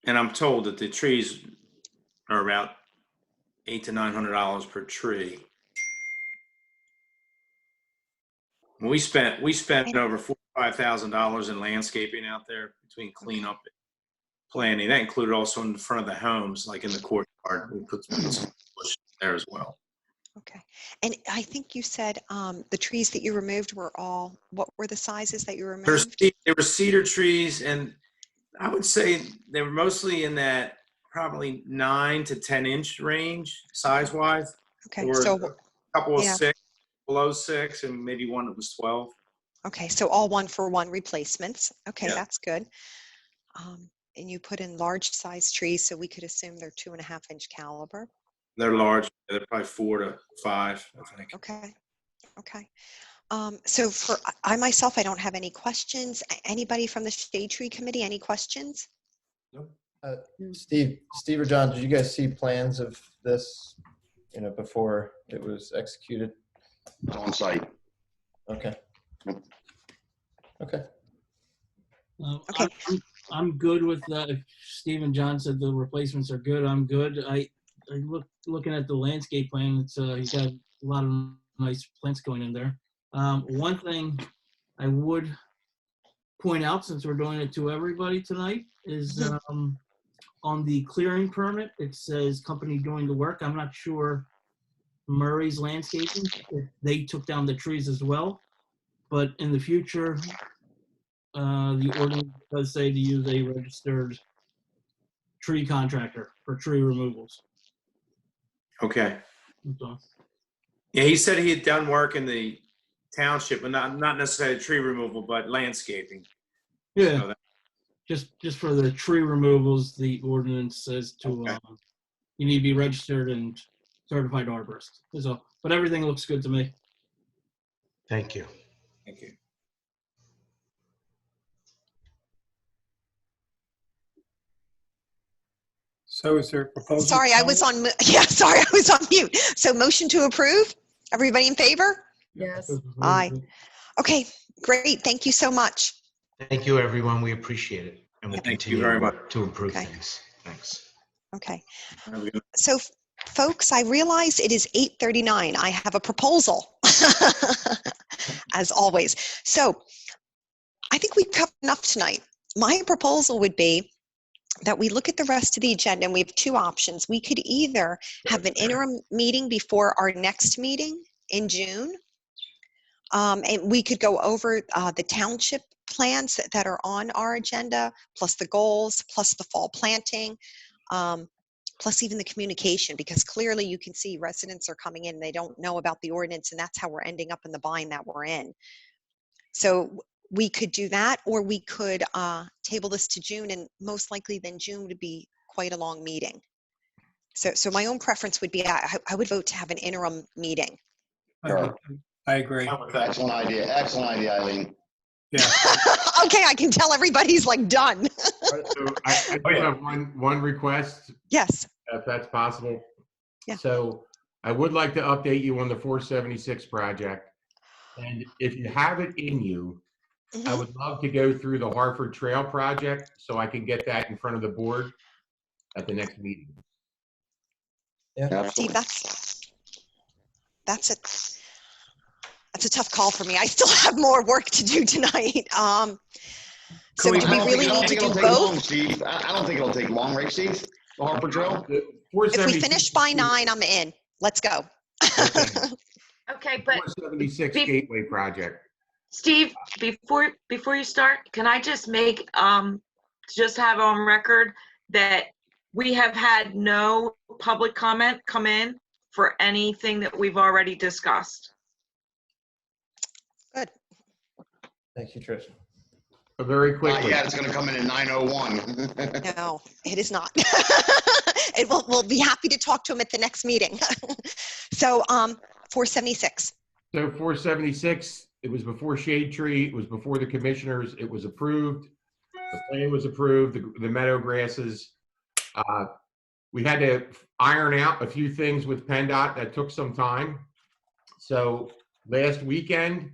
And I'm told that the trees are about $800 to $900 per tree. We spent over $45,000 in landscaping out there between cleanup and planting. That included also in the front of the homes, like in the courtyard. We put some bush there as well. Okay. And I think you said the trees that you removed were all, what were the sizes that you removed? There were cedar trees, and I would say they were mostly in that probably 9 to 10 inch range size-wise. Okay. There were So a couple of yeah. 6, below 6, and maybe one that was 12. Okay. So all 1-for-1 replacements. Okay. Yeah. That's good. And you put in large size trees, so we could assume they're 2.5-inch caliber. They're large. They're probably 4 to 5, I think. Okay. Okay. So for I myself, I don't have any questions. Anybody from the Shade Tree Committee, any questions? Steve or John, did you guys see plans of this, before it was executed? On site. Okay. Okay. Okay. I'm good with that. If Steve and John said the replacements are good, I'm good. I looking at the landscape plan. It's he's got a lot of nice plants going in there. One thing I would point out, since we're doing it to everybody tonight, is on the clearing permit, it says company doing the work. I'm not sure Murray's Landscaping, if they took down the trees as well, but in the future, the ordinance does say to use a registered tree contractor for tree removals. Okay. So, Yeah, he said he had done work in the township, but not necessarily tree removal, but landscaping. yeah, So just for the tree removals, the ordinance says to you need to be registered and certified arborist. So, but everything looks good to me. Thank you. Thank you. So is there a proposal? Sorry, I was on. Yeah, sorry, I was on mute. So motion to approve. Everybody in favor? Yes. Aye. Okay, great. Thank you so much. Thank you, everyone. We appreciate it. And we'll Thank you continue very much. to improve Okay. things. Thanks. Okay. So, folks, I realize it is 8:39. I have a proposal, as always. So, I think we've covered enough tonight. My proposal would be that we look at the rest of the agenda, and we have two options. We could either have an interim meeting before our next meeting in June, and we could go over the township plans that are on our agenda, plus the goals, plus the fall planting, plus even the communication, because clearly you can see residents are coming in, they don't know about the ordinance, and that's how we're ending up in the bind that we're in. So we could do that, or we could table this to June, and most likely then June would be quite a long meeting. So my own preference would be I would vote to have an interim meeting. Sure. I agree. Excellent idea, Eileen. Yeah. Okay, I can tell everybody's like done. So I do have one request. Yes. If that's possible. Yeah. So I would like to update you on the 476 project. And if you have it in you, I would love to go through the Harford Trail project so I can get that in front of the board at the next meeting. Yeah. Steve, that's a tough call for me. I still have more work to do tonight. So do we really need to do both? Long, Steve. I don't think it'll take long, right, Steve? The Harford Trail? If we finish by 9, I'm in. Let's go. Okay, but 476 Gateway project. Steve, before you start, can I just make just have on record that we have had no public comment come in for anything that we've already discussed. Good. Thank you, Trish. Very quickly. Yeah, it's going to come in at 9:01. No, it is not. We'll be happy to talk to him at the next meeting. So 476. So 476, it was before Shade Tree, it was before the commissioners, it was approved. The plan was approved, the meadow grasses. We had to iron out a few things with PennDOT that took some time. So last weekend,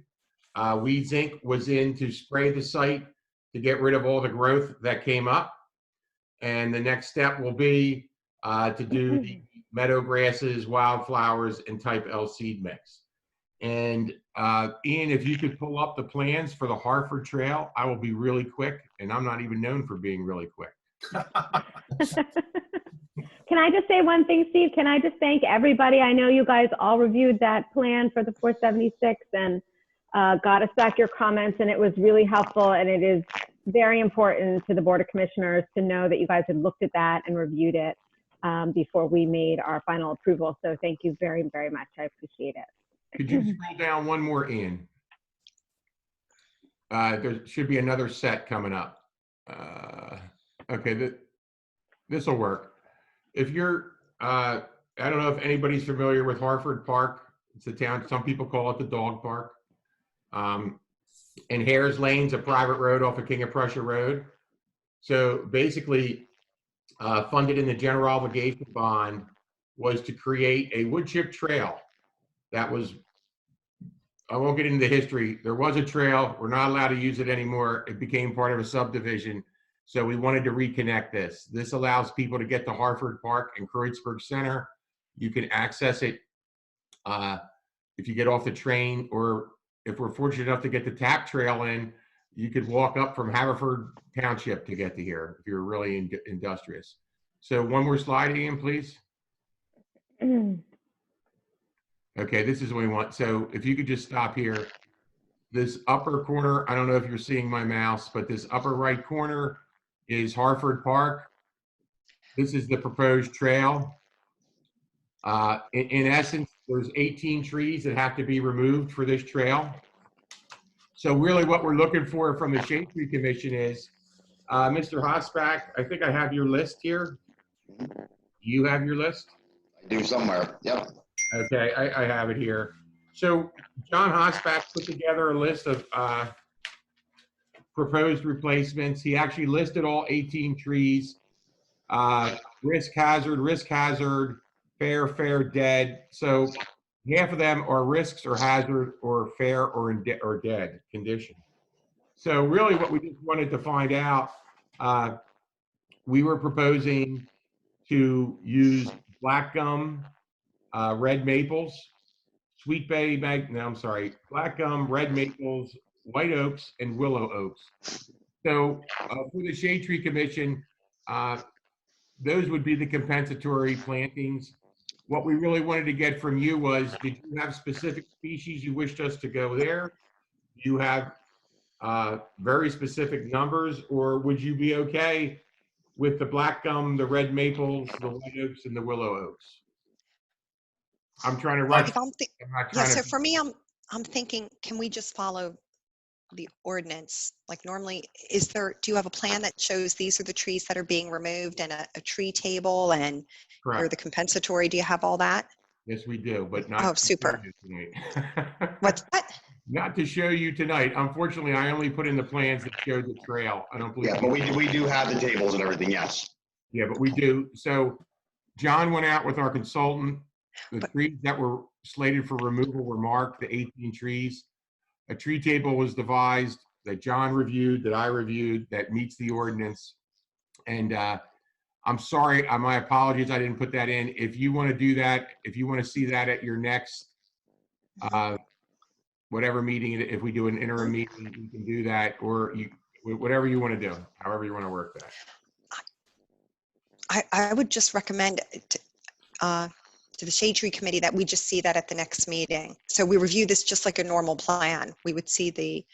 Weeds Inc. was in to spray the site to get rid of all the growth that came up. And the next step will be to do the meadow grasses, wildflowers, and type L seed mix. And Ian, if you could pull up the plans for the Harford Trail, I will be really quick, and I'm not even known for being really quick. Can I just say one thing, Steve? Can I just thank everybody? I know you guys all reviewed that plan for the 476 and got us back your comments, and it was really helpful, and it is very important to the Board of Commissioners to know that you guys had looked at that and reviewed it before we made our final approval. So thank you very, very much. I appreciate it. Could you scroll down one more, Ian? There should be another set coming up. Okay, this will work. If you're, I don't know if anybody's familiar with Harford Park. It's a town, some people call it the dog park. And Hares Lane's a private road off of King of Prussia Road. So basically, funded in the general obligation bond was to create a wood chip trail that was, I won't get into the history. There was a trail. We're not allowed to use it anymore. It became part of a subdivision. So we wanted to reconnect this. This allows people to get to Harford Park and Kreuzberg Center. You can access it if you get off the train, or if we're fortunate enough to get the TAP trail in, you could walk up from Haverford Township to get to here if you're really industrious. So one more slide, Ian, please. Okay, this is what we want. So if you could just stop here. This upper corner, I don't know if you're seeing my mouse, but this upper right corner is Harford Park. This is the proposed trail. In essence, there's 18 trees that have to be removed for this trail. So really what we're looking for from the Shade Tree Commission is, Mr. Hosbach, I think I have your list here. You have your list? I do somewhere, yep. Okay, I have it here. So John Hosbach put together a list of proposed replacements. He actually listed all 18 trees. Risk hazard, fair, dead. So half of them are risks or hazard or fair or dead condition. So really what we just wanted to find out, we were proposing to use black gum, red maples, sweet bay, black gum, red maples, white oaks, and willow oaks. So for the Shade Tree Commission, those would be the compensatory plantings. What we really wanted to get from you was, did you have specific species you wished us to go there? Do you have very specific numbers, or would you be okay with the black gum, the red maples, the white oaks, and the willow oaks? I'm trying to rush. Yeah, so for me, I'm thinking, can we just follow the ordinance? Like normally, do you have a plan that shows these are the trees that are being removed and a tree table and or the compensatory? Do you have all that? Yes, we do, but not. Oh, super. Tonight. What's that? Not to show you tonight. Unfortunately, I only put in the plans that show the trail. I don't believe. Yeah, but we do have the tables and everything, yes. Yeah, but we do. So John went out with our consultant. The trees that were slated for removal were marked, the 18 trees. A tree table was devised that John reviewed, that I reviewed, that meets the ordinance. And I'm sorry, my apologies, I didn't put that in. If you want to do that, if you want to see that at your next whatever meeting, if we do an interim meeting, you can do that, or whatever you want to do, however you want to work that. I would just recommend to the Shade Tree Committee that we just see that at the next meeting. So we review this just like a normal plan. We would see the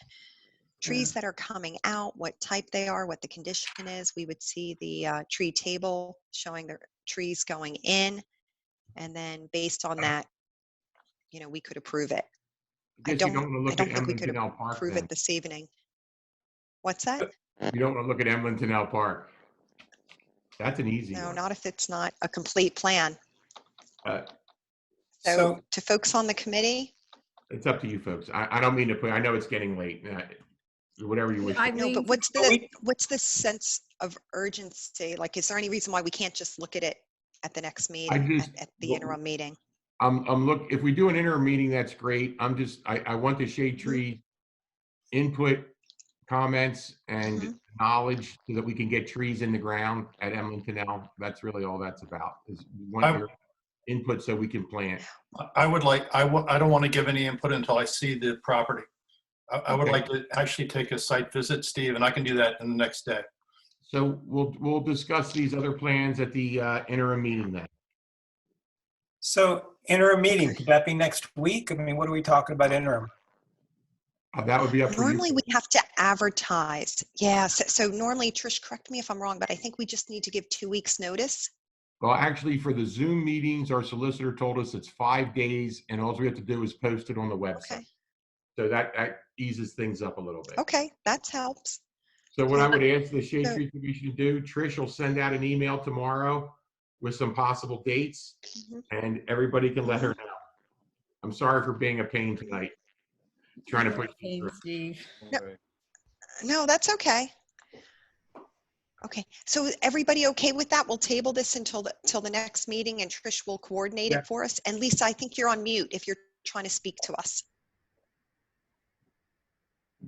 trees that are coming out, what type they are, what the condition is. We would see the tree table showing the trees going in. And then based on that, we could approve it. I don't think we could approve it this evening. What's that? You don't want to look at Emlentonell Park. That's an easy one. No, not if it's not a complete plan. So So- to folks on the committee, It's up to you folks. I don't mean to put, I know it's getting late. whatever you wish. to do. No, but what's the sense of urgency? Like, is there any reason why we can't just look at it at the next meeting, at the interim meeting? If we do an interim meeting, that's great. I want the shade tree input, comments, and knowledge so that we can get trees in the ground at Emlyn Canal. That's really all that's about, is we want your input so we can plant. I don't want to give any input until I see the property. I would like to actually take a site visit, Steve, and I can do that in the next day. So we'll discuss these other plans at the interim meeting then. So interim meeting, could that be next week? I mean, what are we talking about interim? That would be up for you. Normally we have to advertise. Yeah, so normally, Trish, correct me if I'm wrong, but I think we just need to give 2 weeks notice. Well, actually, for the Zoom meetings, our solicitor told us it's 5 days, and all we have to do is post it on the website. Okay. So that eases things up a little bit. Okay, that helps. So what I would ask the Shade Tree Commission to do, Trish will send out an email tomorrow with some possible dates, and everybody can let her know. I'm sorry for being a pain tonight, trying to push you through. No, that's okay. Okay, so is everybody okay with that? We'll table this until the next meeting, and Trish will coordinate it for us. And Lisa, I think you're on mute if you're trying to speak to us.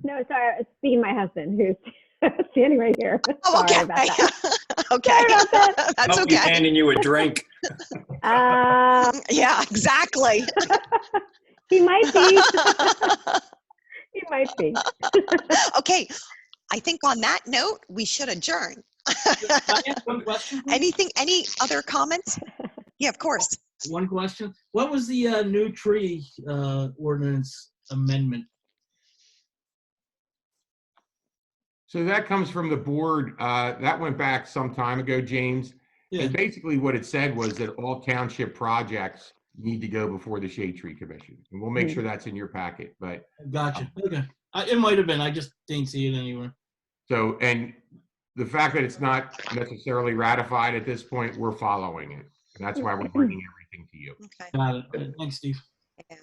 No, sorry, it's speaking to my husband who's standing right here. Oh, okay. Sorry about that. Okay. Sorry about that. That's I'll be okay. handing you a drink. Yeah, exactly. He might be. He might be. Okay, I think on that note, we should adjourn. One question, Any other comments? Yeah, of course. One question. What was the new tree ordinance amendment? So that comes from the board. That went back some time ago, James. Yeah. And basically what it said was that all township projects need to go before the Shade Tree Commission. And we'll make sure that's in your packet, but. Gotcha. Okay. It might have been. I just didn't see it anywhere. So, and the fact that it's not necessarily ratified at this point, we're following it. And that's why we're bringing everything to you. Okay. Got it. Thanks, Steve.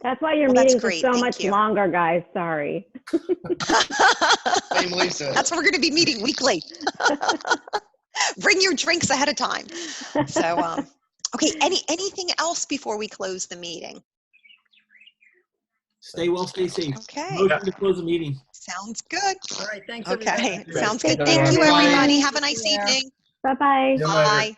That's why your Well, that's meetings are great. so Thank much you. longer, guys. Sorry. Same Lisa. That's what we're going to be meeting weekly. Bring your drinks ahead of time. So, okay, anything else before we close the meeting? Stay well, stay safe. Okay. Motion to close the meeting. Sounds good. All right, thanks, Okay, everybody. sounds good. Take Thank care, you, everyone. everybody. Have a nice evening. Bye-bye. See you later. Bye.